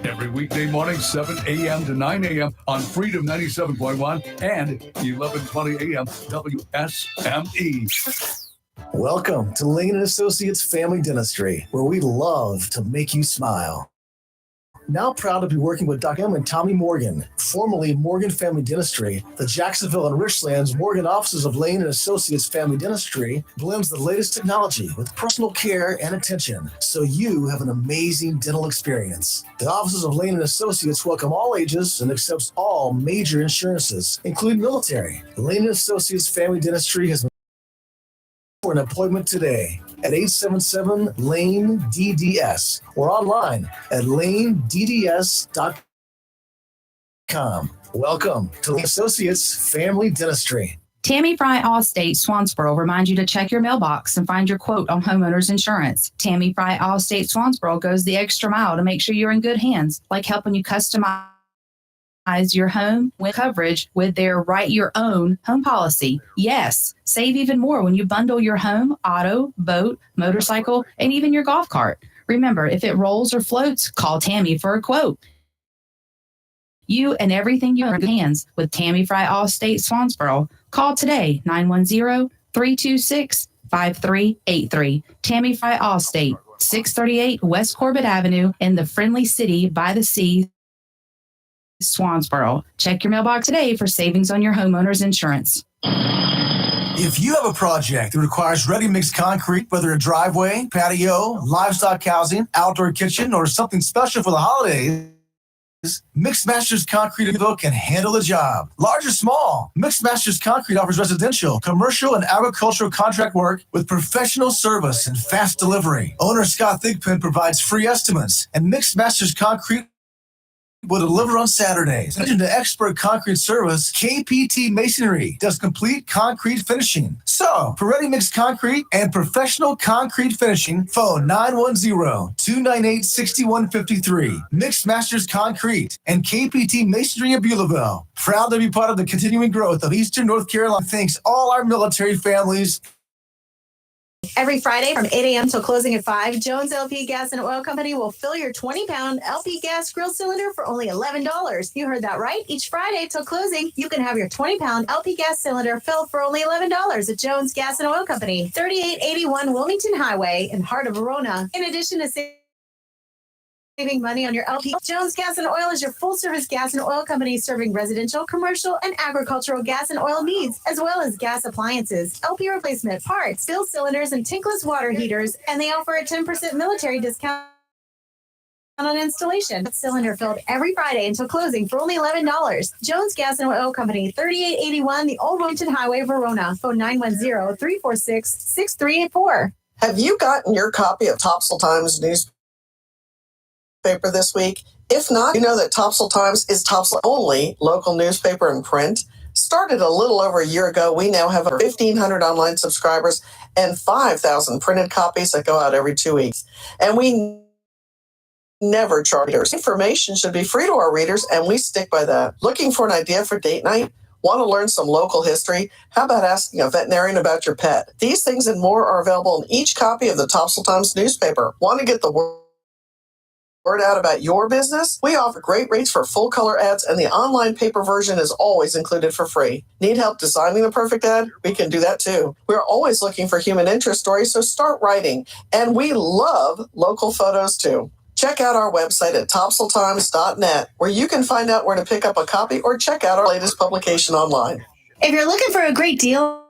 S5: Every weekday morning, 7 a.m. to 9 a.m. on Freedom 97.1 and 11:20 a.m. WSME.
S10: Welcome to Lane & Associates Family Dentistry, where we love to make you smile. Now proud to be working with Dr. M and Tommy Morgan, formerly Morgan Family Dentistry. The Jacksonville and Richlands Morgan offices of Lane & Associates Family Dentistry blends the latest technology with personal care and attention, so you have an amazing dental experience. The offices of Lane & Associates welcome all ages and accepts all major insurances, including military. Lane & Associates Family Dentistry has been for an appointment today at 877-LANE-DDS or online at lanedds.com. Welcome to Lane Associates Family Dentistry.
S21: Tammy Fry Allstate Swansboro reminds you to check your mailbox and find your quote on homeowners insurance. Tammy Fry Allstate Swansboro goes the extra mile to make sure you're in good hands, like helping you customize your home with coverage with their Write Your Own home policy. Yes, save even more when you bundle your home, auto, boat, motorcycle, and even your golf cart. Remember, if it rolls or floats, call Tammy for a quote. You and everything you own in good hands with Tammy Fry Allstate Swansboro. Call today, 910-326-5383. Tammy Fry Allstate, 638 West Corbett Avenue in the friendly city by the sea, Swansboro. Check your mailbox today for savings on your homeowner's insurance.
S10: If you have a project that requires ready-mix concrete, whether a driveway, patio, livestock housing, outdoor kitchen, or something special for the holidays, Mixed Masters Concrete and Evo can handle the job. Large or small, Mixed Masters Concrete offers residential, commercial, and agricultural contract work with professional service and fast delivery. Owner Scott Thigpen provides free estimates, and Mixed Masters Concrete will deliver on Saturdays. In addition to expert concrete service, KPT Masonry does complete concrete finishing. So, for ready-mix concrete and professional concrete finishing, phone 910-298-6153. Mixed Masters Concrete and KPT Masonry of Beulaville. Proud to be part of the continuing growth of Eastern North Carolina. Thanks all our military families.
S4: Every Friday from 8 a.m. till closing at 5, Jones LP Gas and Oil Company will fill your 20-pound LP gas grill cylinder for only $11. You heard that right. Each Friday till closing, you can have your 20-pound LP gas cylinder filled for only $11 at Jones Gas and Oil Company, 3881 Wilmington Highway in heart of Verona. In addition to saving money on your LP, Jones Gas and Oil is your full-service gas and oil company serving residential, commercial, and agricultural gas and oil needs, as well as gas appliances, LP replacement, parts, fill cylinders, and tankless water heaters, and they offer a 10% military discount on installation. Cylinder filled every Friday until closing for only $11. Jones Gas and Oil Company, 3881 the Old Wilmington Highway, Verona. Phone 910-346-6384.
S9: Have you gotten your copy of Topsail Times newspaper this week? If not, you know that Topsail Times is Topsail's only local newspaper in print. Started a little over a year ago, we now have over 1,500 online subscribers and 5,000 printed copies that go out every 2 weeks. And we never charge readers. Information should be free to our readers, and we stick by that. Looking for an idea for date night? Want to learn some local history? How about asking a veterinarian about your pet? These things and more are available in each copy of the Topsail Times newspaper. Want to get the word out about your business? We offer great rates for full color ads, and the online paper version is always included for free. Need help designing the perfect ad? We can do that too. We're always looking for human interest stories, so start writing. And we love local photos too. Check out our website at topsailtimes.net, where you can find out where to pick up a copy or check out our latest publication online.
S4: If you're looking for a great deal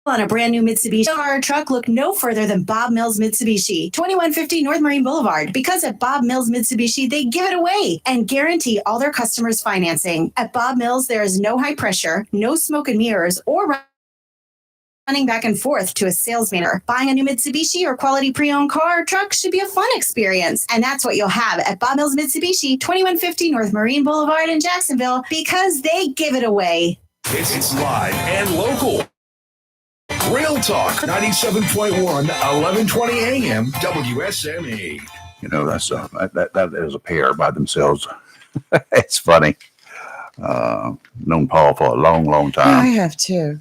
S4: on a brand new Mitsubishi car or truck, look no further than Bob Mills Mitsubishi, 2150 North Marine Boulevard. Because at Bob Mills Mitsubishi, they give it away and guarantee all their customers financing. At Bob Mills, there is no high pressure, no smoke and mirrors, or running back and forth to a salesman. Buying a new Mitsubishi or quality pre-owned car or truck should be a fun experience. And that's what you'll have at Bob Mills Mitsubishi, 2150 North Marine Boulevard in Jacksonville, because they give it away.
S20: It's live and local. Real Talk 97.1, 1120 AM, WSME.
S6: You know, that's that is a pair by themselves. It's funny. Known Paul for a long, long time.
S8: I have too.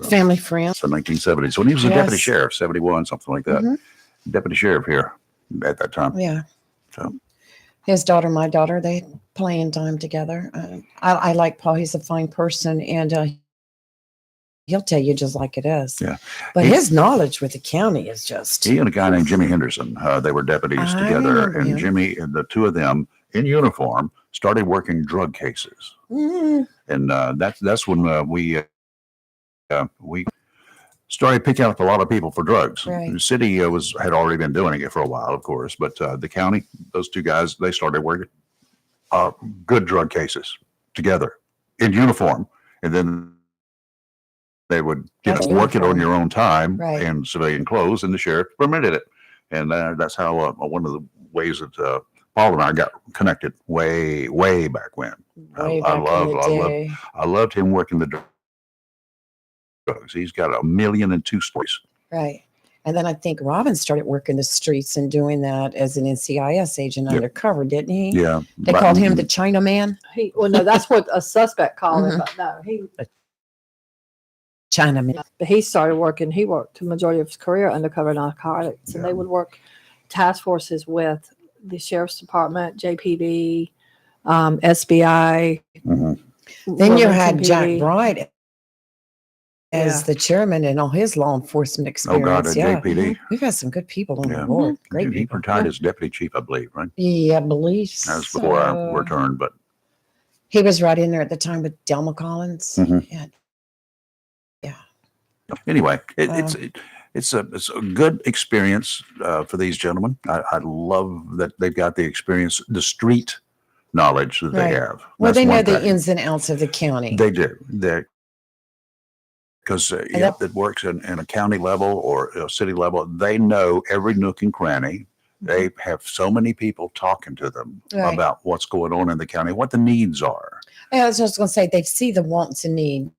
S8: Family friend.
S6: So 1970s. When he was a
S8: Yes.
S6: deputy sheriff, 71, something like that.
S8: Mhm.
S6: Deputy sheriff here at that time.
S8: Yeah.
S6: So
S8: His daughter, my daughter, they playing time together. I like Paul. He's a fine person, and he'll tell you just like it is.
S6: yeah.
S8: But
S6: He-
S8: his knowledge with the county is just.
S6: He and a guy named Jimmy Henderson, they were deputies
S8: I
S6: together,
S8: remember
S6: and
S8: him.
S6: Jimmy and the two of them in uniform started working drug cases,
S8: Mm,
S6: and that's when we started picking up a lot of people for drugs.
S8: Right.
S6: The city had already been doing it for a while, of course, but the county, those two guys, they started working good drug cases together in uniform, and then they would
S8: That's
S6: work it on
S8: uniform.
S6: your own time
S8: Right.
S6: in civilian clothes, and the sheriff permitted it. And that's how one of the ways that Paul and I got connected way back when.
S8: way back in the day.
S6: I loved him working the drugs. He's got 1,002 stories.
S8: Right. And then I think Robin started working the streets and doing that as an NCIS agent undercover, didn't he?
S6: Yeah.
S8: They called him the China Man.
S7: Well, no, that's what a suspect called him,
S8: Mhm.
S7: but no, he
S8: China Man.
S7: But he started working. He worked the majority of his career undercover narcotics, and they would work task forces with the sheriff's department, JPD, SBI.
S8: Then you had
S7: Wilmington
S8: Jack
S7: PD.
S8: Bright as
S7: Yeah.
S8: the chairman and all his law enforcement
S6: Oh,
S8: experience.
S6: God, at
S8: yeah.
S6: JPD.
S8: We've had some good people on
S6: Yeah.
S8: the board. Great
S6: He
S8: people.
S6: retired as deputy chief, I believe, right?
S8: Yeah, I believe
S6: That was before I
S8: so.
S6: returned, but
S8: He was right in there at the time with Delma Collins.
S6: Mhm.
S8: Yeah.
S6: anyway,
S8: Wow.
S6: it's a good experience for these gentlemen. I love that they've got the experience, the street knowledge that they
S8: Right.
S6: have.
S8: Well,
S6: That's
S8: they know
S6: one
S8: the
S6: thing.
S8: ins and outs of the county.
S6: They do. Because it works in a county level or a city level. They know every nook and cranny. They have so many people talking to them
S8: Right.
S6: about what's going on in the county, what the needs are.
S8: I was just going to say they see the wants and needs.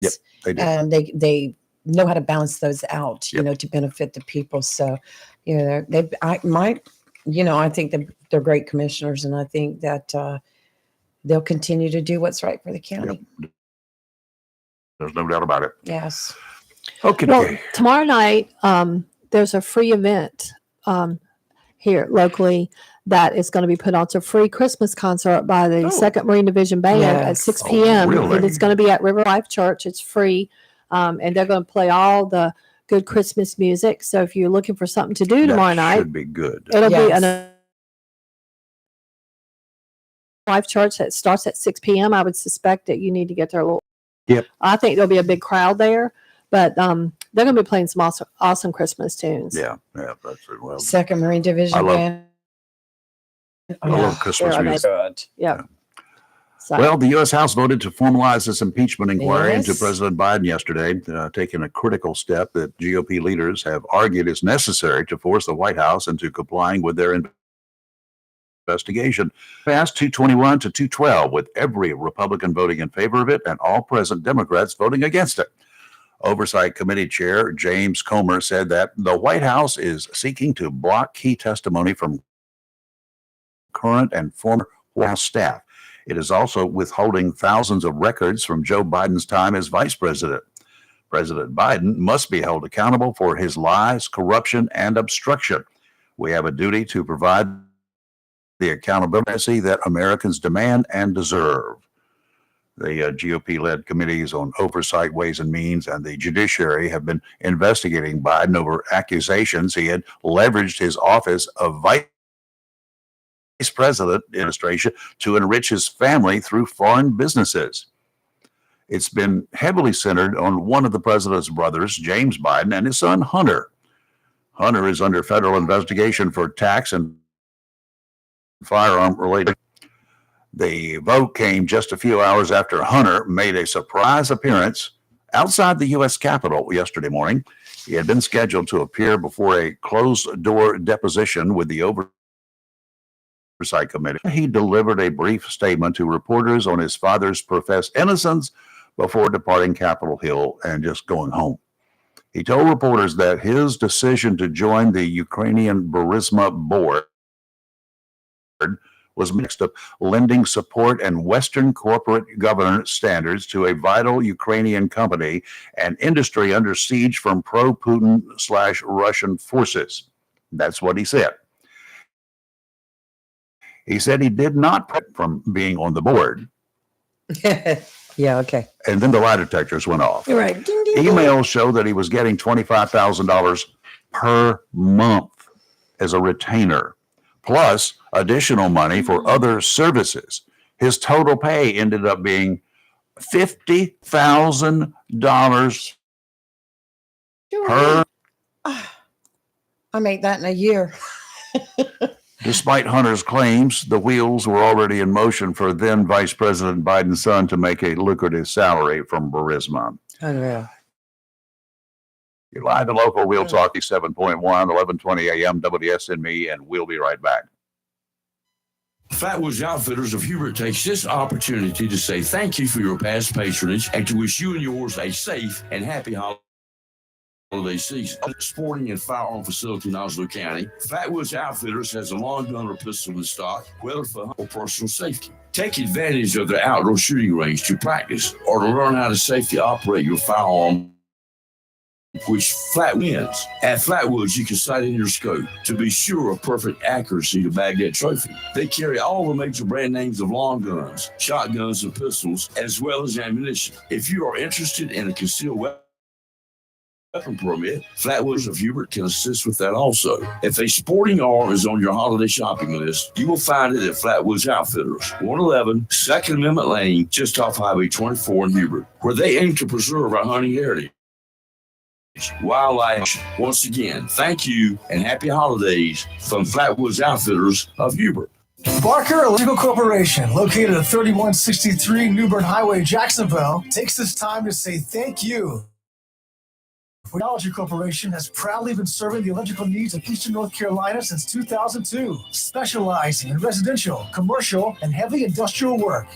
S6: Yep, they do.
S8: And they know how to balance those out, you know, to benefit the people. So, you know, I think that they're great commissioners, and I think that they'll continue to do what's right for the county.
S6: There's no doubt about it.
S8: Yes.
S6: Okay.
S7: Well, tomorrow night, there's a free event here locally that is going to be put on. It's a free Christmas concert by the Second Marine Division Band at
S8: Yes.
S7: 6
S8: Oh,
S7: p.m.
S6: really?
S7: And it's going to be at River Life Church. It's free. And they're going to play all the good Christmas music. So if you're looking for something to do tomorrow
S6: That
S7: night,
S6: should be good.
S7: it'll be
S8: Yes.
S7: an Life Church that starts at 6 p.m. I would suspect that you need to get there a little.
S6: Yep.
S7: I think there'll be a big crowd there, but they're going to be playing some awesome Christmas tunes.
S6: Yeah, that's well.
S8: Second Marine Division
S6: I love-
S8: Band.
S6: I love Christmas
S7: they're
S6: music.
S7: amazing. Yeah. So,
S6: Well, the U.S. House voted to formalize this impeachment inquiry into
S8: Yes.
S6: President Biden yesterday, taking a critical step that GOP leaders have argued is necessary to force the White House into complying with their investigation. Passed 221 to 212, with every Republican voting in favor of it and all present Democrats voting against it. Oversight Committee Chair James Comer said that the White House is seeking to block key testimony from current and former White House staff. It is also withholding thousands of records from Joe Biden's time as vice president. President Biden must be held accountable for his lies, corruption, and obstruction. We have a duty to provide the accountability that Americans demand and deserve. The GOP-led committees on Oversight, Ways and Means, and the Judiciary have been investigating Biden over accusations he had leveraged his office of vice president administration to enrich his family through foreign businesses. It's been heavily centered on one of the president's brothers, James Biden, and his son, Hunter. Hunter is under federal investigation for tax and firearm related. The vote came just a few hours after Hunter made a surprise appearance outside the U.S. Capitol yesterday morning. He had been scheduled to appear before a closed-door deposition with the Oversight Committee. He delivered a brief statement to reporters on his father's professed innocence before departing Capitol Hill and just going home. He told reporters that his decision to join the Ukrainian Burisma board was mixed up lending support and Western corporate governance standards to a vital Ukrainian company and industry under siege from pro-Putin/Russian forces. That's what he said. He said he did not from being on the board.
S8: Yeah, okay.
S6: And then the lie detectors went off.
S8: You're right. Ding, ding, ding.
S6: Emails show that he was getting $25,000 per month as a retainer, plus additional money for other services. His total pay ended up being $50,000 per.
S8: I made that in a year.
S6: Despite Hunter's claims, the wheels were already in motion for then Vice President Biden's son to make a lucrative salary from Burisma.
S8: Unreal.
S6: You're live and local, Real Talk 7.1, 11:20 a.m. WSNME, and we'll be right back.
S19: Fat Woods Outfitters of Hubert takes this opportunity to say thank you for your past patronage and to wish you and yours a safe and happy holiday. holiday season. Sporting and firearm facility in Oslo County, Flatwoods Outfitters has a long gun or pistol in stock, whether for or personal safety. Take advantage of their outdoor shooting range to practice or to learn how to safely operate your firearm, which flat wins. At Flatwoods, you can sight in your scope to be sure of perfect accuracy to bag that trophy. They carry all the major brand names of long guns, shotguns, and pistols, as well as ammunition. If you are interested in a concealed weapon permit, Flatwoods of Hubert can assist with that also. If a sporting arm is on your holiday shopping list, you will find it at Flatwoods Outfitters, 111 2nd Amendment Lane, just off Highway 24 in Hubert, where they aim to preserve our hunting heritage, wildlife. Once again, thank you and happy holidays from Flatwoods Outfitters of Hubert.
S10: Barker Electrical Corporation, located at 3163 New Bern Highway, Jacksonville, takes this time to say thank you. Technology Corporation has proudly been serving the electrical needs of Eastern North Carolina since 2002, specializing in residential, commercial, and heavy industrial work.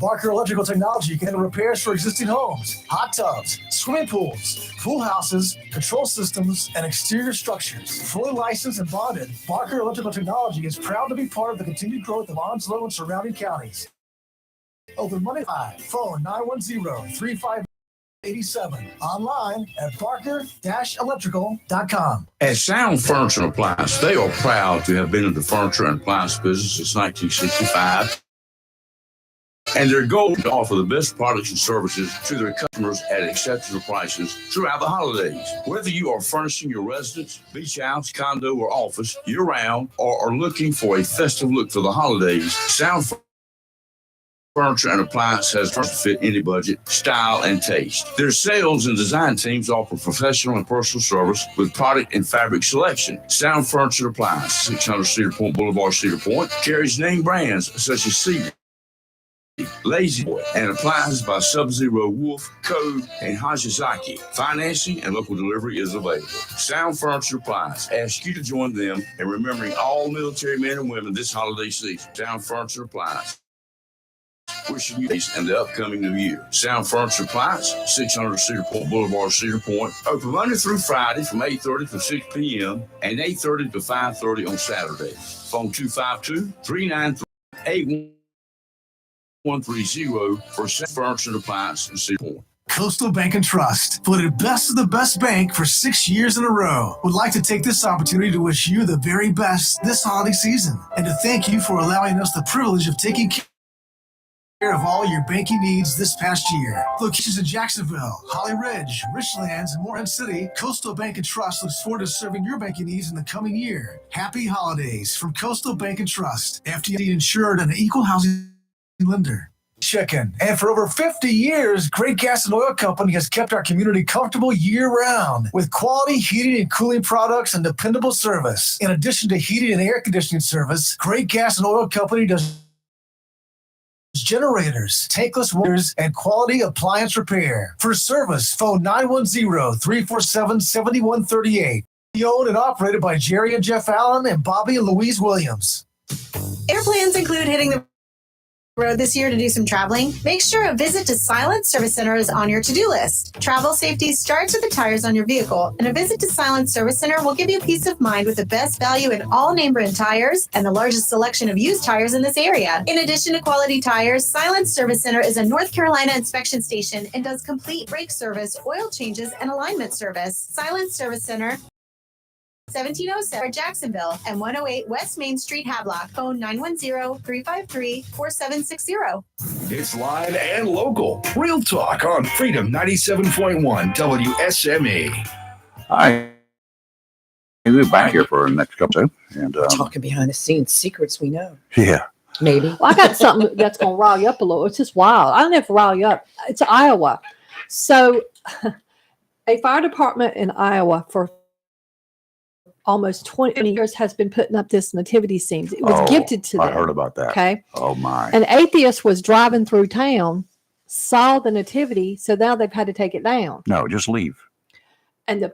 S10: Barker Electrical Technology can handle repairs for existing homes, hot tubs, swimming pools, pool houses, control systems, and exterior structures. Fully licensed and bonded, Barker Electrical Technology is proud to be part of the continued growth of Onslow and surrounding counties. Open Monday 5, phone 910-3587. Online at barker-electrical.com.
S19: At Sound Furniture and Appliance, they are proud to have been in the furniture and appliance business since 1965. And their goal is to offer the best products and services to their customers at exceptional prices throughout the holidays. Whether you are furnishing your residence, beach house, condo, or office year-round, or are looking for a festive look for the holidays, Sound Furniture and Appliance has to fit any budget, style, and taste. Their sales and design teams offer professional and personal service with product and fabric selection. Sound Furniture and Appliance, 600 Cedar Point Boulevard, Cedar Point, carries name brands such as Cedar, Lazy Boy, and appliances by Sub-Zero, Wolf, Code, and Hajizaki. Financing and local delivery is available. Sound Furniture Appliance asks you to join them in remembering all military men and women this holiday season. Sound Furniture Appliance, wishing you peace in the upcoming new year. Sound Furniture Appliance, 600 Cedar Point Boulevard, Cedar Point. Open Monday through Friday from 8:30 to 6 p.m. and 8:30 to 5:30 on Saturday. Phone 252-393-8130 for Sound Furniture and Appliance in Cedar Point.
S10: Coastal Bank and Trust, voted best of the best bank for 6 years in a row, would like to take this opportunity to wish you the very best this holiday season and to thank you for allowing us the privilege of taking care of all your banking needs this past year. Locations in Jacksonville, Holly Ridge, Richlands, and Morehead City, Coastal Bank and Trust looks forward to serving your banking needs in the coming year. Happy holidays from Coastal Bank and Trust, FDIC insured and an equal housing lender. Chicken. And for over 50 years, Great Gas and Oil Company has kept our community comfortable year-round with quality heating and cooling products and dependable service. In addition to heating and air conditioning service, Great Gas and Oil Company does generators, tankless waters, and quality appliance repair. For service, phone 910-347-7138. Owned and operated by Jerry and Jeff Allen and Bobby and Louise Williams.
S4: Air plans include hitting the road this year to do some traveling? Make sure a visit to Silent Service Center is on your to-do list. Travel safety starts with the tires on your vehicle, and a visit to Silent Service Center will give you peace of mind with the best value in all name brand tires and the largest selection of used tires in this area. In addition to quality tires, Silent Service Center is a North Carolina inspection station and does complete brake service, oil changes, and alignment service. Silent Service Center, 1707 Jacksonville and 108 West Main Street, Havelock. Phone 910-353-4760.
S20: It's live and local. Real Talk on Freedom 97.1 WSME.
S6: Hi. We'll be back here for our next couple. And
S8: Talking behind the scenes, secrets we know.
S6: yeah.
S8: Maybe.
S7: Well, I got something that's going to rile you up a little. It's just wild. I don't have to rile you up. It's Iowa. So a fire department in Iowa for almost 20 years has been putting up this nativity scenes. It was gifted to them.
S6: I heard about that.
S7: Okay.
S6: Oh my.
S7: An atheist was driving through town, saw the nativity, so now they've had to take it down.
S6: No, just leave.
S7: And the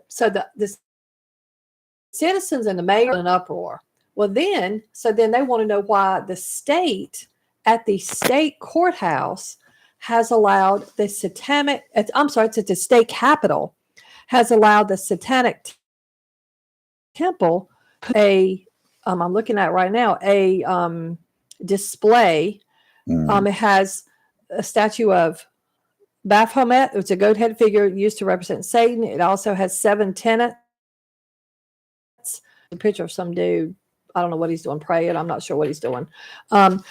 S7: citizens and the mayor are in an uproar. Well, then they want to know why the state at the state courthouse has allowed the it's at the state capitol, has allowed the Satanic Temple I'm looking at right now, a display. It has a statue of Baphomet. It's a goat head figure used to represent Satan. It also has 7 tenets. A picture of some dude. I don't know what he's doing, praying. I'm not sure what he's doing.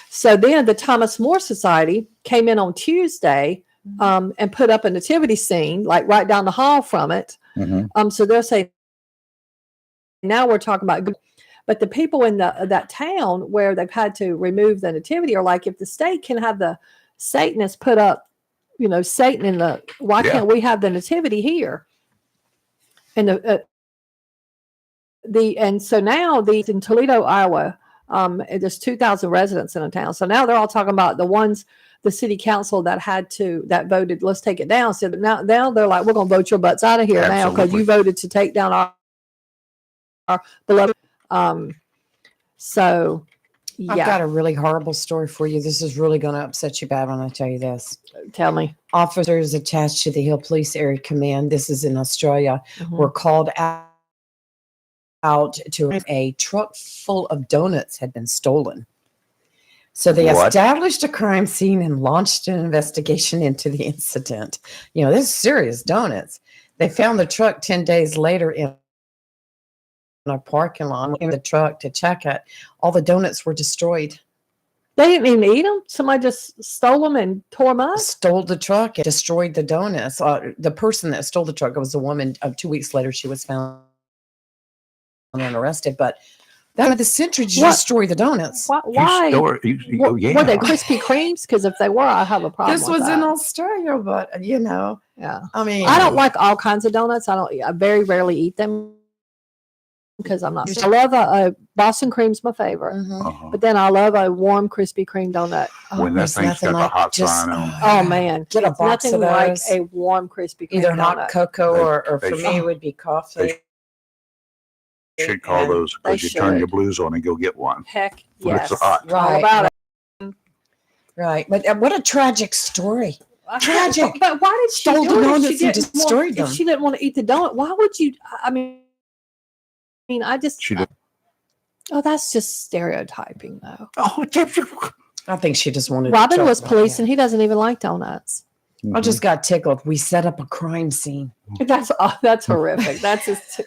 S7: So then the Thomas More Society came in on Tuesday and put up a nativity scene, like right down the hall from it. So they're saying, now we're talking about, but the people in that town where they've had to remove the nativity are like, if the state can have the Satanists put up, Satan in why can't we have the nativity here? And and so now in Toledo, Iowa, there's 2,000 residents in the town. So now they're all talking about the city council that voted, let's take it down. So now they're like, we're going to vote your butts out of here now because you voted to take down our beloved. So yeah.
S8: I've got a really horrible story for you. This is really going to upset you bad when I tell you this.
S7: Tell me. Officers
S8: attached to the Hill Police Area Command, this is in Australia, were called out to a truck full of donuts had been stolen. So they established a crime scene and launched an investigation into the incident. This is serious donuts. They found the truck 10 days later in a parking lot in the truck to check it. All the donuts were destroyed.
S7: They didn't even eat them? Somebody just stole them and tore them up?
S8: Stole the truck and destroyed the donuts. The person that stole the truck was a woman. 2 weeks later, she was found and arrested. But that of the century to destroy the donuts.
S7: Why? Were they Krispy Kremes? Because if they were, I have a problem.
S8: This was in Australia, but
S7: yeah.
S8: I mean,
S7: I don't like all kinds of donuts. I very rarely eat them because I'm not. I love a Boston cream's my favorite, but then I love a warm Krispy Kreme donut.
S6: When that thing's got the hot sign on it.
S7: Oh man,
S8: get a box
S7: nothing
S8: of
S7: like
S8: those.
S7: a warm Krispy Kreme
S8: Either
S7: donut.
S8: hot cocoa or for me it would be coffee.
S6: Should call those because you turn your blues on and go get one.
S7: Heck
S6: When
S7: yes,
S6: it's hot.
S7: all about it.
S8: Right, but what a tragic story. Tragic.
S7: But why did she
S8: Stole
S7: do
S8: the
S7: it?
S8: donuts
S7: She
S8: and
S7: didn't
S8: destroyed
S7: want,
S8: them.
S7: If she didn't want to eat the donut, why would you? I mean, I just.
S6: She did.
S7: Oh, that's just stereotyping, though.
S6: Oh,
S8: I think she just wanted.
S7: Robin
S8: to
S7: was
S8: talk
S7: police,
S8: about
S7: and he doesn't even like donuts.
S8: I just got tickled. We set up a crime scene.
S7: That's horrific. That's just.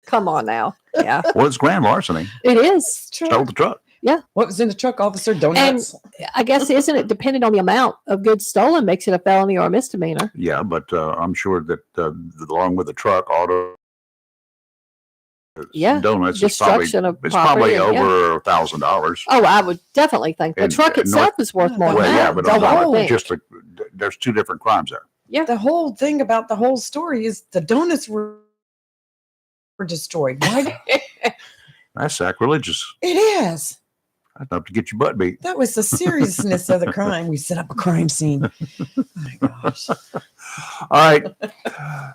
S7: Come on now. Yeah.
S6: Well, it's grand larceny.
S7: It is.
S6: Stole the truck.
S7: Yeah.
S8: What was in the truck, officer? Donuts.
S7: And I guess, isn't it dependent on the amount of goods stolen makes it a felony or a misdemeanor?
S6: Yeah, but I'm sure that along with the truck, auto donuts is probably,
S7: Destruction of
S6: it's probably
S7: property,
S6: over $1,000.
S7: Oh, I would definitely think the
S6: And-
S7: truck
S6: and
S7: itself is worth more
S6: Well,
S7: than
S6: yeah,
S7: that.
S6: but
S7: I would think.
S6: just there's two different crimes there.
S7: Yeah.
S8: The whole thing about the whole story is the donuts were destroyed. Why?
S6: That's sacrilegious.
S8: It is.
S6: I'd love to get your butt beat.
S8: That was the seriousness of the crime. We set up a crime scene. Oh my gosh.
S6: All right.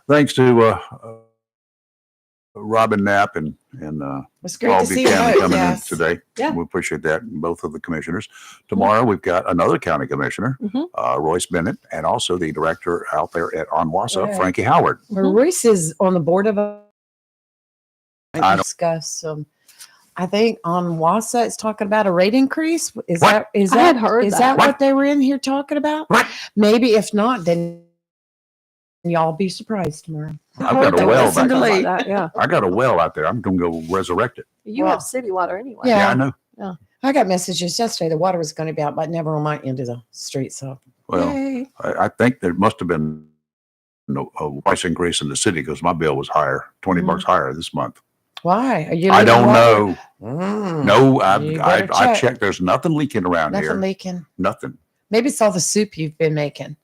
S6: Thanks to Robin Knapp and
S8: It's great
S6: Paul
S8: to see
S6: Buchanan
S8: you.
S6: coming
S8: Yes.
S6: in today.
S7: Yeah.
S6: We appreciate that. Both of the commissioners. Tomorrow we've got another county commissioner, Royce Bennett, and also the director out there at Onwassa,
S8: Right.
S6: Frankie Howard.
S8: Well, Royce is on the board of
S6: I don't-
S8: discuss. I think on WASA it's talking about a rate increase. Is
S6: What?
S8: that is
S7: I
S8: that
S7: had heard
S8: is
S7: that.
S8: that what they were in here talking about?
S6: What?
S8: Maybe if not, then y'all be surprised tomorrow.
S6: I've got a well
S8: Listen
S6: back
S8: to
S6: there.
S8: late.
S7: Yeah.
S6: I got a well out there. I'm going to go resurrect it.
S7: You
S8: Well,
S7: have city water anyway.
S8: yeah.
S6: Yeah, I know.
S7: Yeah.
S8: I got messages yesterday. The water was going to be out, but never on my end of the street. So
S6: Well,
S8: yay.
S6: I think there must have been a price increase in the city because my bill was higher, 20 bucks higher this month.
S8: Why? Are you
S6: I
S8: leaking
S6: don't
S8: water?
S6: know. No,
S8: You
S6: I
S8: better check.
S6: checked. There's nothing leaking around
S8: Nothing
S6: here.
S8: leaking.
S6: Nothing.
S8: Maybe it's all the soup you've been making.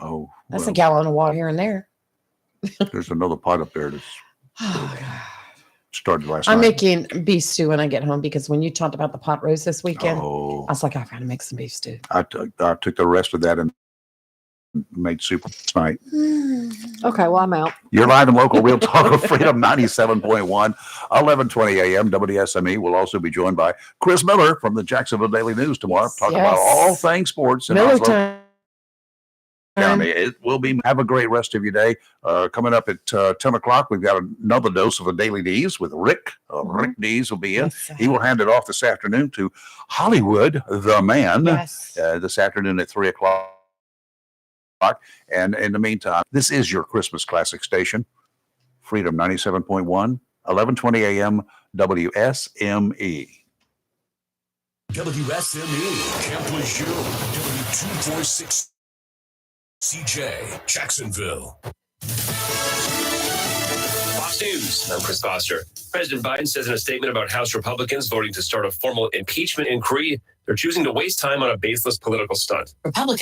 S6: Oh,
S8: That's
S6: well,
S8: a gallon of water here and there.
S6: there's another pot up there that's
S8: Oh, God.
S6: started last
S8: I'm
S6: night.
S8: making beef stew when I get home because when you talked about the pot roast this weekend,
S6: Oh,
S8: I was like, I've got to make some beef stew.
S6: I took the rest of that and made soup last night.
S7: Okay, well, I'm out.
S6: You're live and local, Real Talk of Freedom 97.1, 1120 a.m. WSME. We'll also be joined by Chris Miller from the Jacksonville Daily News tomorrow. Talk about
S8: Yes.
S6: all things sports in
S8: Miller
S6: Oslo
S8: time
S6: County. It will be. Have a great rest of your day. Coming up at 10 o'clock, we've got another dose of the Daily D's with Rick. Rick D's will be in. He will hand it off this afternoon to Hollywood, the man, this afternoon at 3 o'clock. And in the meantime, this is your Christmas classic station, Freedom 97.1, 1120 a.m. WSME.
S5: WSME, Camp Lejeune, W246 CJ, Jacksonville.
S11: Fox News, I'm Chris Foster. President Biden says in a statement about House Republicans voting to start a formal impeachment inquiry, they're choosing to waste time on a baseless political stunt.
S22: Republicans